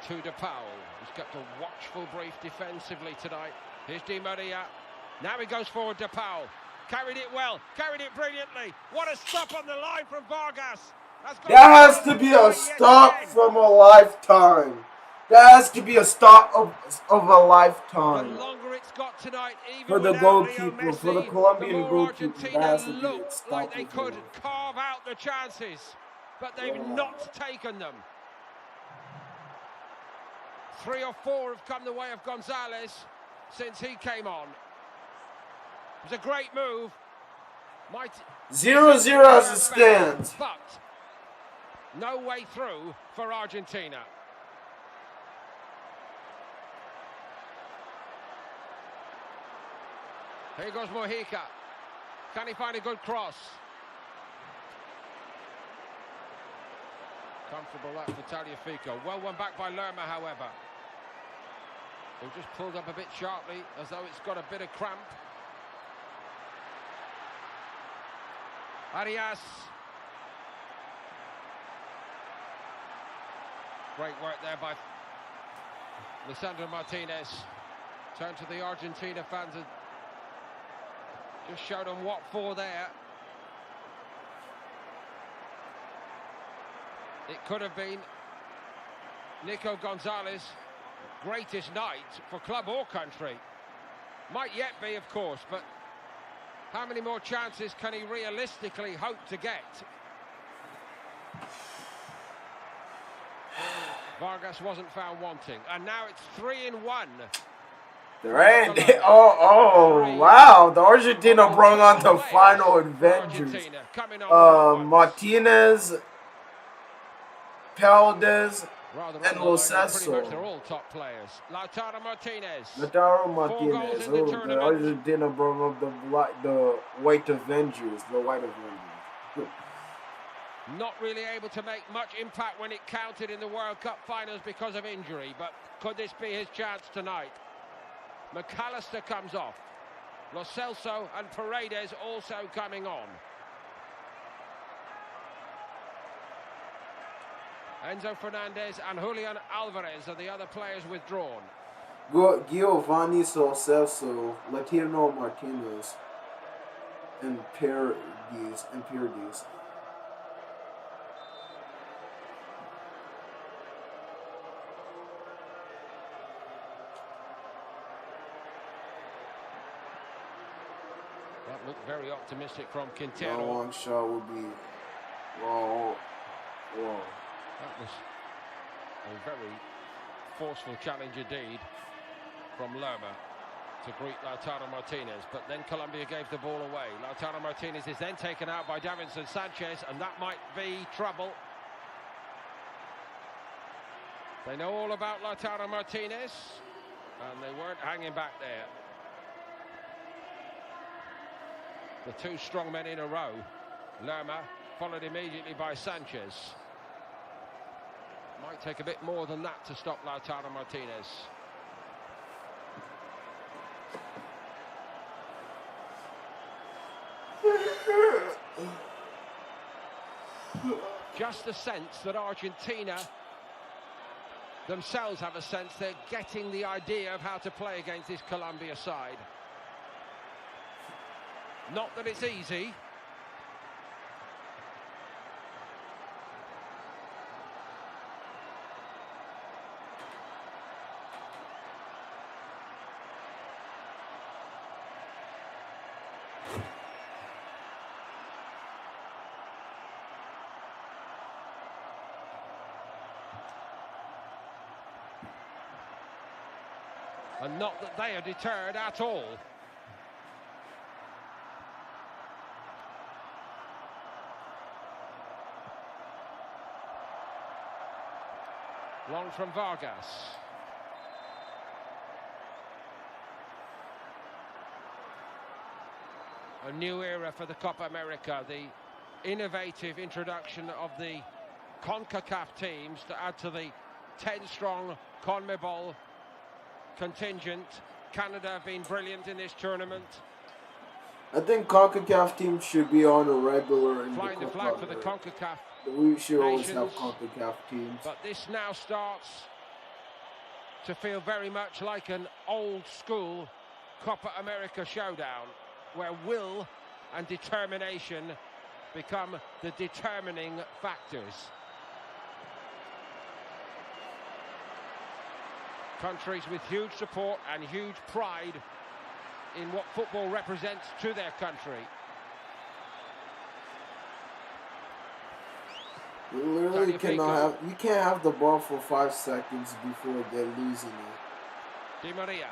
S: to De Paul, who's kept a watchful brief defensively tonight. Here's Di Maria. Now he goes forward, De Paul. Carried it well, carried it brilliantly. What a stop on the line from Vargas.
B: That has to be a stop from a lifetime. That has to be a stop of a lifetime.
S: The longer it's got tonight, even
B: for the goalkeeper,
S: Messi,
B: for the Colombian
S: the more
B: goalkeeper, that has to be a
S: look
B: stop.
S: like they could carve out the chances, but they've not taken them. 3 or 4 have come the way of Gonzalez since he came on. It was a great move.
B: 0-0 as it stands.
S: But no way through for Argentina. Here goes Mojica. Can he find a good cross? Comfortable that for Tagliafico. Well won back by Lerma, however. Who just pulled up a bit sharply, as though it's got a bit of cramp. Arias. Great work there by Lisandro Martinez. Turn to the Argentina fans and just showed them what for there. It could have been Nico Gonzalez. Greatest night for club or country. Might yet be, of course, but how many more chances can he realistically hope to get? Vargas wasn't found wanting, and now it's 3-1.
B: Wow, the Argentina brought on the final Avengers. Martinez, Paredes, and Lo Celso.
S: They're all top players. Lautaro Martinez.
B: Oh, the Argentina brought up the White Avengers. The White Avengers.
S: Not really able to make much impact when it counted in the World Cup finals because of injury, but could this be his chance tonight? McAllister comes off. Lo Celso and Paredes also coming on. Enzo Fernandez and Julian Alvarez are the other players withdrawn.
B: Giovanni Lo Celso, Latino Martinez, and Paredes.
S: That looked very optimistic from Quintero.
B: That long shot would be whoa.
S: That was a very forceful challenge indeed from Lerma to greet Lautaro Martinez, but then Colombia gave the ball away. Lautaro Martinez is then taken out by Davinson Sanchez, and that might be trouble. They know all about Lautaro Martinez, and they weren't hanging back there. The 2 strong men in a row. Lerma followed immediately by Sanchez. Might take a bit more than that to stop Lautaro Martinez. Just the sense that Argentina themselves have a sense they're getting the idea of how to play against this Colombia side. Not that it's easy. And not that they are deterred at all. Long from Vargas. A new era for the Copa America, the innovative introduction of the CONCACAF teams to add to the 10-strong CONMEBOL contingent. Canada have been brilliant in this tournament.
B: I think CONCACAF teams should be on a regular in
S: Flying the flag for the CONCACAF.
B: We should always
S: nations,
B: have CONCACAF teams.
S: But this now starts to feel very much like an old-school Copa America showdown, where will and determination become the determining factors. Countries with huge support and huge pride in what football represents to their country.
B: You literally you can't have the ball for 5 seconds before they're losing it.
S: Di Maria.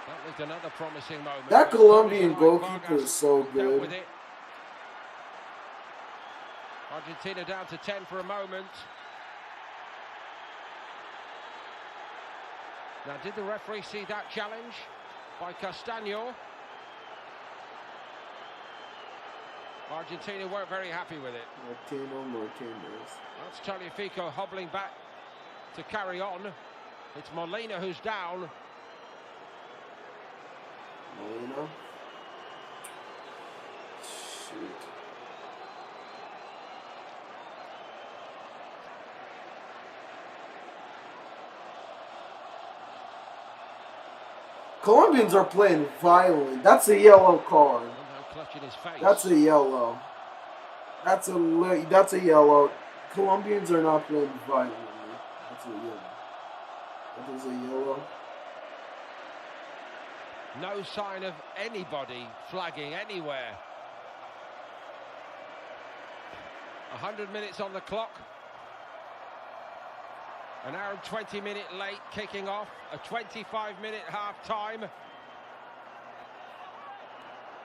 S: That was another promising moment.
B: That Colombian goalkeeper is so good.
S: With it. Argentina down to 10 for a moment. Now, did the referee see that challenge by Castaño? Argentina weren't very happy with it.
B: Martinez.
S: That's Taliafico hobbling back to carry on. It's Molina who's down.
B: Molina. Shoot. Colombians are playing violent. That's a yellow card.
S: Clutching his face.
B: That's a yellow. That's a yellow. Colombians are not playing violently. That's a yellow. That is a yellow.
S: No sign of anybody flagging anywhere. 100 minutes on the clock. An hour and 20-minute late kicking off. A 25-minute half-time.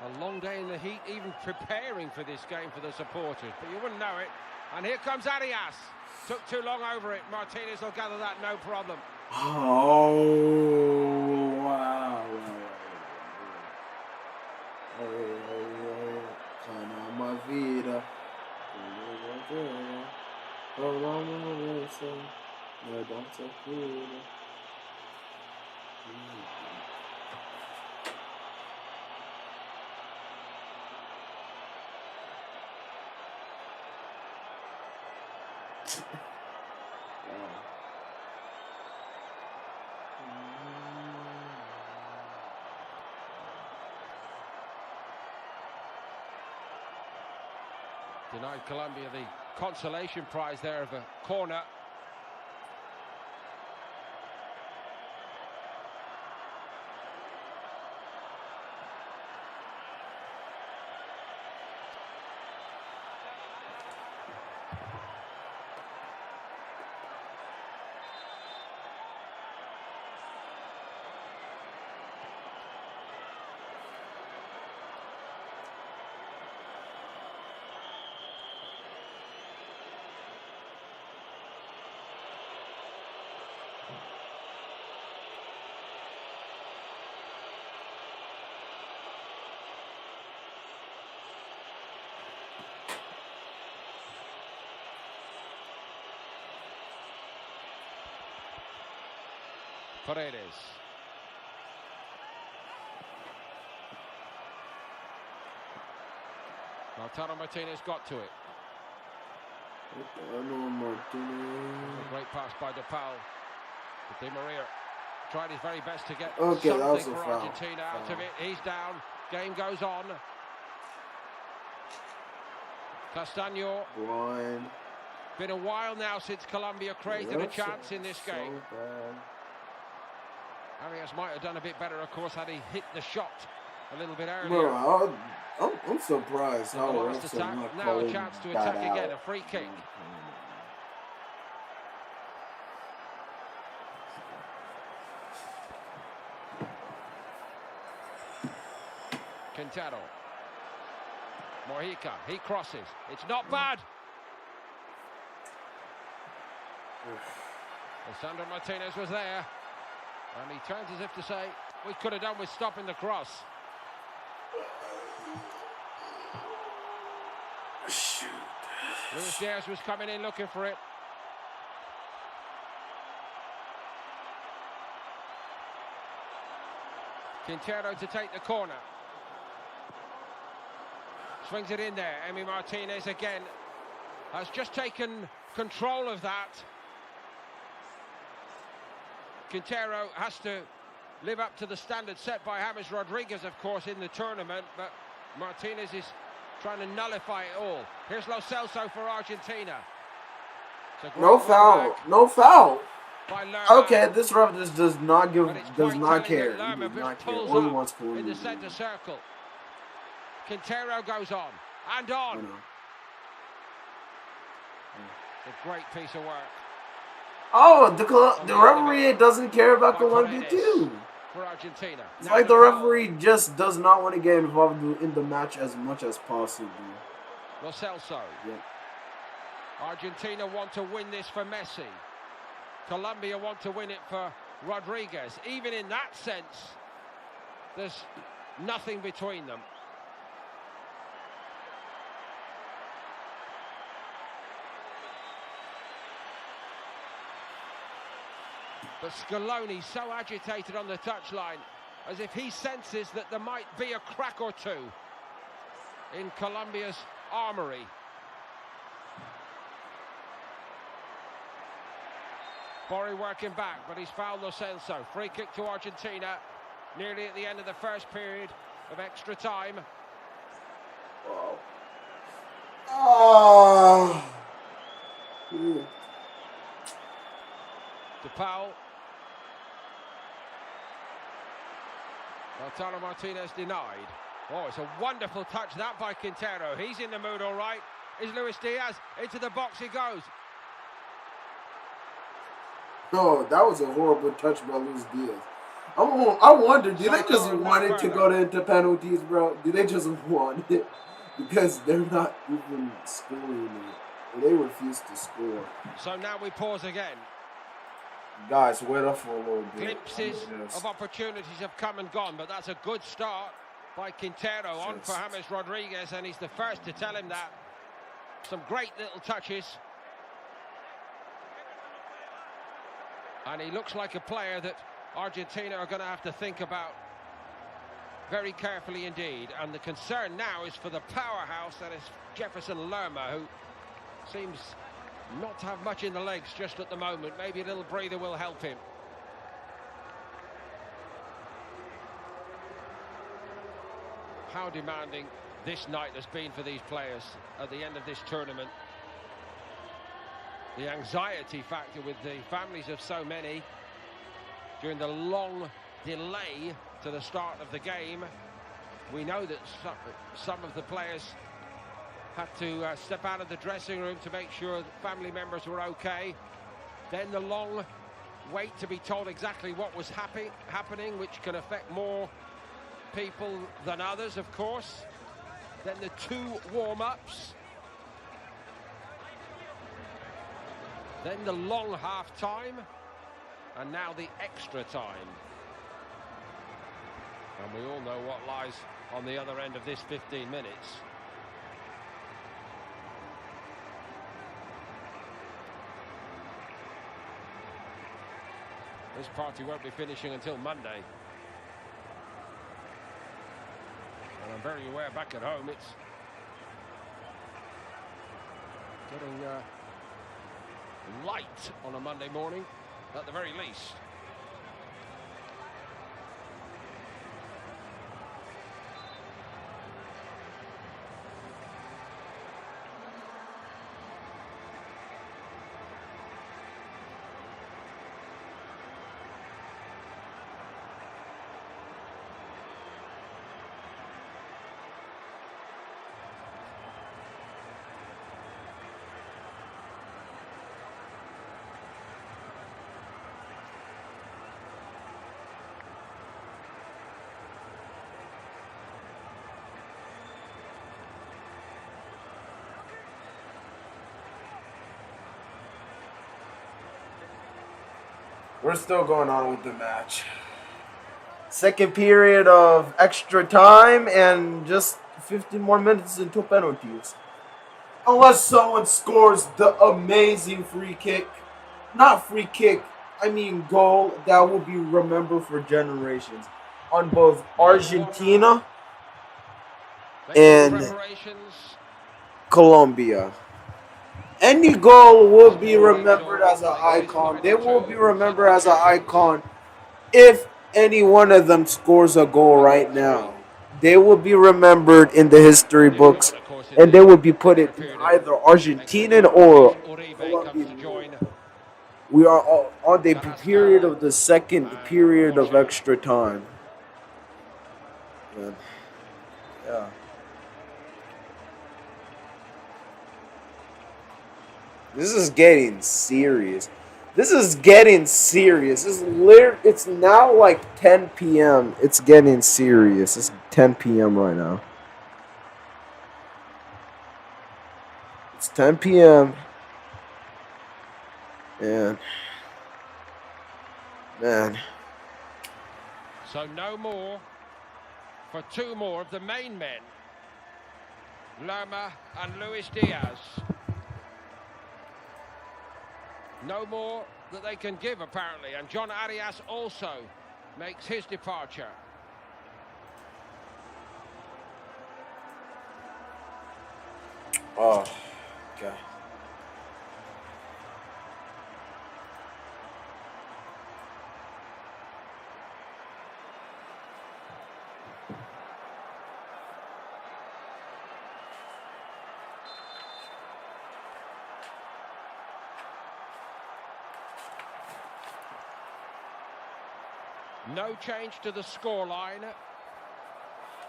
S: A long day in the heat, even preparing for this game for the supporters. But you wouldn't know it. And here comes Arias. Took too long over it. Martinez will gather that, no problem.
B: Oh, wow. Sana vida.
S: Denied Colombia the consolation prize there of a corner. Paredes. Lautaro Martinez got to it. A great pass by DePaul. But Di Maria tried his very best to get something for Argentina out of it. He's down. Game goes on. Castaño. Been a while now since Colombia created a chance in this game. Arias might have done a bit better, of course, had he hit the shot a little bit earlier.
B: Bro, I'm surprised how
S: last attack, now a chance to attack again, a free kick. Quintero. Mojica, he crosses. It's not bad. Sandro Martinez was there. And he turns as if to say, we could have done with stopping the cross.
B: Shoot.
S: Luis Diaz was coming in looking for it. Quintero to take the corner. Swings it in there. Emi Martinez again has just taken control of that. Quintero has to live up to the standard set by James Rodriguez, of course, in the tournament, but Martinez is trying to nullify it all. Here's Lo Celso for Argentina.
B: No foul. No foul. Okay, this ref just does not care. He does not care. All he wants to win.
S: In the center circle. Quintero goes on and on. It's a great piece of work.
B: Oh, the referee doesn't care about Colombia too.
S: For Argentina.
B: It's like the referee just does not want to get involved in the match as much as possible.
S: Lo Celso.
B: Yeah.
S: Argentina want to win this for Messi. Colombia want to win it for Rodriguez. Even in that sense, there's nothing between them. But Scaloni so agitated on the touchline, as if he senses that there might be a crack or two in Colombia's armory. Borri working back, but he's fouled Lo Celso. Free kick to Argentina, nearly at the end of the first period of extra time.
B: Oh.
S: DePaul. Lautaro Martinez denied. Oh, it's a wonderful touch that by Quintero. He's in the mood all right. Is Luis Diaz. Into the box he goes.
B: No, that was a horrible touch by Luis Diaz. I wonder, do they just want it to go into penalties, bro? Do they just want it? Because they're not even scoring it. They refuse to score.
S: So now we pause again.
B: Guys, wait up for a little bit.
S: Glimpses of opportunities have come and gone, but that's a good start by Quintero on for James Rodriguez, and he's the first to tell him that. Some great little touches. And he looks like a player that Argentina are going to have to think about very carefully indeed. And the concern now is for the powerhouse, that is Jefferson Lerma, who seems not to have much in the legs just at the moment. Maybe a little breather will help him. How demanding this night has been for these players at the end of this tournament. The anxiety factor with the families of so many during the long delay to the start of the game. We know that some of the players had to step out of the dressing room to make sure that family members were okay. Then the long wait to be told exactly what was happening, which can affect more people than others, of course. Then the 2 warm-ups. Then the long half-time. And now the extra time. And we all know what lies on the other end of this 15 minutes. This party won't be finishing until Monday. And I'm very aware back at home it's getting light on a Monday morning, at the very least.
B: We're still going on with the match. Second period of extra time and just 15 more minutes until penalties. Unless someone scores the amazing free kick. Not free kick, I mean goal that will be remembered for generations. On both Argentina and Colombia. Any goal will be remembered as an icon. They will be remembered as an icon if any one of them scores a goal right now. They will be remembered in the history books, and they will be put in either Argentinian or Colombian. We are on the period of the second period of extra time. Yeah. This is getting serious. It's now like 10 p.m. It's getting serious. It's 10 p.m. right now. It's 10 p.m. And man.
S: So no more for two more of the main men, Lerma and Luis Diaz. No more that they can give, apparently. And John Arias also makes his departure.
B: Oh, okay.
S: No change to the scoreline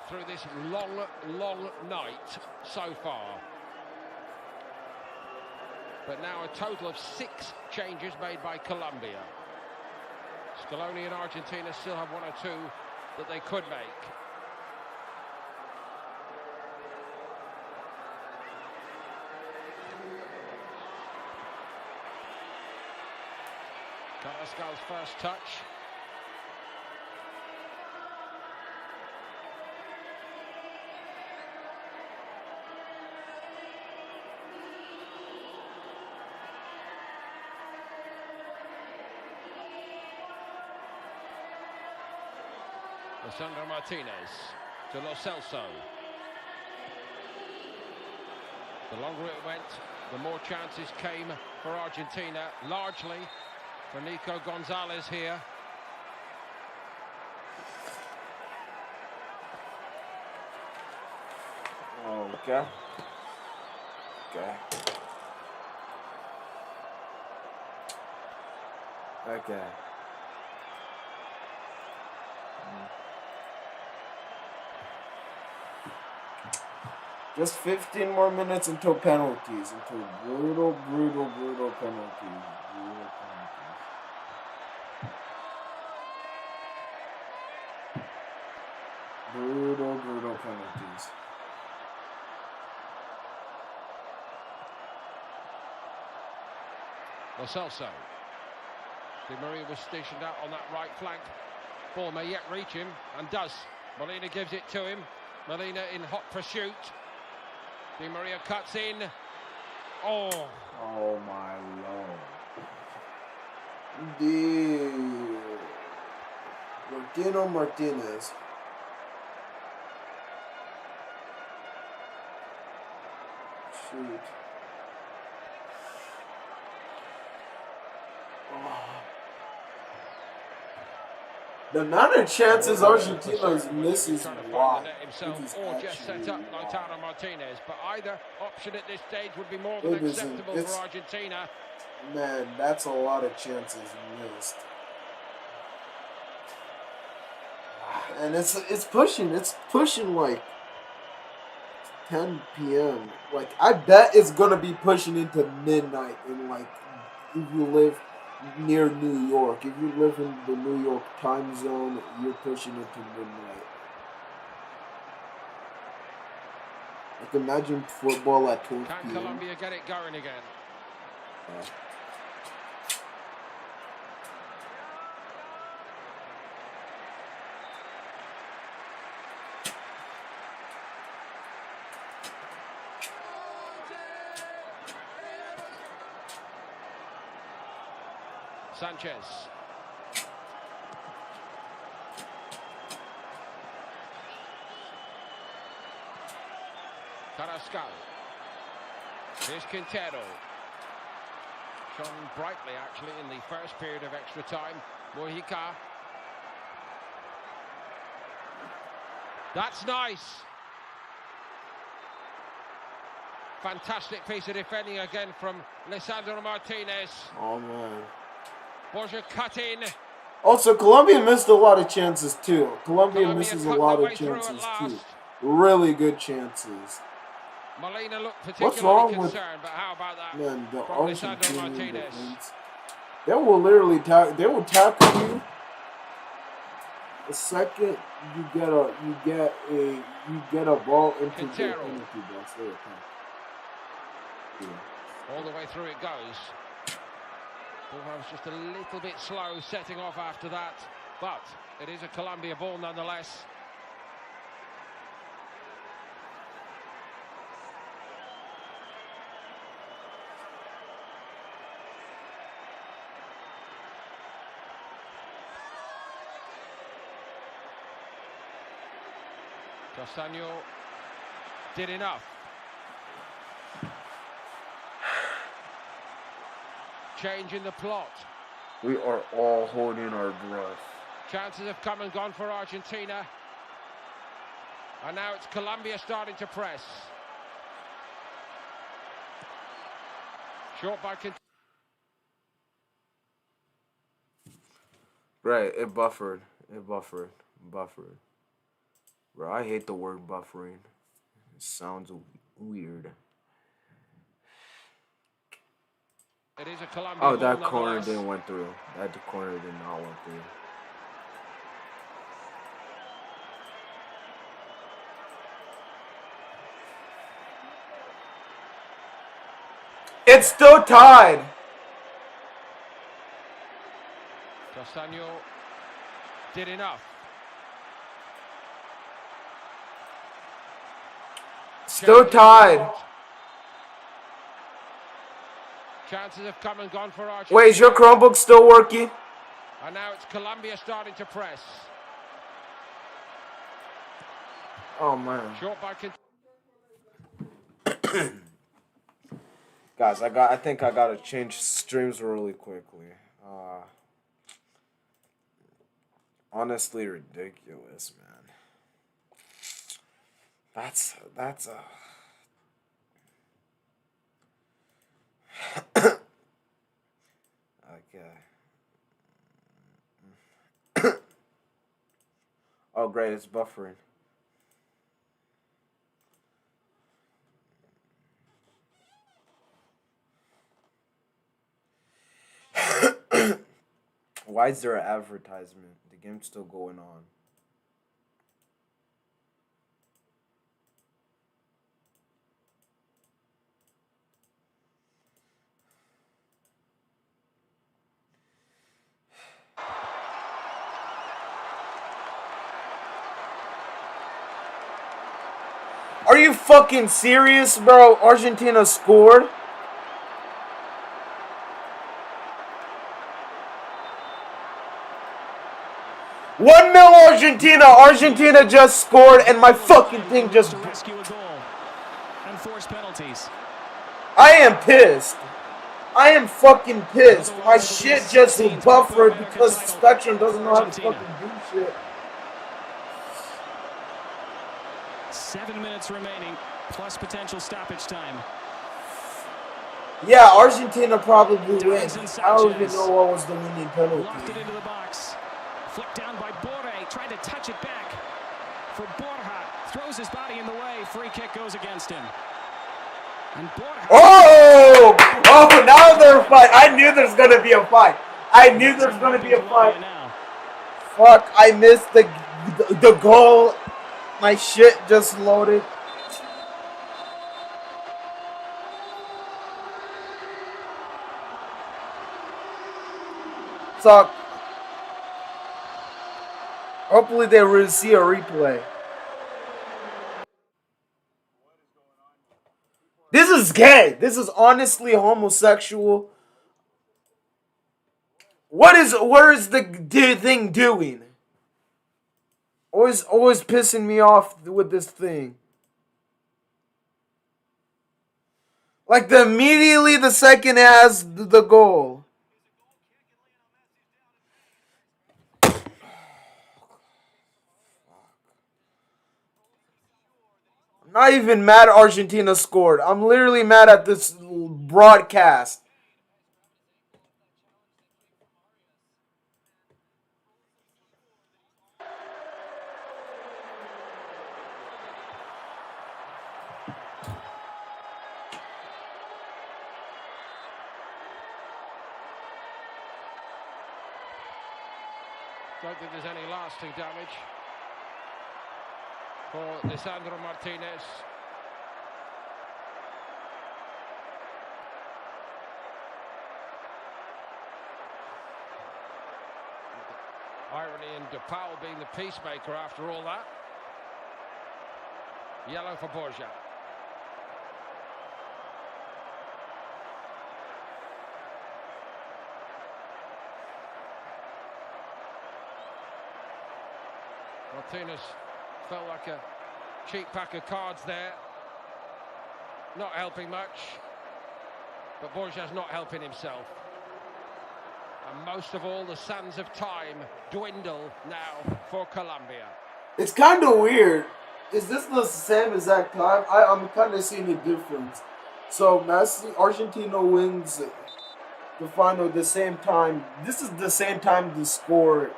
S: through this long, long night so far. But now a total of 6 changes made by Colombia. Scaloni and Argentina still have 1 or 2 that they could make. Carrasco's first touch. Sandro Martinez to Lo Celso. The longer it went, the more chances came for Argentina, largely for Nico Gonzalez here.
B: Okay. Okay. Okay. Just 15 more minutes until penalties. Until brutal penalties. Brutal penalties.
S: Lo Celso. Di Maria was stationed out on that right flank. Ball may yet reach him, and does. Molina gives it to him. Molina in hot pursuit. Di Maria cuts in. Oh
B: my lord. Martino Martinez. Shoot. The amount of chances Argentina misses is wild.
S: Or just set up Lautaro Martinez, but either option at this stage would be more than acceptable for Argentina.
B: Man, that's a lot of chances missed. And it's pushing like 10 p.m. Like, I bet it's gonna be pushing into midnight in, like, if you live near New York. If you live in the New York time zone, you're pushing into midnight. Like, imagine football at 12 p.m.
S: Can Colombia get it going again? Sanchez. Carrasco. Here's Quintero. Shone brightly, actually, in the first period of extra time. Mojica. That's nice. Fantastic piece of defending again from Lisandro Martinez.
B: Oh, man.
S: Borja cut in.
B: Also, Colombia missed a lot of chances, too. Colombia misses a lot of chances, too. Really good chances.
S: Molina looked
B: What's
S: particularly
B: wrong with,
S: concerned, but how about that?
B: man, the
S: From Lisandro
B: Argentinian
S: Martinez.
B: defense? They will literally they will tackle you. The second you get a ball into the penalty box, they attack. Yeah.
S: All the way through it goes. Ball was just a little bit slow setting off after that, but it is a Colombia ball nonetheless. Castaño did enough. Change in the plot.
B: We are all holding our breath.
S: Chances have come and gone for Argentina. And now it's Colombia starting to press. Short by
B: Right, it buffered. Buffered. Bro, I hate the word buffering. It sounds weird.
S: It is a Colombia
B: oh, that
S: ball,
B: corner didn't went through. That corner did not went through. It's still tied.
S: Castaño did enough.
B: Still tied.
S: Chances have come and gone for Argentina.
B: Wait, is your Chromebook still working?
S: And now it's Colombia starting to press.
B: Oh, man.
S: Short by
B: Guys, I think I gotta change streams really quickly. Honestly ridiculous, man. That's a okay. Oh, great, it's buffering. Why is there an advertisement? The game's still going on. Are you fucking serious, bro? Argentina scored? $1-0 Argentina. Argentina just scored, and my fucking thing just
U: rescue a goal and force penalties.
B: I am pissed. I am fucking pissed. My shit just buffered because Spectrum doesn't know how to fucking do shit.
U: 7 minutes remaining, plus potential stoppage time.
B: Yeah, Argentina probably wins. I don't even know what was the winning penalty.
U: Locked it into the box. Flicked down by Borre. Tried to touch it back for Borja. Throws his body in the way. Free kick goes against him. And Borja.
B: Oh! Oh, now they're fight. I knew there's going to be a fight. I knew there's going to be a fight. Fuck, I missed the goal. My shit just loaded. So, hopefully they will see a replay. This is gay. This is honestly homosexual. Where is the thing doing? Always pissing me off with this thing. Like immediately the second has the goal. I'm not even mad Argentina scored. I'm literally mad at this broadcast.
S: Don't think there's any lasting damage for Lisandro Martinez. Irony in DePaul being the peacemaker after all that. Yellow for Borja. Martinez felt like a cheap pack of cards there. Not helping much. But Borja's not helping himself. And most of all, the sands of time dwindle now for Colombia.
B: It's kind of weird. Is this the same exact time? I'm kind of seeing a difference. So Argentina wins the final at the same time. This is the same time the score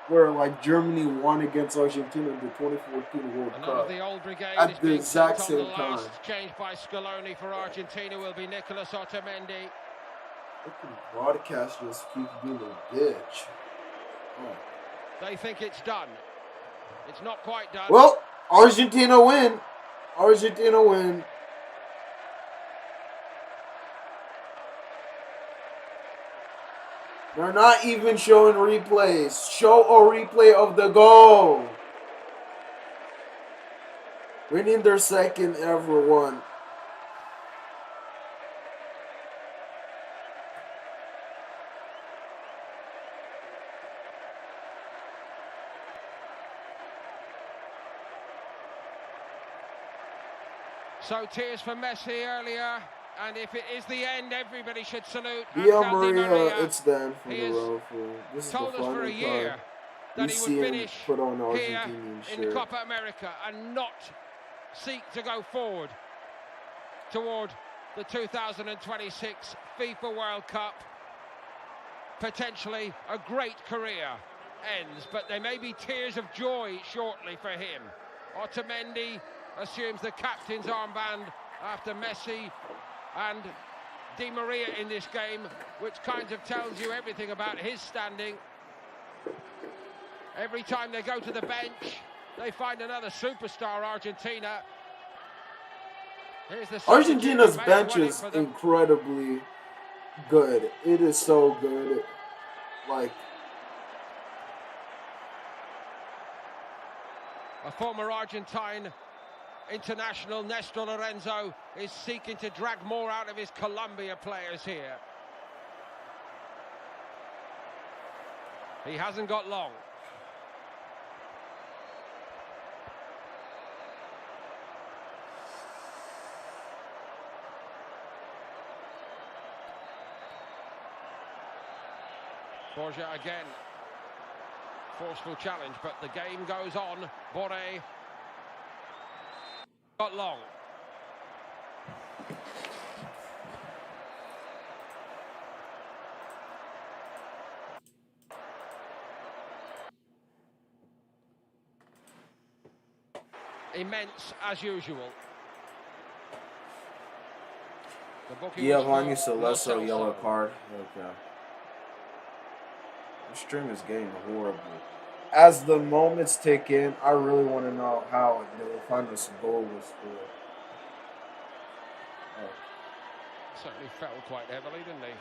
B: where like Germany won against Argentina in the 2014 World Cup.
S: The old brigade
B: at the exact same time.
S: Change by Scaloni for Argentina will be Nicolas Otamendi.
B: The broadcast just keeps being a bitch. Oh.
S: They think it's done. It's not quite done.
B: Well, Argentina win. Argentina win. They're not even showing replays. Show a replay of the goal. Winning their second ever one.
S: So tears for Messi earlier, and if it is the end, everybody should salute.
B: Maria, it's done for the road. This is
S: told
B: the
S: us for a year that he would finish
B: put on
S: here
B: shirt.
S: in Copa America and not seek to go forward toward the 2026 FIFA World Cup. Potentially a great career ends, but there may be tears of joy shortly for him. Otamendi assumes the captain's armband after Messi and Di Maria in this game, which kind of tells you everything about his standing. Every time they go to the bench, they find another superstar, Argentina. Here's the
B: Argentina's bench is incredibly good. It is so good. Like,
S: a former Argentine international, Nestor Lorenzo, is seeking to drag more out of his Colombia players here. He hasn't got long. Borja again. Forceful challenge, but the game goes on. Boré got long. Immense as usual.
B: Giovanni Celesso yellow card. Okay. The stream is getting horrible. As the moments tick in, I really want to know how they will find this goal was scored.
S: Certainly fell quite heavily, didn't he?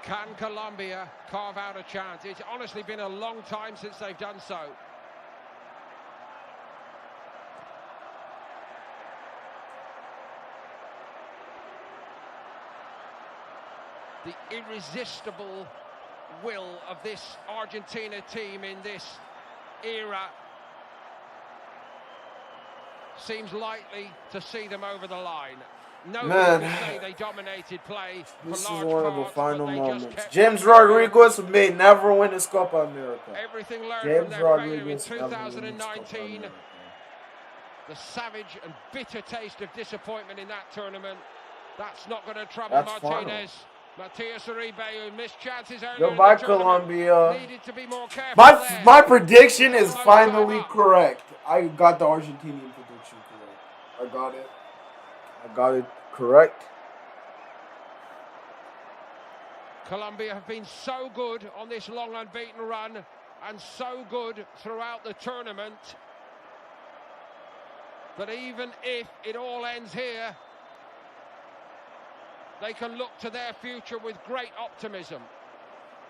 S: Can Colombia carve out a chance? It's honestly been a long time since they've done so. The irresistible will of this Argentina team in this era seems likely to see them over the line. No one can say they dominated play.
B: This is
S: large
B: one of the
S: parts,
B: final
S: but they just
B: moments.
S: kept
B: James Rodriguez may never win his Copa America.
S: everything learned from
B: James
S: their failure in
B: Rodriguez never win his Copa
S: 2019.
B: America.
S: The savage and bitter taste of disappointment in that tournament. That's not going to trouble
B: That's
S: Martinez. Matias Uribe, who missed chances earlier
B: Goodbye,
S: in the tournament,
B: Colombia.
S: needed to be more careful there.
B: My prediction is finally correct. I got the Argentinian prediction correct. I got it. I got it correct.
S: Colombia have been so good on this long unbeaten run and so good throughout the tournament that even if it all ends here, they can look to their future with great optimism.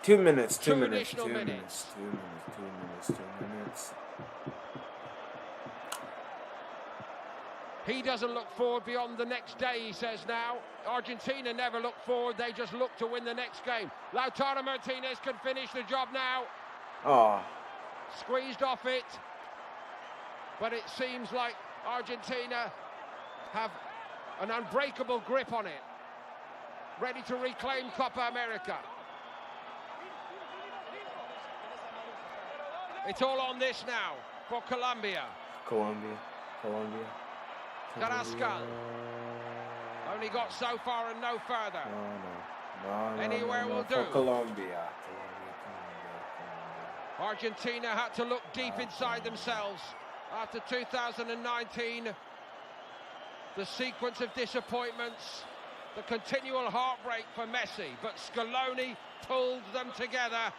B: 2 minutes, 2
S: Two
B: minutes,
S: additional
B: 2
S: minutes.
B: minutes, 2 minutes, 2 minutes, 2 minutes.
S: He doesn't look forward beyond the next day, he says now. Argentina never look forward, they just look to win the next game. Lautaro Martinez can finish the job now.
B: Oh.
S: Squeezed off it. But it seems like Argentina have an unbreakable grip on it. Ready to reclaim Copa America. It's all on this now for Colombia.
B: Colombia.
S: Carrascal. Only got so far and no further.
B: No,
S: Anywhere will do.
B: For Colombia.
S: Argentina had to look deep inside themselves after 2019. The sequence of disappointments, the continual heartbreak for Messi, but Scaloni pulled them together,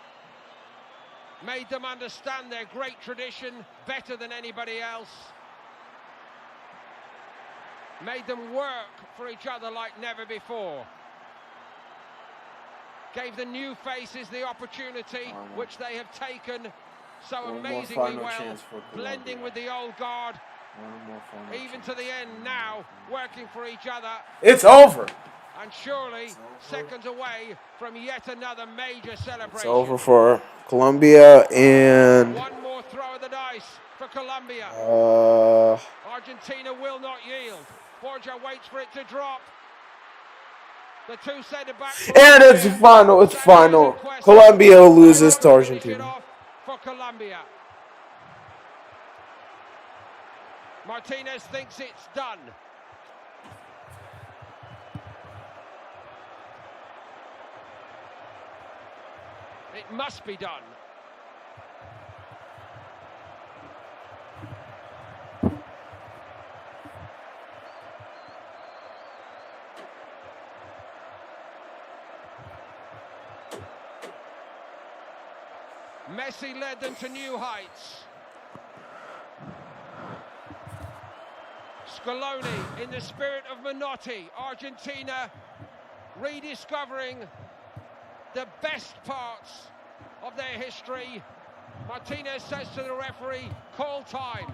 S: made them understand their great tradition better than anybody else, made them work for each other like never before, gave the new faces the opportunity which they have taken so amazingly well, blending with the old guard, even to the end now, working for each other.
B: It's over.
S: And surely seconds away from yet another major celebration.
B: It's over for Colombia and
S: one more throw of the dice for Colombia. Argentina will not yield. Borja waits for it to drop. The two centre backs.
B: And it's final. It's final. Colombia loses to Argentina.
S: For Colombia. Martinez thinks it's done. It must be done. Messi led them to new heights. Scaloni, in the spirit of Menotti, Argentina rediscovering the best parts of their history. Martinez says to the referee, call time.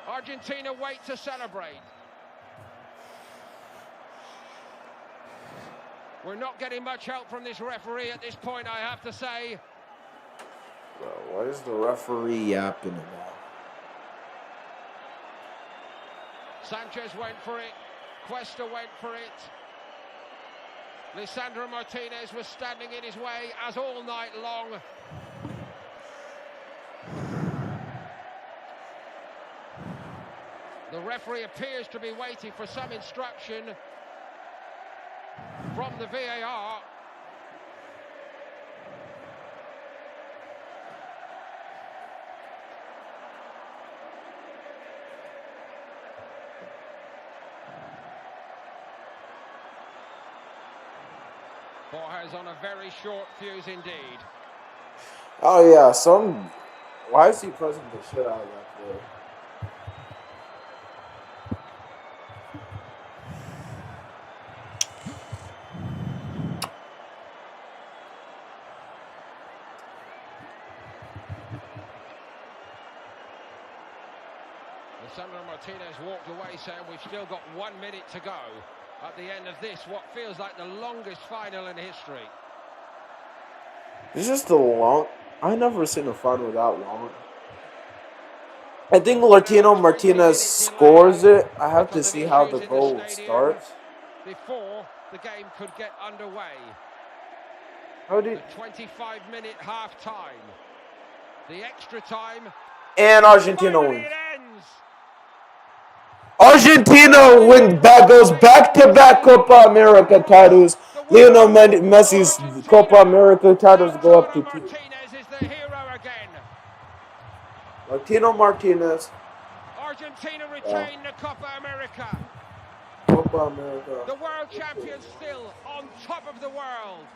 S: Argentina wait to celebrate. We're not getting much help from this referee at this point, I have to say.
B: Well, what is the referee yapping about?
S: Sanchez went for it. Cuesta went for it. Lisandro Martinez was standing in his way as all night long. The referee appears to be waiting for some instruction from the VAR. Borja's on a very short fuse indeed.
B: Oh yeah, why is he pressing the shit out of that play?
S: Sandro Martinez walked away saying we've still got 1 minute to go at the end of this, what feels like the longest final in history.
B: It's just a long. I never seen a final that long. I think Latino Martinez scores it. I have to see how the goal starts.
S: Before the game could get underway.
B: How did
S: the 25-minute half time? The extra time.
B: And Argentina wins. Argentina goes back-to-back Copa America titles. Lionel Messi's Copa America titles go up to 2.
S: Martinez is the hero again.
B: Latino Martinez.
S: Argentina retain the Copa America.
B: Copa America.
S: The world champions still on top of the world.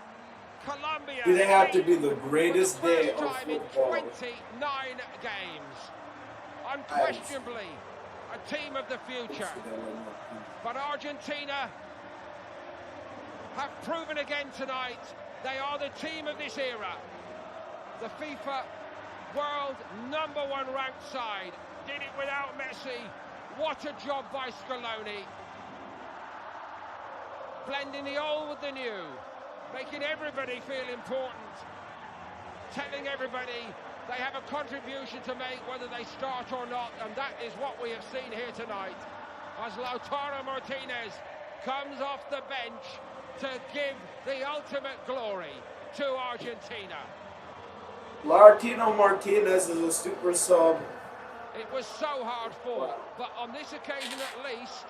S: Colombia.
B: They have to be the greatest day of
S: time in
B: football.
S: 29 games. Unquestionably, a team of the future. But Argentina have proven again tonight they are the team of this era. The FIFA world #1 ranked side did it without Messi. What a job by Scaloni. Blending the old with the new, making everybody feel important, telling everybody they have a contribution to make whether they start or not, and that is what we have seen here tonight as Lautaro Martinez comes off the bench to give the ultimate glory to Argentina.
B: Latino Martinez is a super sub.
S: It was so hard fought, but on this occasion at least,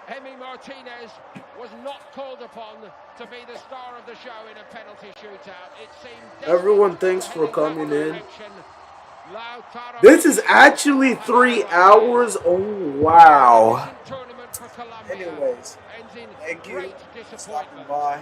S: Emi Martinez was not called upon to be the star of the show in a penalty shootout. It seemed
B: everyone, thanks for coming in. This is actually 3 hours. Oh, wow. Anyways, thank you for stopping by.